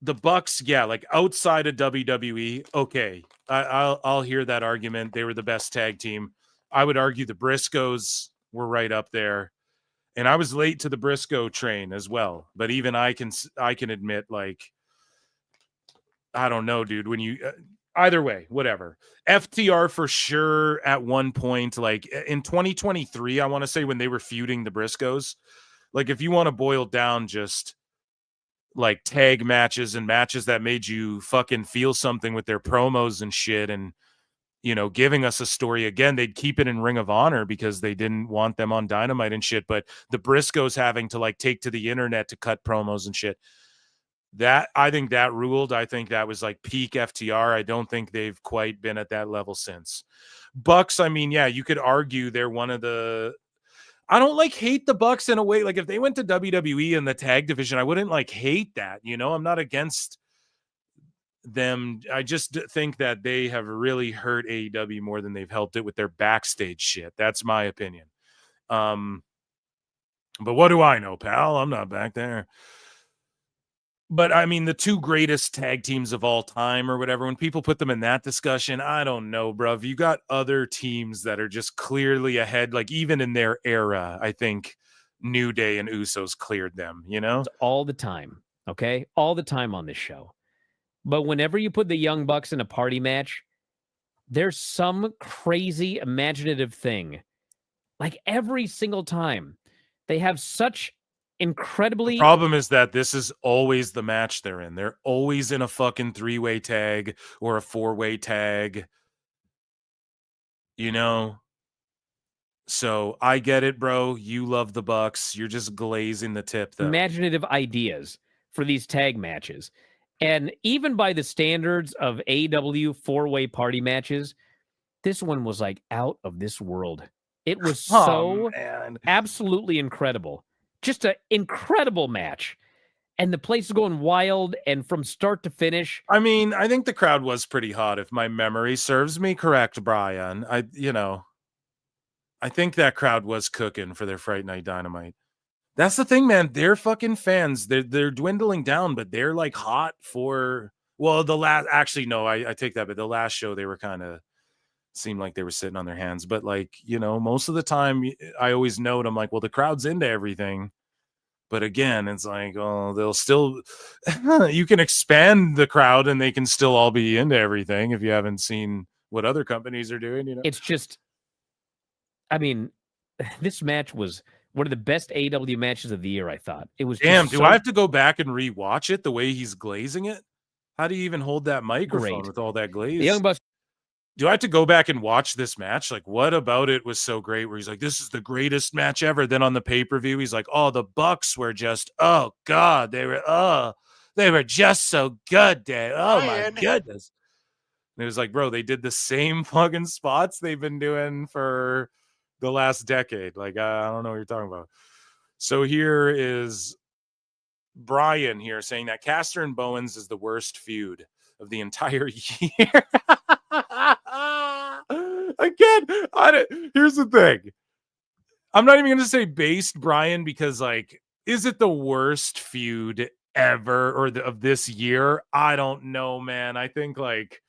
Speaker 4: the Bucks, yeah, like outside of WWE, okay, I'll hear that argument. They were the best tag team. I would argue the Briscoes were right up there. And I was late to the Briscoe train as well. But even I can admit, like, I don't know, dude, when you either way, whatever. FTR for sure at one point, like in 2023, I want to say when they were feuding the Briscoes, like if you want to boil down just like tag matches and matches that made you fucking feel something with their promos and shit, and you know, giving us a story again, they'd keep it in Ring of Honor because they didn't want them on Dynamite and shit. But the Briscoes having to like take to the internet to cut promos and shit, that I think that ruled. I think that was like peak FTR. I don't think they've quite been at that level since. Bucks, I mean, yeah, you could argue they're one of the, I don't like hate the Bucks in a way. Like if they went to WWE in the tag division, I wouldn't like hate that. You know, I'm not against them. I just think that they have really hurt AEW more than they've helped it with their backstage shit. That's my opinion. But what do I know, pal? I'm not back there. But I mean, the two greatest tag teams of all time or whatever, when people put them in that discussion, I don't know, bruv. You got other teams that are just clearly ahead. Like even in their era, I think New Day and Usos cleared them, you know?
Speaker 2: All the time. Okay. All the time on this show. But whenever you put the Young Bucks in a party match, there's some crazy imaginative thing. Like every single time, they have such incredibly...
Speaker 4: The problem is that this is always the match they're in. They're always in a fucking 3-way tag or a 4-way tag. You know? So I get it, bro. You love the Bucks. You're just glazing the tip, though.
Speaker 2: Imaginative ideas for these tag matches. And even by the standards of AEW 4-way party matches, this one was like out of this world. It was so absolutely incredible. Just an incredible match. And the place is going wild, and from start to finish.
Speaker 4: I mean, I think the crowd was pretty hot, if my memory serves me correct, Brian. I think that crowd was cooking for their Fright Night Dynamite. That's the thing, man. They're fucking fans. They're dwindling down, but they're like hot for, well, the last, actually, no, I take that, but the last show they were kind of seemed like they were sitting on their hands. But like, you know, most of the time I always note, I'm like, well, the crowd's into everything. But again, it's like, oh, they'll still, you can expand the crowd and they can still all be into everything if you haven't seen what other companies are doing, you know?
Speaker 2: It's just, I mean, this match was one of the best AEW matches of the year, I thought. It was
Speaker 4: damn, do I have to go back and rewatch it the way he's glazing it? How do you even hold that microphone with all that glaze?
Speaker 2: The Young Bucks.
Speaker 4: Do I have to go back and watch this match? Like, what about it was so great where he's like, this is the greatest match ever. Then on the pay-per-view, he's like, oh, the Bucks were just, oh, God, they were just so good, Dave. Oh, my goodness. And it was like, bro, they did the same fucking spots they've been doing for the last decade. Like, I don't know what you're talking about. So here is Brian here saying that Caster and Bowens is the worst feud of the entire year. Again, here's the thing. I'm not even going to say based, Brian, because like, is it the worst feud ever or of this year? I don't know, man. I think like,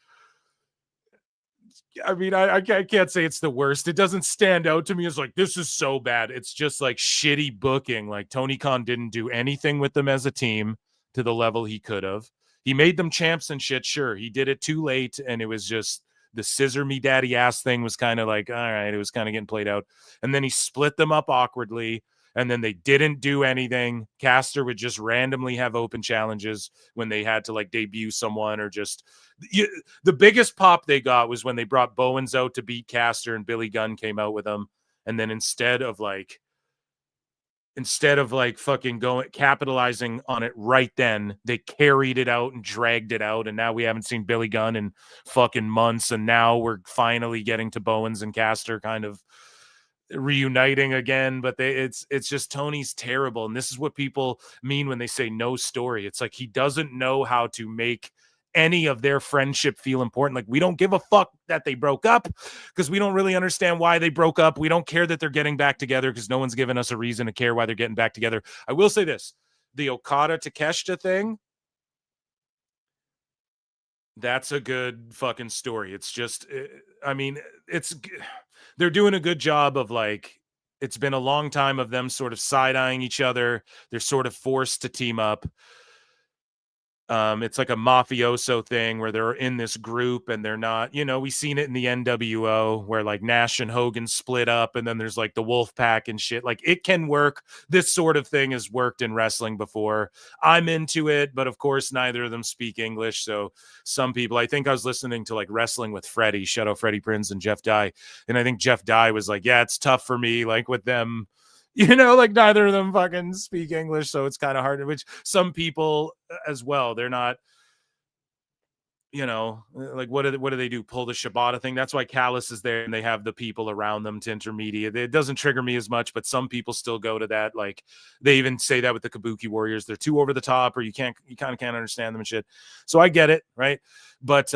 Speaker 4: I mean, I can't say it's the worst. It doesn't stand out to me as like, this is so bad. It's just like shitty booking. Like Tony Khan didn't do anything with them as a team to the level he could have. He made them champs and shit. Sure, he did it too late, and it was just the scissor me daddy ass thing was kind of like, all right, it was kind of getting played out. And then he split them up awkwardly, and then they didn't do anything. Caster would just randomly have open challenges when they had to like debut someone or just the biggest pop they got was when they brought Bowens out to beat Caster and Billy Gunn came out with them. And then instead of like fucking going capitalizing on it right then, they carried it out and dragged it out, and now we haven't seen Billy Gunn in fucking months, and now we're finally getting to Bowens and Caster kind of reuniting again. But it's just Tony's terrible, and this is what people mean when they say no story. It's like he doesn't know how to make any of their friendship feel important. Like, we don't give a fuck that they broke up because we don't really understand why they broke up. We don't care that they're getting back together because no one's given us a reason to care why they're getting back together. I will say this, the Okada Takeshita thing, that's a good fucking story. It's just, I mean, they're doing a good job of like, it's been a long time of them sort of side-eyeing each other. They're sort of forced to team up. It's like a mafioso thing where they're in this group and they're not, we've seen it in the NWO where like Nash and Hogan split up and then there's like the Wolf Pack and shit. Like, it can work. This sort of thing has worked in wrestling before. I'm into it, but of course neither of them speak English. So some people, I think I was listening to like Wrestling with Freddie, shout out Freddie Prinze and Jeff Dye. And I think Jeff Dye was like, yeah, it's tough for me. Like with them, like neither of them fucking speak English, so it's kind of hard, which some people as well, they're not, like what do they do? Pull the Shibata thing. That's why Callis is there and they have the people around them to intermediate. It doesn't trigger me as much, but some people still go to that. Like they even say that with the Kabuki Warriors, they're too over the top or you kind of can't understand them and shit. So I get it, right? But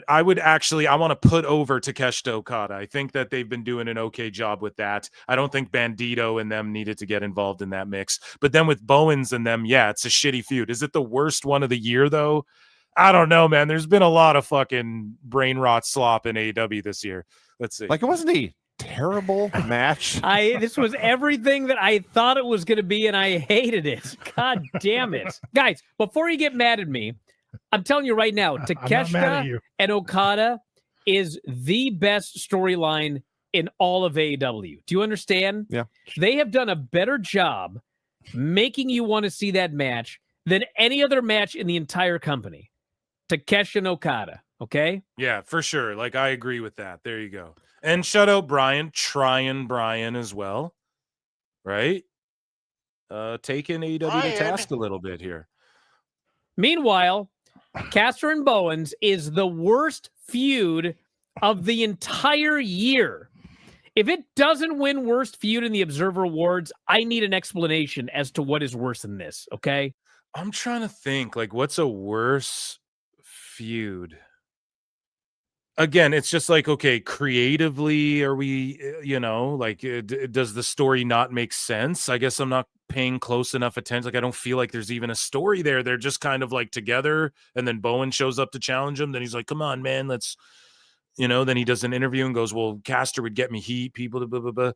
Speaker 4: I want to put over Takeshita Okada. I think that they've been doing an okay job with that. I don't think Bandito and them needed to get involved in that mix. But then with Bowens and them, yeah, it's a shitty feud. Is it the worst one of the year, though? I don't know, man. There's been a lot of fucking brain rot slop in AEW this year. Let's see.
Speaker 13: Like, it wasn't a terrible match.
Speaker 2: This was everything that I thought it was going to be, and I hated it. God damn it. Guys, before you get mad at me, I'm telling you right now, Takeshita and Okada is the best storyline in all of AEW. Do you understand?
Speaker 13: Yeah.
Speaker 2: They have done a better job making you want to see that match than any other match in the entire company. Takeshita and Okada, okay?
Speaker 4: Yeah, for sure. Like, I agree with that. There you go. And shout out Bryan, trying Bryan as well, right? Taking AEW to task a little bit here.
Speaker 2: Meanwhile, Caster and Bowens is the worst feud of the entire year. If it doesn't win worst feud in the Observer Awards, I need an explanation as to what is worse than this, okay?
Speaker 4: I'm trying to think, like, what's a worse feud? Again, it's just like, okay, creatively, are we, does the story not make sense? I guess I'm not paying close enough attention. Like, I don't feel like there's even a story there. They're just kind of like together, and then Bowen shows up to challenge him. Then he's like, come on, man, let's, then he does an interview and goes, well, Caster would get me heat, people, blah, blah, blah.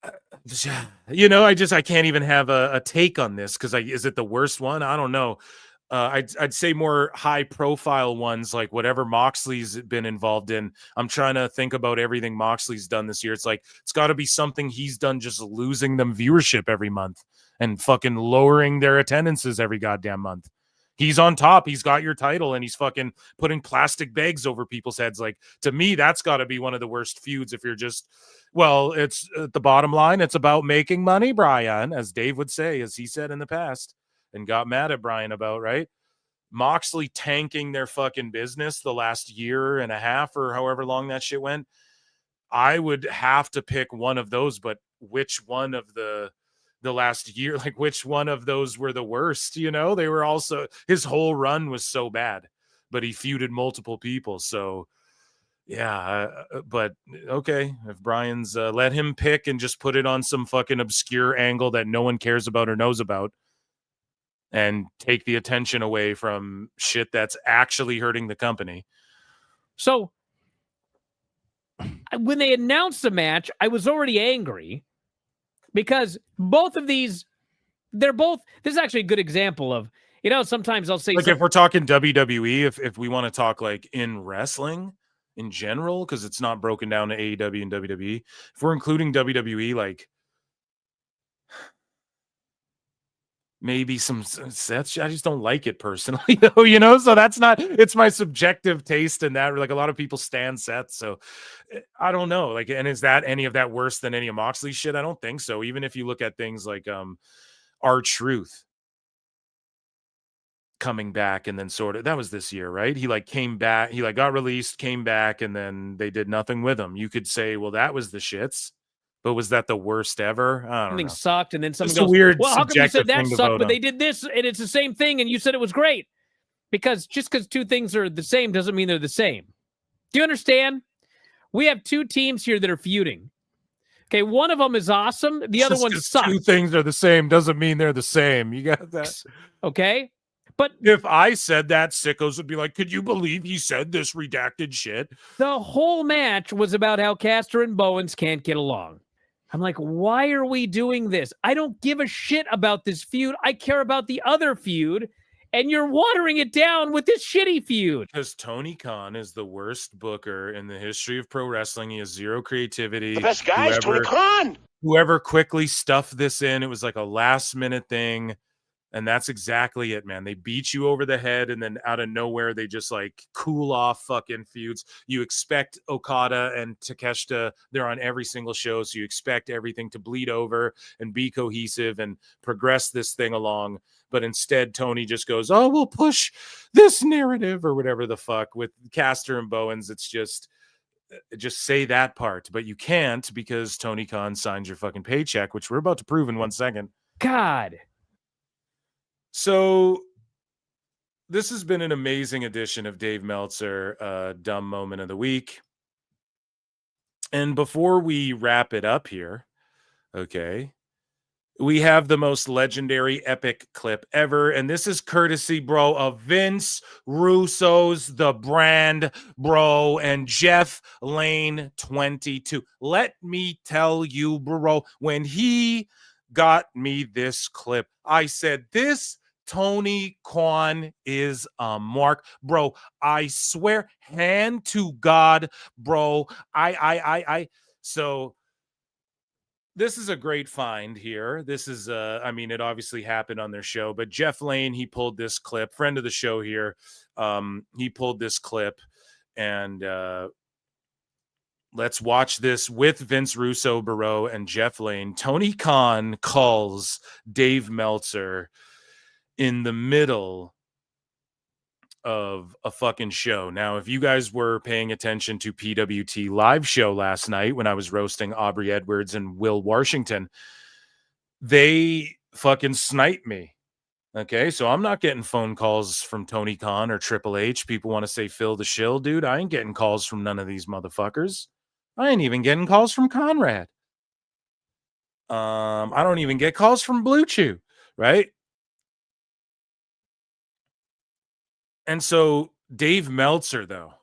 Speaker 4: I can't even have a take on this because is it the worst one? I don't know. I'd say more high profile ones, like whatever Moxley's been involved in. I'm trying to think about everything Moxley's done this year. It's like, it's got to be something he's done just losing them viewership every month and fucking lowering their attendances every goddamn month. He's on top. He's got your title and he's fucking putting plastic bags over people's heads. Like, to me, that's got to be one of the worst feuds. If you're just, well, it's at the bottom line. It's about making money, Bryan, as Dave would say, as he said in the past. And got mad at Bryan about, right? Moxley tanking their fucking business the last year and a half or however long that shit went. I would have to pick one of those, but which one of the last year, like which one of those were the worst? They were also, his whole run was so bad, but he feuded multiple people. So yeah, but okay, if Bryan's let him pick and just put it on some fucking obscure angle that no one cares about or knows about, and take the attention away from shit that's actually hurting the company.
Speaker 2: So when they announced the match, I was already angry because both of these they're both. This is actually a good example of, sometimes I'll say
Speaker 4: like if we're talking WWE, if we want to talk like in wrestling in general, because it's not broken down to AEW and WWE. If we're including WWE, like maybe some sets, I just don't like it personally, though, so that's not, it's my subjective taste in that. Like a lot of people stand sets, so I don't know. Like, and is that any of that worse than any of Moxley's shit? I don't think so. Even if you look at things like R-Truth coming back and then sort of, that was this year, right? He like came back, he like got released, came back, and then they did nothing with him. You could say, well, that was the shits, but was that the worst ever? I don't
Speaker 2: something
Speaker 4: know.
Speaker 2: sucked, and then someone
Speaker 4: It's
Speaker 2: goes,
Speaker 4: a weird,
Speaker 2: "Well, how come you said
Speaker 4: subjective
Speaker 2: that
Speaker 4: thing to
Speaker 2: sucked,
Speaker 4: vote
Speaker 2: but
Speaker 4: on.
Speaker 2: they did this, and it's the same thing, and you said it was great?" Because just because two things are the same doesn't mean they're the same. Do you understand? We have two teams here that are feuding. Okay, one of them is awesome. The other
Speaker 4: Just
Speaker 2: one
Speaker 4: 'cause
Speaker 2: sucks.
Speaker 4: two things are the same doesn't mean they're the same. You got that?
Speaker 2: Okay, but
Speaker 4: if I said that, sickos would be like, "Could you believe he said this redacted shit?"
Speaker 2: the whole match was about how Caster and Bowens can't get along. I'm like, why are we doing this? I don't give a shit about this feud. I care about the other feud, and you're watering it down with this shitty feud.
Speaker 4: Because Tony Khan is the worst booker in the history of pro wrestling. He has zero creativity.
Speaker 8: The best guy is Tony Khan.
Speaker 4: Whoever quickly stuffed this in, it was like a last minute thing. And that's exactly it, man. They beat you over the head, and then out of nowhere, they just like cool off fucking feuds. You expect Okada and Takeshita, they're on every single show, so you expect everything to bleed over and be cohesive and progress this thing along. But instead, Tony just goes, "Oh, we'll push this narrative," or whatever the fuck. With Caster and Bowens, it's just say that part. But you can't, because Tony Khan signs your fucking paycheck, which we're about to prove in 1 second.
Speaker 2: God.
Speaker 4: So this has been an amazing edition of Dave Meltzer, Dumb Moment of the Week. And before we wrap it up here, okay, we have the most legendary epic clip ever. And this is courtesy, bro, of Vince Russo's The Brand, bro, and Jeff Lane 22. Let me tell you, bro, when he got me this clip, I said, this Tony Khan is a mark, bro. I swear, hand to God, bro. So this is a great find here. This is, I mean, it obviously happened on their show, but Jeff Lane, he pulled this clip, friend of the show here. He pulled this clip, and let's watch this with Vince Russo, Barreau, and Jeff Lane. Tony Khan calls Dave Meltzer in the middle of a fucking show. Now, if you guys were paying attention to PWT live show last night when I was roasting Aubrey Edwards and Will Washington, they fucking sniped me. Okay, so I'm not getting phone calls from Tony Khan or Triple H. People want to say Phil the Shill, dude. I ain't getting calls from none of these motherfuckers. I ain't even getting calls from Conrad. I don't even get calls from Blue Chew, right? And so Dave Meltzer, though,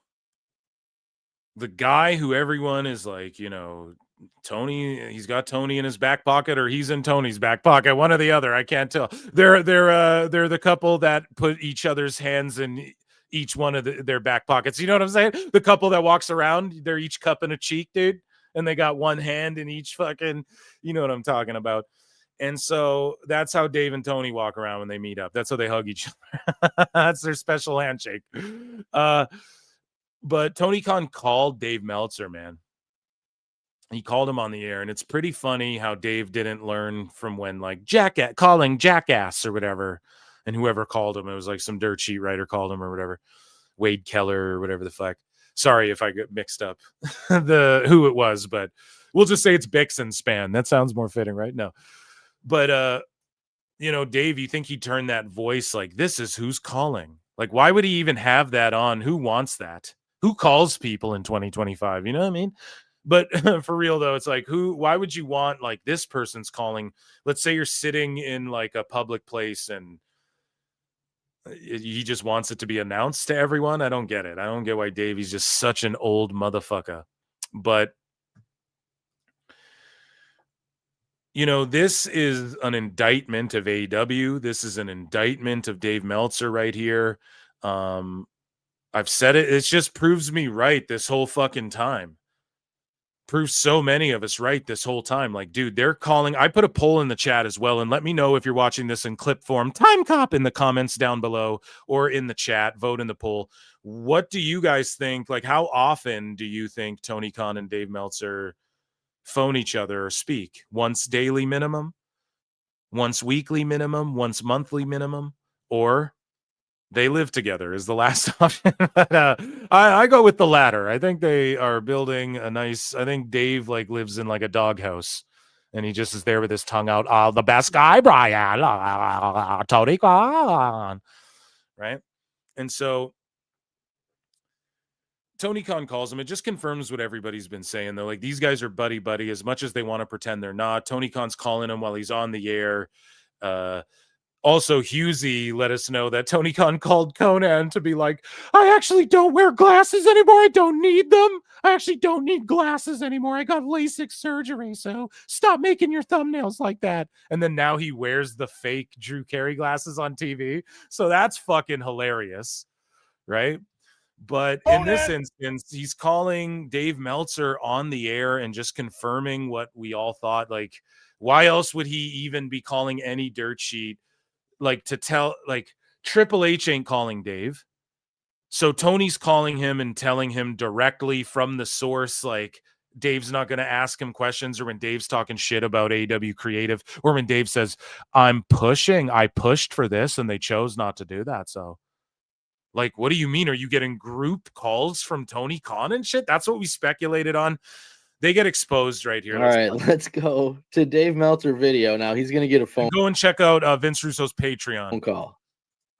Speaker 4: the guy who everyone is like, Tony, he's got Tony in his back pocket, or he's in Tony's back pocket, one or the other. I can't tell. They're the couple that put each other's hands in each one of their back pockets. You know what I'm saying? The couple that walks around, they're each cupping a cheek, dude, and they got one hand in each fucking, you know what I'm talking about. And so that's how Dave and Tony walk around when they meet up. That's how they hug each other. That's their special handshake. But Tony Khan called Dave Meltzer, man. He called him on the air, and it's pretty funny how Dave didn't learn from when, like, calling jackass or whatever, and whoever called him, it was like some dirt sheet writer called him or whatever, Wade Keller or whatever the fuck. Sorry if I get mixed up who it was, but we'll just say it's Bix and Span. That sounds more fitting, right? No. But, Dave, you think he'd turn that voice like, this is who's calling? Like, why would he even have that on? Who wants that? Who calls people in 2025? You know what I mean? But for real, though, it's like, why would you want, like, this person's calling? Let's say you're sitting in, like, a public place and he just wants it to be announced to everyone. I don't get it. I don't get why Davey's just such an old motherfucker. But This is an indictment of AEW. This is an indictment of Dave Meltzer right here. I've said it. It just proves me right this whole fucking time. Proves so many of us right this whole time. Like, dude, they're calling. I put a poll in the chat as well, and let me know if you're watching this in clip form. Time Cop in the comments down below or in the chat. Vote in the poll. What do you guys think? Like, how often do you think Tony Khan and Dave Meltzer phone each other or speak? Once daily minimum? Once weekly minimum? Once monthly minimum? Or they live together is the last option. But, I go with the latter. I think they are building a nice. I think Dave lives in a doghouse, and he just is there with his tongue out. The best guy, Bryan, Tony Khan, right? And so Tony Khan calls him. It just confirms what everybody's been saying, though. Like, these guys are buddy as much as they want to pretend they're not. Tony Khan's calling him while he's on the air. Also, Husey let us know that Tony Khan called Conan to be like, I actually don't wear glasses anymore. I don't need them. I actually don't need glasses anymore. I got LASIK surgery, so stop making your thumbnails like that. And then now he wears the fake Drew Carey glasses on TV. So that's fucking hilarious, right? But in this instance, he's calling Dave Meltzer on the air and just confirming what we all thought. Like, why else would he even be calling any dirt sheet? To tell, Triple H ain't calling Dave. So Tony's calling him and telling him directly from the source, Dave's not going to ask him questions, or when Dave's talking shit about AEW Creative, or when Dave says, I pushed for this and they chose not to do that. So, what do you mean? Are you getting group calls from Tony Khan and shit? That's what we speculated on. They get exposed right here.
Speaker 14: All right, let's go to Dave Meltzer video. Now he's going to get a phone.
Speaker 4: Go and check out Vince Russo's Patreon.
Speaker 14: Phone call.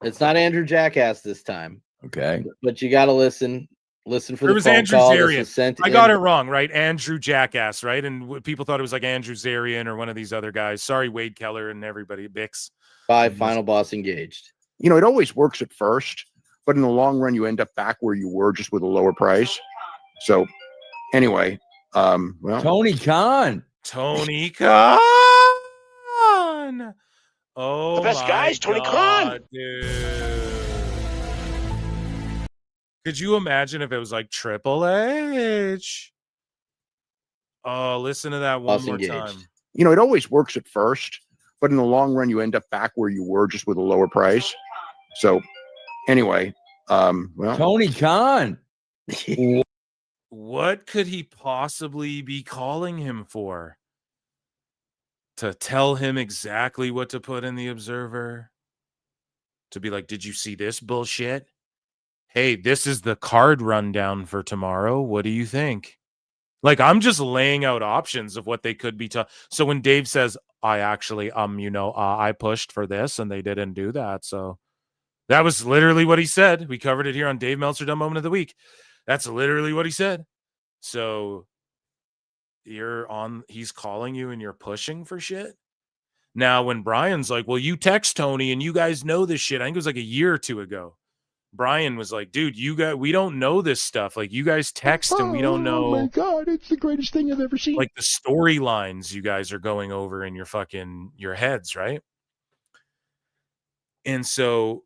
Speaker 14: It's not Andrew Jackass this time.
Speaker 1: Okay.
Speaker 14: But you got to listen. Listen for
Speaker 4: it
Speaker 14: the
Speaker 4: was
Speaker 14: phone
Speaker 4: Andrew
Speaker 14: call.
Speaker 4: Zarian. I got it wrong, right? Andrew Jackass, right? And people thought it was Andrew Zarian or one of these other guys. Sorry, Wade Keller and everybody. Bix.
Speaker 14: 5 final boss engaged.
Speaker 1: It always works at first, but in the long run, you end up back where you were, just with a lower price. So, anyway.
Speaker 15: Tony Khan.
Speaker 4: Oh,
Speaker 8: the best guys, Tony Khan.
Speaker 4: Dude. Could you imagine if it was Triple H? Oh, listen to that one more time.
Speaker 1: It always works at first, but in the long run, you end up back where you were, just with a lower price. So, anyway,
Speaker 15: Tony Khan.
Speaker 4: What could he possibly be calling him for? To tell him exactly what to put in the Observer? To be like, did you see this bullshit? Hey, this is the card rundown for tomorrow. What do you think? I'm just laying out options of what they could be. So when Dave says, I actually, I pushed for this and they didn't do that. So that was literally what he said. We covered it here on Dave Meltzer Dumb Moment of the Week. That's literally what he said. So he's calling you and you're pushing for shit. Now, when Brian's like, well, you text Tony and you guys know this shit. I think it was a year or two ago. Brian was like, dude, we don't know this stuff. You guys text and we don't know.
Speaker 1: Oh my God, it's the greatest thing I've ever seen.
Speaker 4: The storylines you guys are going over in your heads, right? And so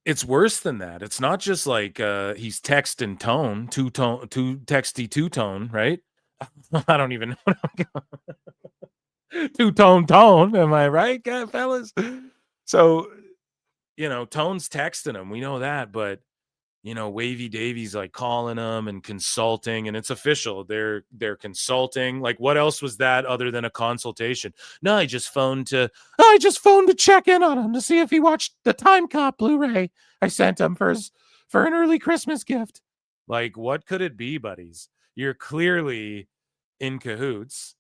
Speaker 4: it's worse than that. It's not just he's texting tone, two texty two-tone, right? I don't even know. Two-tone, am I right, fellas? So, Tone's texting him. We know that, but Wavy Davy's calling him and consulting, and it's official. They're consulting. What else was that other than a consultation? No, I just phoned to check in on him to see if he watched the Time Cop Blu-ray I sent him for an early Christmas gift. What could it be, buddies? You're clearly in cahoots,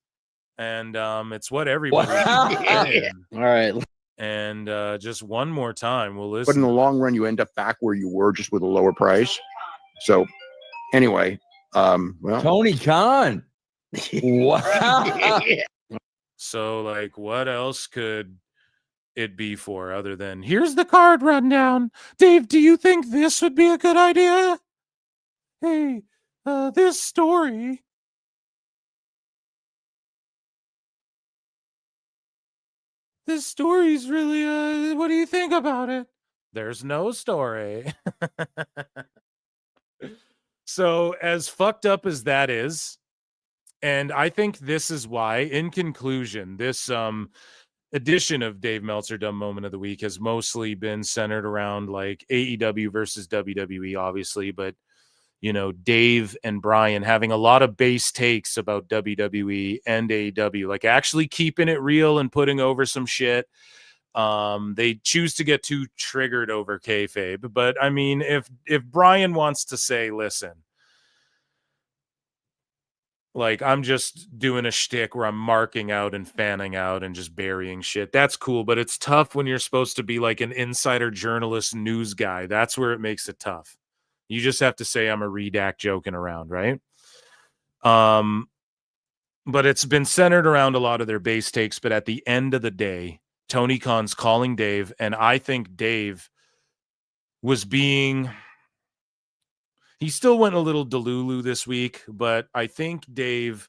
Speaker 4: and it's what everybody.
Speaker 14: All right.
Speaker 4: And just one more time, we'll listen.
Speaker 1: But in the long run, you end up back where you were, just with a lower price. So, anyway,
Speaker 15: Tony Khan. Wow.
Speaker 4: So, what else could it be for other than here's the card rundown? Dave, do you think this would be a good idea? Hey, this story this story's really, what do you think about it? There's no story. So as fucked up as that is, and I think this is why, in conclusion, this edition of Dave Meltzer Dumb Moment of the Week has mostly been centered around like AEW versus WWE, obviously, but you know, Dave and Bryan having a lot of base takes about WWE and AEW, like actually keeping it real and putting over some shit. They choose to get too triggered over kayfabe, but I mean, if Bryan wants to say, listen, like, I'm just doing a shtick where I'm marking out and fanning out and just burying shit, that's cool, but it's tough when you're supposed to be like an insider journalist news guy. That's where it makes it tough. You just have to say I'm a redact joking around, right? But it's been centered around a lot of their base takes, but at the end of the day, Tony Khan's calling Dave, and I think Dave was being... He still went a little delulu this week, but I think Dave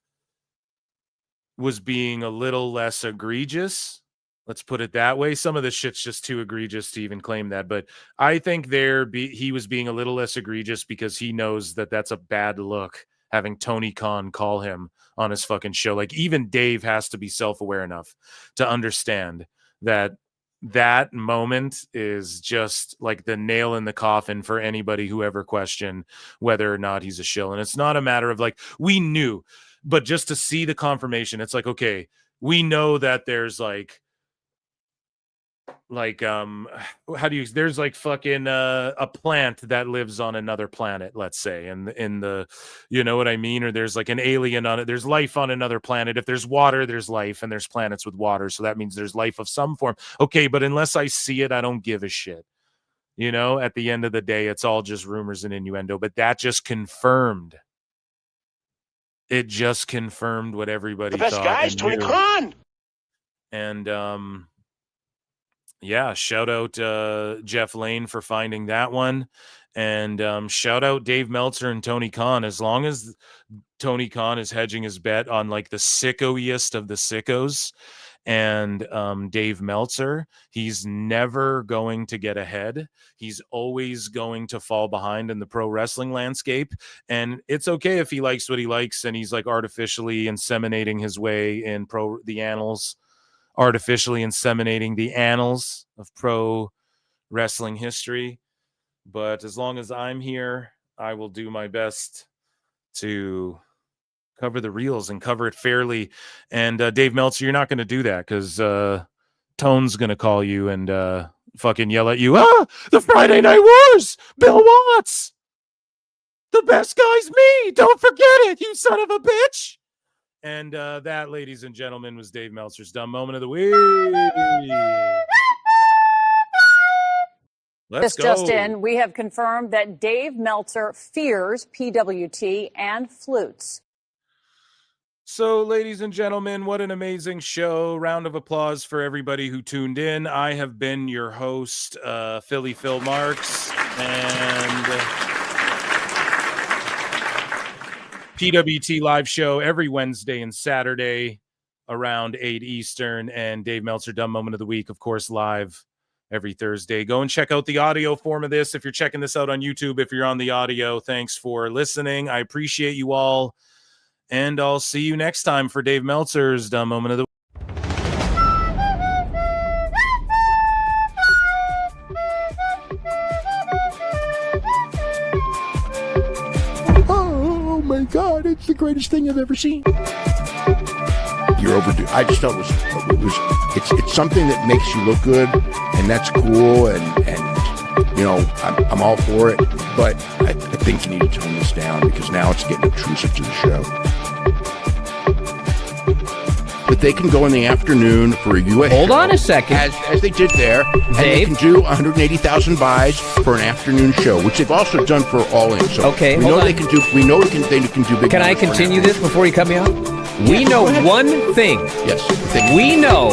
Speaker 4: was being a little less egregious. Let's put it that way. Some of this shit's just too egregious to even claim that, but I think he was being a little less egregious because he knows that that's a bad look, having Tony Khan call him on his fucking show. Like, even Dave has to be self-aware enough to understand that that moment is just like the nail in the coffin for anybody who ever questioned whether or not he's a shill. And it's not a matter of like, we knew, but just to see the confirmation, it's like, okay, we know that there's there's like fucking a plant that lives on another planet, let's say, in the you know what I mean, or there's like an alien on it, there's life on another planet. If there's water, there's life, and there's planets with water, so that means there's life of some form. Okay, but unless I see it, I don't give a shit. You know, at the end of the day, it's all just rumors and innuendo. But that just confirmed what everybody thought. The best guy is Tony Khan. And yeah, shout out Jeff Lane for finding that one. And shout out Dave Meltzer and Tony Khan. As long as Tony Khan is hedging his bet on like the sickoiest of the sickos and Dave Meltzer, he's never going to get ahead. He's always going to fall behind in the pro wrestling landscape. And it's okay if he likes what he likes and he's like artificially inseminating his way in the annals. Artificially inseminating the annals of pro wrestling history. But as long as I'm here, I will do my best to cover the reels and cover it fairly. And Dave Meltzer, you're not going to do that because Tone's going to call you and fucking yell at you. The Friday Night Wars, Bill Watts. The best guy's me. Don't forget it, you son of a bitch. And that, ladies and gentlemen, was Dave Meltzer's Dumb Moment of the Week. Let's go.
Speaker 6: Just in, we have confirmed that Dave Meltzer fears PWT and flutes.
Speaker 4: So, ladies and gentlemen, what an amazing show. Round of applause for everybody who tuned in. I have been your host, Philly Phil Marks, and PWT live show every Wednesday and Saturday around 8 Eastern, and Dave Meltzer Dumb Moment of the Week, of course, live every Thursday. Go and check out the audio form of this if you're checking this out on YouTube. If you're on the audio, thanks for listening. I appreciate you all, and I'll see you next time for Dave Meltzer's Dumb Moment of the Week.
Speaker 1: Oh my God, it's the greatest thing I've ever seen. You're overdue. I just felt it's something that makes you look good, and that's cool, and you know, I'm all for it, but I think you need to tone this down because now it's getting intrusive to the show. But they can go in the afternoon for a US
Speaker 2: Hold
Speaker 1: show,
Speaker 2: on a second.
Speaker 1: as they did there, and they can do 180,000 buys for an afternoon show, which they've also done for All In. So
Speaker 2: okay,
Speaker 1: we know they can do. We know they can do big.
Speaker 2: Can I continue this before you cut me off? We know one thing.
Speaker 1: Yes.
Speaker 2: We know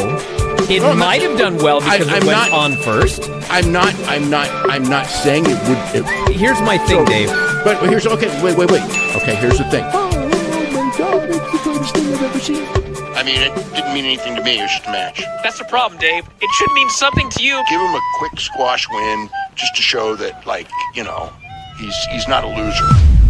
Speaker 2: it might have done well because it went on first.
Speaker 1: I'm not saying it would.
Speaker 2: Here's my thing, Dave.
Speaker 1: But here's wait. Okay, here's the thing. Oh my God, it's the greatest thing I've ever seen.
Speaker 8: I mean, it didn't mean anything to me. It was just a match.
Speaker 3: That's the problem, Dave. It should mean something to you.
Speaker 8: Give him a quick squash win just to show that, like, you know, he's not a loser.